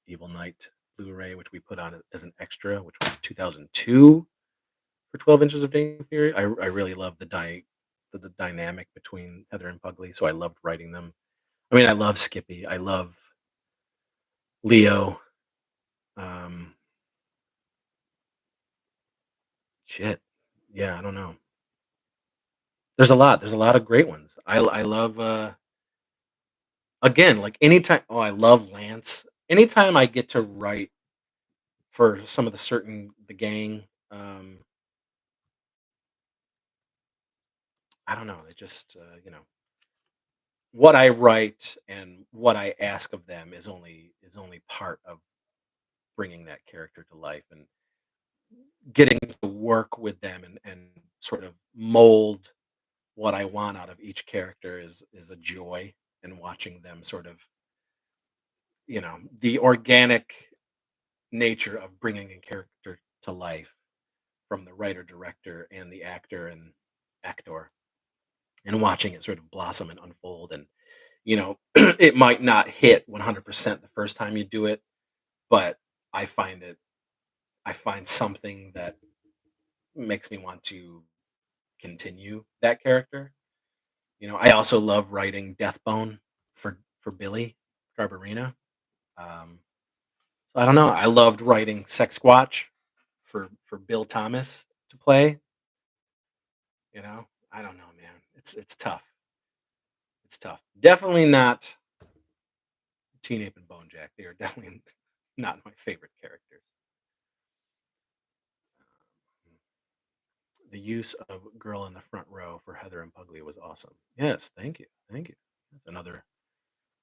Evil Knight Blu-ray, which we put on as an extra, which was 2002 for 12 Inches of Dangling Fury. I really love the dynamic between Heather and Pugly, so I loved writing them. I mean, I love Skippy. I love Leo. Um, shit. Yeah, I don't know. There's a lot. There's a lot of great ones. I love again, like anytime. Oh, I love Lance. Anytime I get to write for some of the gang, I don't know. It just what I write and what I ask of them is only part of bringing that character to life, and getting to work with them and sort of mold what I want out of each character is a joy, and watching them sort of, the organic nature of bringing a character to life from the writer director and the actor and actor, and watching it sort of blossom and unfold, and it might not hit 100% the first time you do it, but I find it I find something that makes me want to continue that character. I also love writing Deathbone for Billy Garbarina. Um, so I don't know. I loved writing Sex Squatch for Bill Thomas to play. I don't know, man. It's tough. It's tough. Definitely not Teen Ape and Bonejack. They are definitely not my favorite characters. The use of "Girl in the Front Row" for Heather and Pugly was awesome. Yes, thank you, thank you. That's another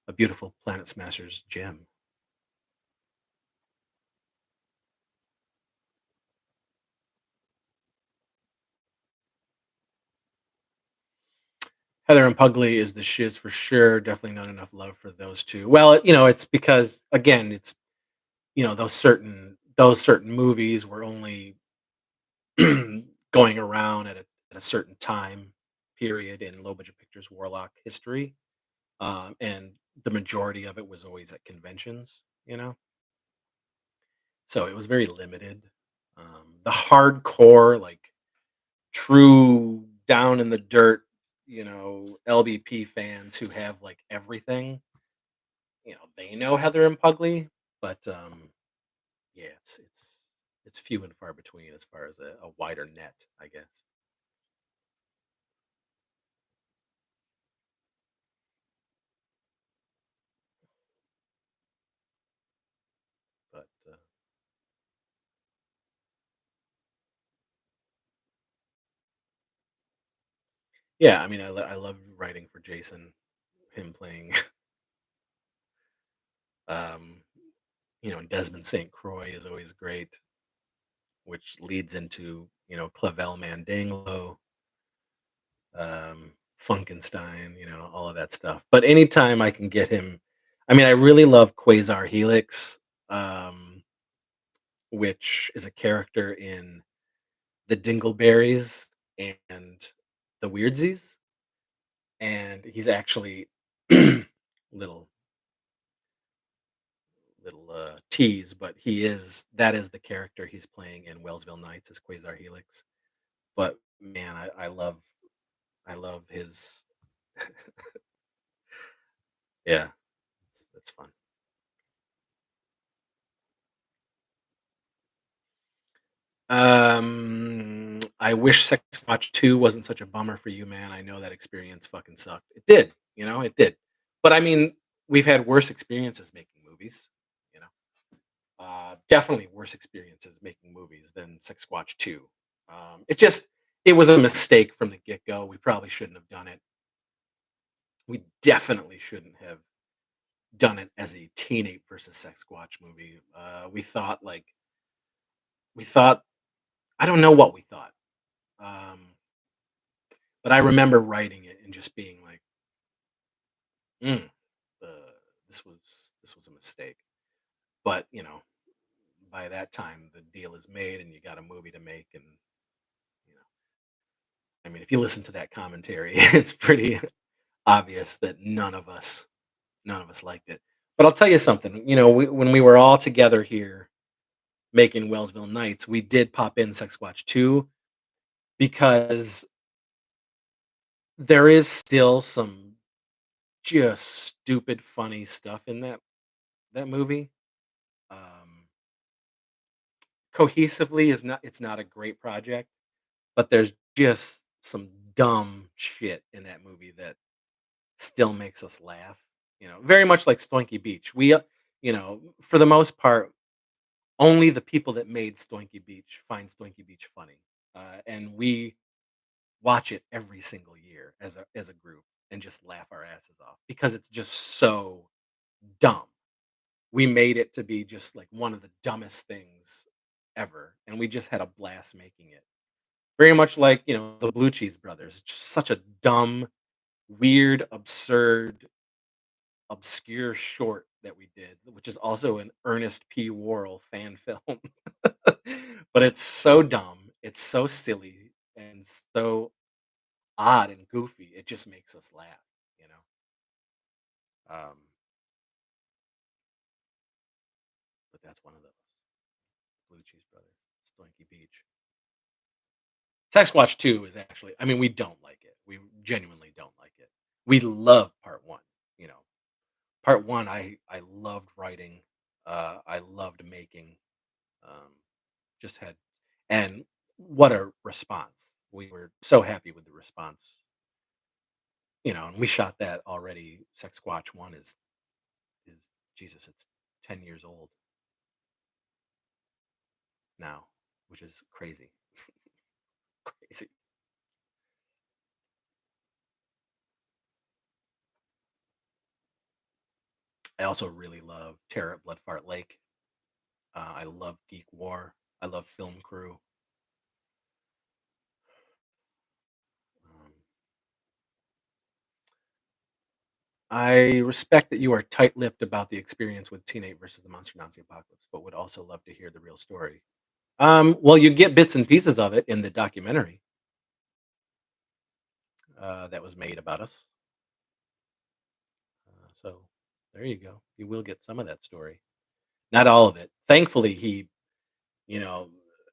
a beautiful Planet Smashers gem. Heather and Pugly is the shiz for sure. Definitely not enough love for those 2. Well, it's because, again, it's, those certain movies were only going around at a certain time period in low budget pictures warlock history, and the majority of it was always at conventions. So it was very limited. The hardcore, like, true down in the dirt, LBP fans who have, like, everything, they know Heather and Pugly, but, yeah, it's few and far between as far as a wider net, I guess. But, yeah, I mean, I love writing for Jason, him playing, um, Desmond St. Croix is always great, which leads into, Clavel Mandanglo, Funkenstein, all of that stuff. But anytime I can get him, I mean, I really love Quasar Helix, um, which is a character in the Dingleberries and the Weirdsies, and he's actually little tease, but that is the character he's playing in Wellsville Nights as Quasar Helix. But man, I love his yeah, it's fun. I wish Sex Watch 2 wasn't such a bummer for you, man. I know that experience fucking sucked. It did, it did. But I mean, we've had worse experiences making movies, you know. Definitely worse experiences making movies than Sex Watch 2. It was a mistake from the get-go. We probably shouldn't have done it. We definitely shouldn't have done it as a teenage versus Sex Watch movie. We thought I don't know what we thought. Um, but I remember writing it and just being like, "Mm, this was a mistake." But by that time, the deal is made, and you got a movie to make, and you know, I mean, if you listen to that commentary, it's pretty obvious that none of us liked it. But I'll tell you something. When we were all together here making Wellsville Nights, we did pop in Sex Watch 2 because there is still some just stupid funny stuff in that movie. Um, Cohesively is not it's not a great project, but there's just some dumb shit in that movie that still makes us laugh. Very much like Stoinky Beach. For the most part, only the people that made Stoinky Beach find Stoinky Beach funny, and we watch it every single year as a group and just laugh our asses off because it's just so dumb. We made it to be just like one of the dumbest things ever, and we just had a blast making it. Very much like, the Blue Cheese Brothers, just such a dumb, weird, absurd, obscure short that we did, which is also an Ernest P. Worrell fan film. But it's so dumb, it's so silly, and so odd and goofy, it just makes us laugh, you know? But that's one of those. Blue Cheese Brothers, Stoinky Beach. Sasquatch 2 is actually, I mean, we don't like it. We genuinely don't like it. We love part 1, you know. Part 1 I loved writing. I loved making. Um just had and what a response. We were so happy with the response. And we shot that already. Sasquatch 1 is Jesus, it's 10 years old now, which is crazy. Crazy. I also really love Terror at Bloodfart Lake. I love Geek War. I love Film Crew. Um, I respect that you are tight-lipped about the experience with Teenage versus the Monster Nazi Apocalypse, but would also love to hear the real story. Well, you get bits and pieces of it in the documentary that was made about us. So there you go. You will get some of that story, not all of it. Thankfully, you know,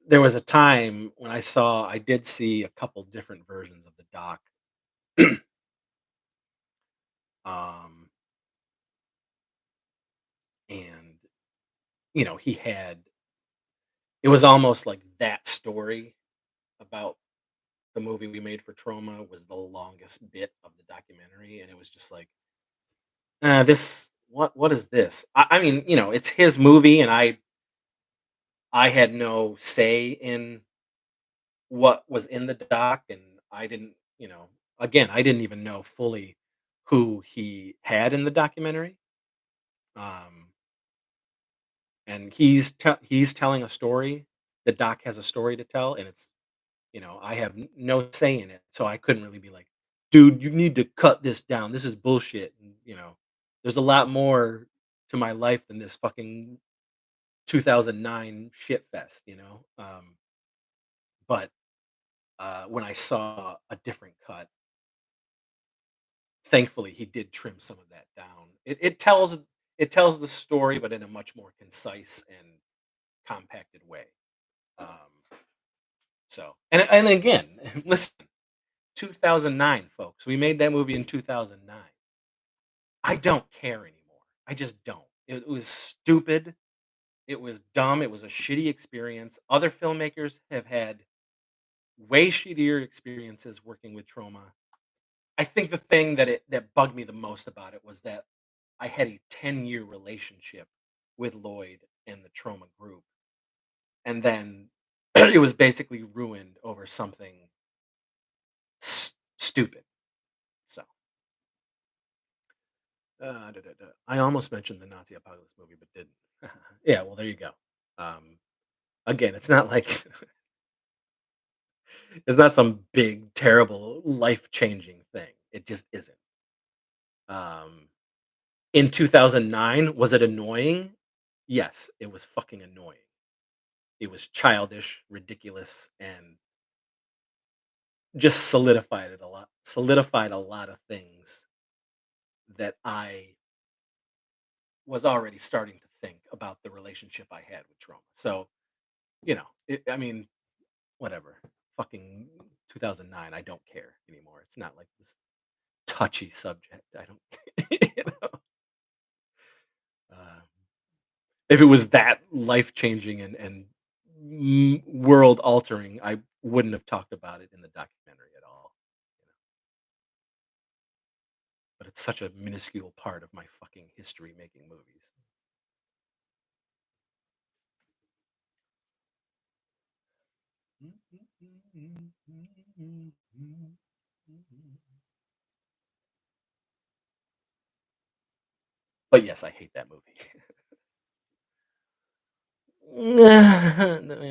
there was a time when I did see a couple different versions of the doc, um, and he had it was almost like that story about the movie we made for Trauma was the longest bit of the documentary, and it was just like, this what is this? I mean, it's his movie, and I had no say in what was in the doc, and I didn't, again, I didn't even know fully who he had in the documentary. Um, and he's telling a story. The doc has a story to tell, and I have no say in it, so I couldn't really be like, "Dude, you need to cut this down. This is bullshit." And, there's a lot more to my life than this fucking 2009 shit fest, But when I saw a different cut, thankfully he did trim some of that down. It tells the story, but in a much more concise and compacted way. Um, and again, listen, 2009, folks. We made that movie in 2009. I don't care anymore. I just don't. It was stupid. It was dumb. It was a shitty experience. Other filmmakers have had way shittier experiences working with trauma. I think the thing that bugged me the most about it was that I had a 10-year relationship with Lloyd and the trauma group, and then it was basically ruined over something stupid. So, I almost mentioned the Nazi apocalypse movie, but didn't. Yeah, well, there you go. Um, Again, it's not like it's not some big, terrible, life changing thing. It just isn't. Um, in 2009, was it annoying? Yes, it was fucking annoying. It was childish, ridiculous, and just solidified a lot of things that I was already starting to think about the relationship I had with trauma. So, I mean, whatever. Fucking 2009, I don't care anymore. It's not like this touchy subject. I don't, you know. Uh, if it was that life changing and world altering, I wouldn't have talked about it in the documentary at all. You know? But it's such a minuscule part of my fucking history making movies. But yes, I hate that movie.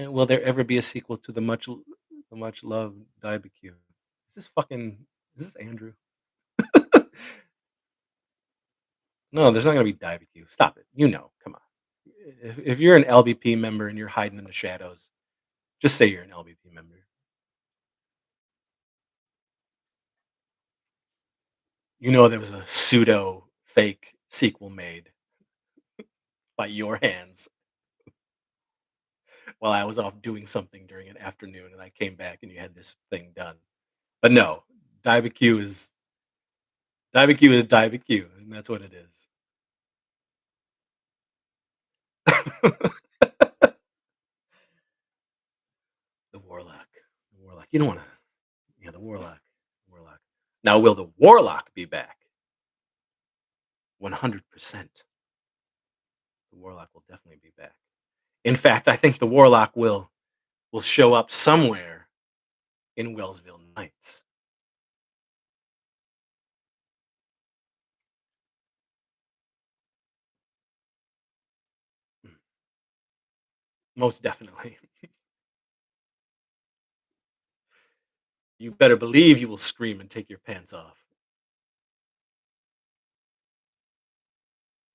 Will there ever be a sequel to the much loved Barbecue? Is this Andrew? No, there's not gonna be Barbecue. Stop it. Come on. If you're an LBP member and you're hiding in the shadows, just say you're an LBP member. There was a pseudo fake sequel made by your hands while I was off doing something during an afternoon, and I came back and you had this thing done. But no, barbecue is barbecue, and that's what it is. The warlock, the warlock. You don't want to. Yeah, the warlock, warlock. Now, will the warlock be back? 100%. The warlock will definitely be back. In fact, I think the warlock will show up somewhere in Wellsville Nights. Mm, most definitely. You better believe you will scream and take your pants off.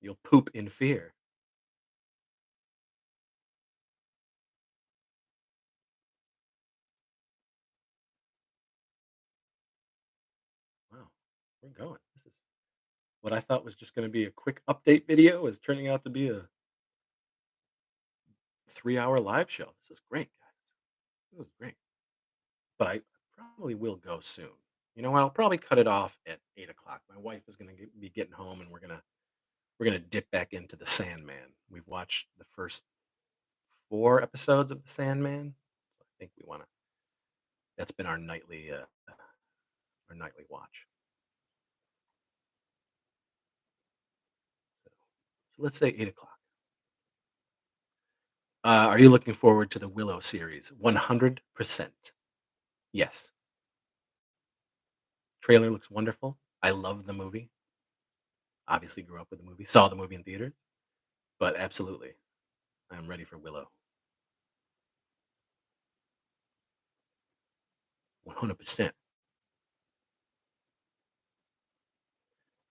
You'll poop in fear. Wow, we're going. This is what I thought was just going to be a quick update video is turning out to be a 3-hour live show. This is great, guys. This is great. But I probably will go soon. You know what? I'll probably cut it off at 8 o'clock. My wife is going to be getting home, and we're gonna dip back into the Sandman. We've watched the first 4 episodes of the Sandman. So I think we want to. That's been our nightly watch. So let's say 8 o'clock. Are you looking forward to the Willow series? 100%. Yes. Trailer looks wonderful. I love the movie. Obviously, grew up with the movie. Saw the movie in theater, but absolutely, I'm ready for Willow. 100%.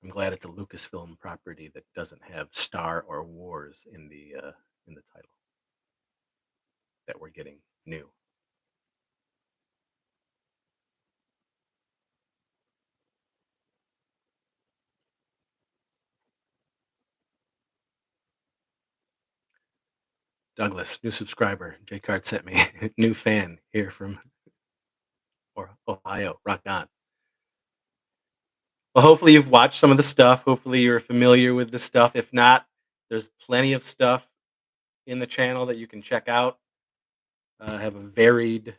I'm glad it's a Lucasfilm property that doesn't have Star or Wars in the title that we're getting new. Douglas, new subscriber. J Card sent me new fan here from Ohio. Rock on. Well, hopefully you've watched some of the stuff. Hopefully you're familiar with the stuff. If not, there's plenty of stuff in the channel that you can check out. I have a varied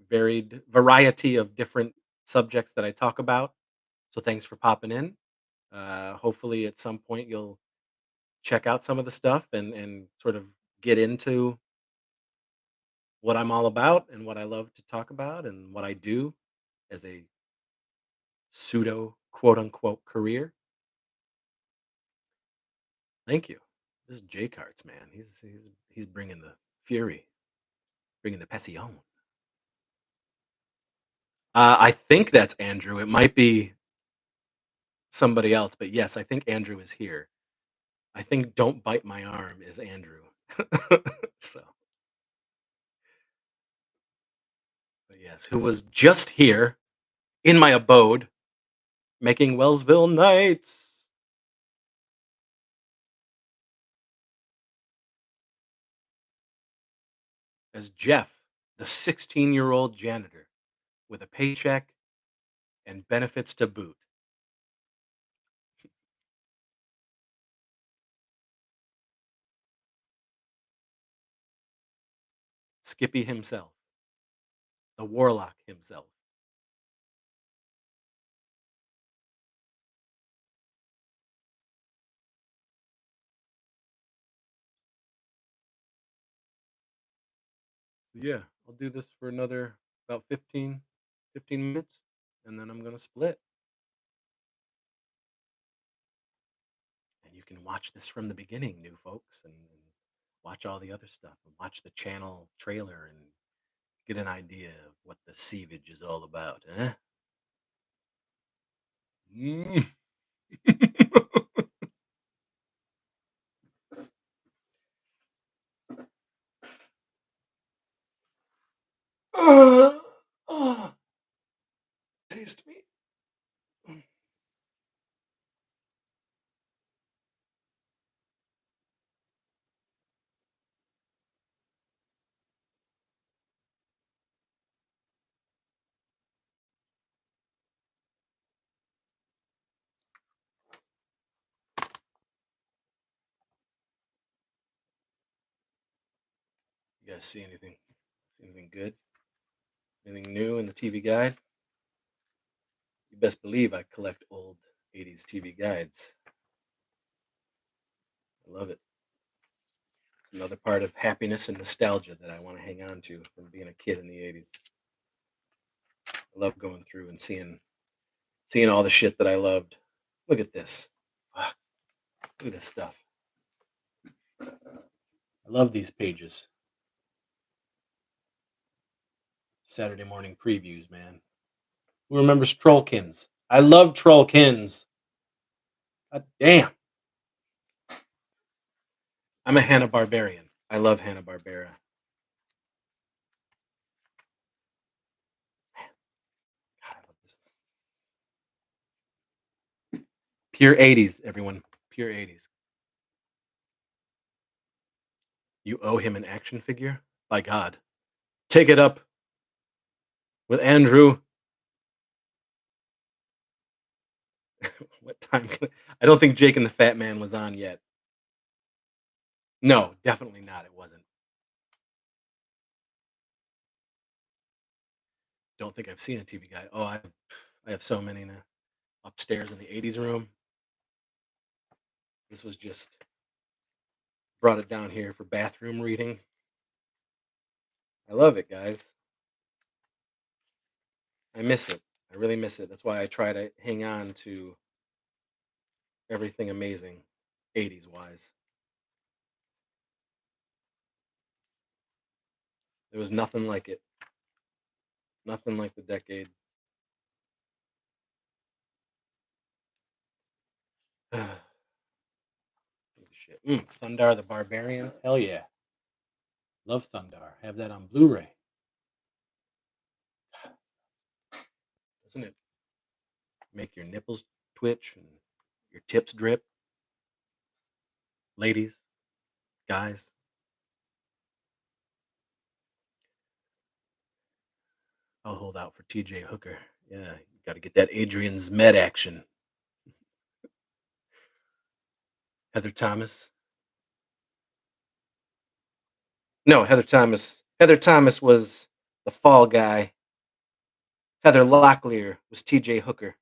variety of different subjects that I talk about. So thanks for popping in. Hopefully at some point you'll check out some of the stuff and sort of get into what I'm all about and what I love to talk about and what I do as a pseudo quote unquote career. Thank you. This is J Carts, man. He's bringing the fury, bringing the passion. I think that's Andrew. It might be somebody else, but yes, I think Andrew is here. I think "Don't Bite My Arm" is Andrew. So, but yes, who was just here in my abode making Wellsville Nights as Jeff, the 16-year-old janitor with a paycheck and benefits to boot. Skippy himself, the warlock himself. Yeah, I'll do this for another about 15 minutes, and then I'm going to split. And you can watch this from the beginning, new folks, and watch all the other stuff and watch the channel trailer and get an idea of what the sievage is all about. Eh? Mm. uh, oh, taste me. You guys see anything? Anything good? Anything new in the TV guide? You best believe I collect old 80s TV guides. I love it. Another part of happiness and nostalgia that I want to hang on to from being a kid in the 80s. I love going through and seeing all the shit that I loved. Look at this. Fuck, look at this stuff. I love these pages. Saturday morning previews, man. Who remembers Trollkins? I love Trollkins. God damn. I'm a Hanna Barbarian. I love Hanna Barbera. God, I love this. Pure '80s, everyone. Pure '80s. You owe him an action figure? By God. Take it up with Andrew. What time? I don't think Jake and the Fat Man was on yet. No, definitely not. It wasn't. Don't think I've seen a TV Guide. Oh, I have so many now. Upstairs in the '80s room. This was just brought it down here for bathroom reading. I love it, guys. I miss it. I really miss it. That's why I try to hang on to everything amazing, '80s wise. There was nothing like it. Nothing like the decade. Holy shit. Thundar the Barbarian. Hell yeah. Love Thundar. Have that on Blu-ray. Doesn't it make your nipples twitch and your tips drip? Ladies, guys, I'll hold out for TJ Hooker. Yeah, you got to get that Adrian's med action. Heather Thomas. No, Heather Thomas. Heather Thomas was the fall guy. Heather Locklear was TJ Hooker.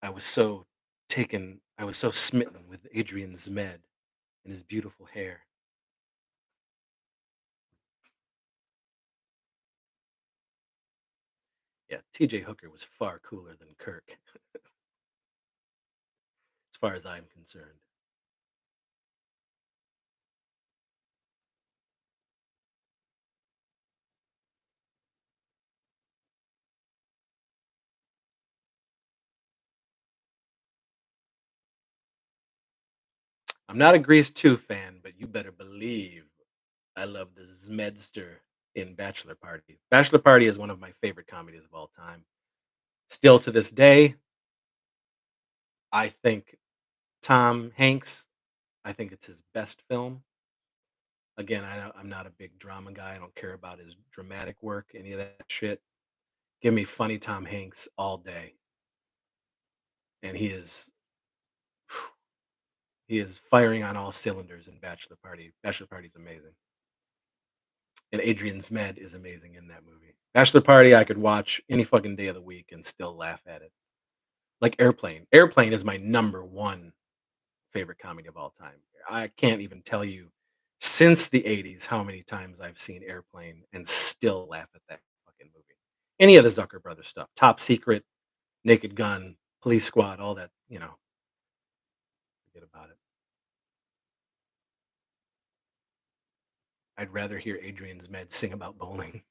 I was so I was so smitten with Adrian's med and his beautiful hair. Yeah, TJ Hooker was far cooler than Kirk, as far as I'm concerned. I'm not a Grease 2 fan, but you better believe I love the Zmedster in Bachelor Party. Bachelor Party is one of my favorite comedies of all time. Still to this day, I think Tom Hanks, I think it's his best film. Again, I'm not a big drama guy. I don't care about his dramatic work, any of that shit. Give me funny Tom Hanks all day. And he is firing on all cylinders in Bachelor Party. Bachelor Party is amazing. And Adrian's Med is amazing in that movie. Bachelor Party, I could watch any fucking day of the week and still laugh at it. Like Airplane. Airplane is my number one favorite comedy of all time. I can't even tell you since the '80s how many times I've seen Airplane and still laugh at that fucking movie. Any of the Zucker Brothers stuff, Top Secret, Naked Gun, Police Squad, all that, forget about it. I'd rather hear Adrian Zmed sing about bowling.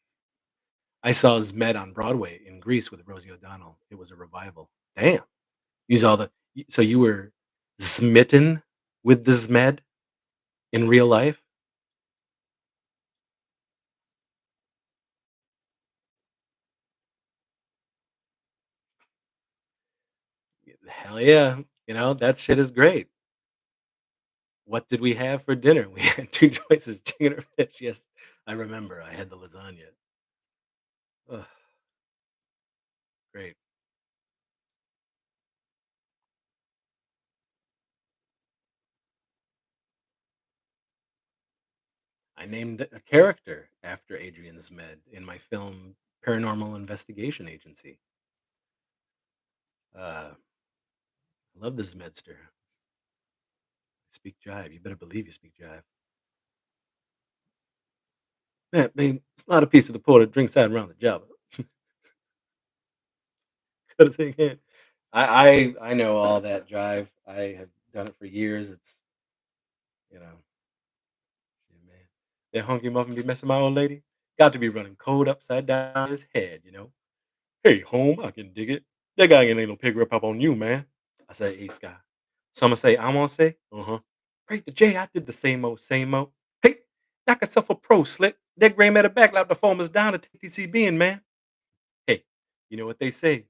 I saw Zmed on Broadway in Greece with Rosie O'Donnell. It was a revival. Damn. Use all the so you were smitten with the Zmed in real life? Hell yeah. That shit is great. What did we have for dinner? We had 2 choices, chicken or fish. Yes, I remember. I had the lasagna. Ugh, great. I named a character after Adrian Zmed in my film Paranormal Investigation Agency. I love the Zmedster. Speak jive. You better believe you speak jive. Man, babe, it's not a piece of the porter drinks out around the Java. Gotta take it. I know all that jive. I have done it for years. It's you know, yeah, man. That hunky muffin be messing my old lady. Got to be running cold upside down his head. Hey, home, I can dig it. That guy ain't no pig rip up on you, man. I say, hey, Sky. Some say, "I won't say." Uh-huh. Break the J, I did the same old, same old. Hey, knock yourself a pro, slip. That gray matter back like the phone is down to TTCB in, man. Hey, you know what they say?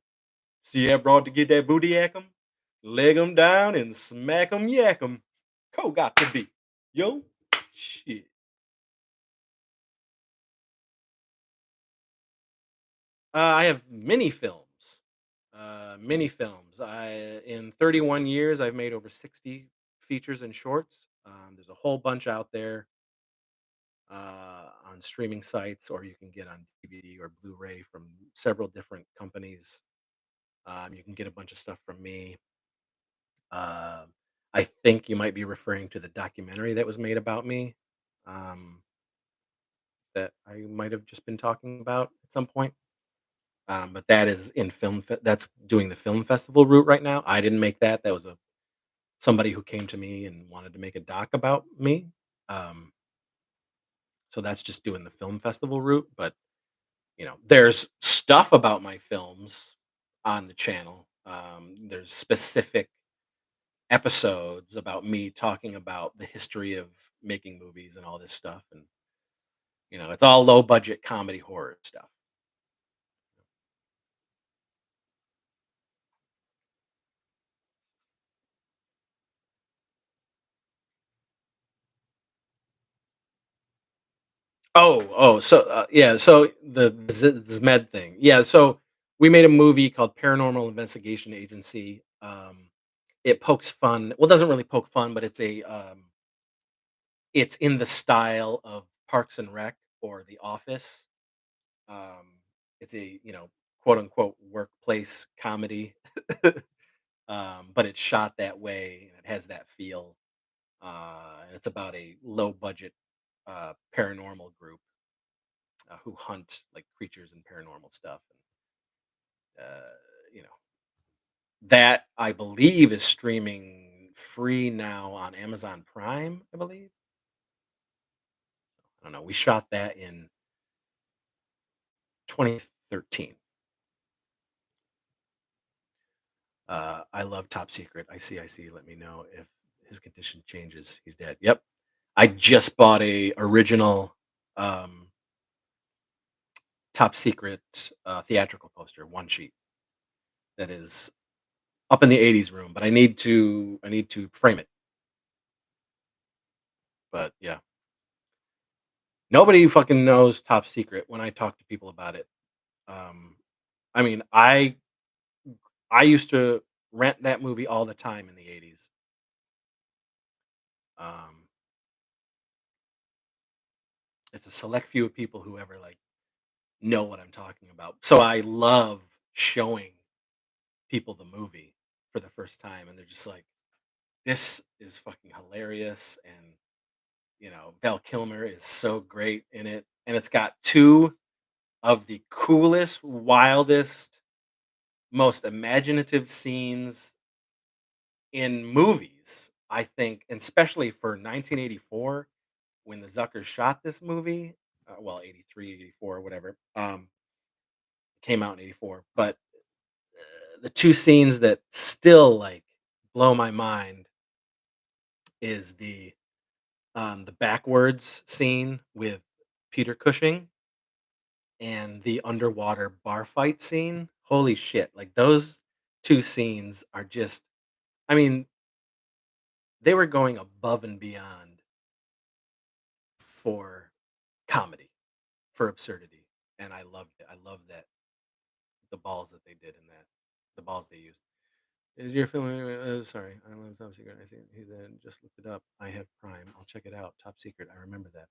See that broad to get that booty yak 'em? Leg 'em down and smack 'em, yak 'em. Got to be. Yo, shit. I have mini films. Mini films. In 31 years, I've made over 60 features and shorts. There's a whole bunch out there on streaming sites, or you can get on DVD or Blu-ray from several different companies. You can get a bunch of stuff from me. Uh, I think you might be referring to the documentary that was made about me, um, that I might have just been talking about at some point. But that is in that's doing the film festival route right now. I didn't make that. That was a somebody who came to me and wanted to make a doc about me. Um, so that's just doing the film festival route. But there's stuff about my films on the channel. There's specific episodes about me talking about the history of making movies and all this stuff, and it's all low budget comedy horror stuff. Yeah, so the Zmed thing. Yeah, so we made a movie called Paranormal Investigation Agency. It pokes fun. Well, it doesn't really poke fun, but it's in the style of Parks and Rec or The Office. Um, it's a quote unquote workplace comedy, but it's shot that way and it has that feel. And it's about a low budget paranormal group who hunt like creatures and paranormal stuff. And, you know, that I believe is streaming free now on Amazon Prime, I believe. I don't know. We shot that in 2013. I love Top Secret. I see. Let me know if his condition changes. He's dead. Yep. I just bought a original um, Top Secret theatrical poster, one sheet that is up in the '80s room, but I need to frame it. But yeah, nobody fucking knows Top Secret when I talk to people about it. Um, I mean, I used to rent that movie all the time in the '80s. Um, it's a select few of people who ever like know what I'm talking about. So I love showing people the movie for the first time, and they're just like, "This is fucking hilarious," and Val Kilmer is so great in it, and it's got two of the coolest, wildest, most imaginative scenes in movies, I think, and especially for 1984 when the Zuckers shot this movie. Well, 83, 84, whatever. Came out in '84, but the two scenes that still like blow my mind is the backwards scene with Peter Cushing and the underwater bar fight scene. Holy shit! Like those two scenes are just. I mean, they were going above and beyond for comedy, for absurdity, and I loved it. I love that the balls that they did in that, the balls they used. Is your film? Sorry, I love Top Secret. I see. He said, just looked it up. I have Prime. I'll check it out. Top Secret. I remember that.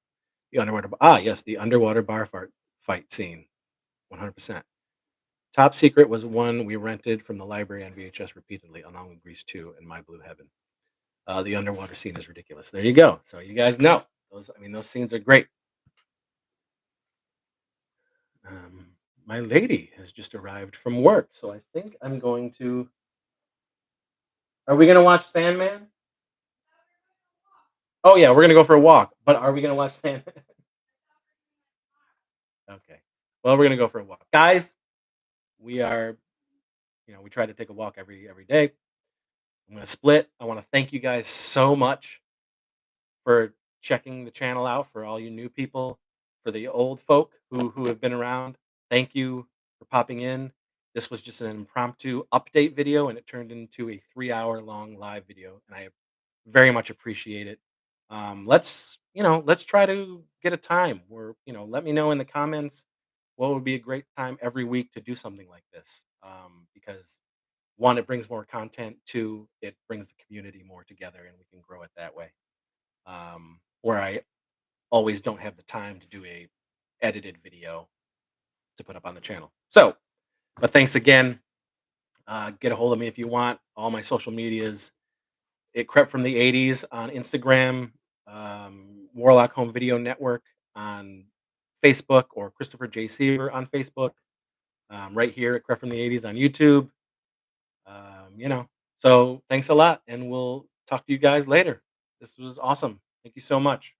The underwater. Yes, the underwater fight scene. 100%. Top Secret was one we rented from the library on VHS repeatedly, along with Grease 2 and My Blue Heaven. The underwater scene is ridiculous. There you go. So you guys know those. I mean, those scenes are great. My lady has just arrived from work, so I think I'm going to. Are we gonna watch Sandman? Oh yeah, we're gonna go for a walk. But are we gonna watch Sandman? Okay. Well, we're gonna go for a walk, guys. We are. We try to take a walk every day. I'm gonna split. I want to thank you guys so much for checking the channel out, for all you new people, for the old folk who have been around. Thank you for popping in. This was just an impromptu update video, and it turned into a 3 hour long live video, and I very much appreciate it. Let's try to get a time where let me know in the comments what would be a great time every week to do something like this. Because one, it brings more content. Two, it brings the community more together, and we can grow it that way. Where I always don't have the time to do a edited video to put up on the channel. So, but thanks again. Get a hold of me if you want. All my social medias. It crept from the '80s on Instagram, Warlock Home Video Network on Facebook, or Christopher J. Seaver on Facebook. Right here at Crept from the '80s on YouTube. Um, you know, so thanks a lot, and we'll talk to you guys later. This was awesome. Thank you so much.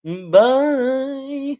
Bye.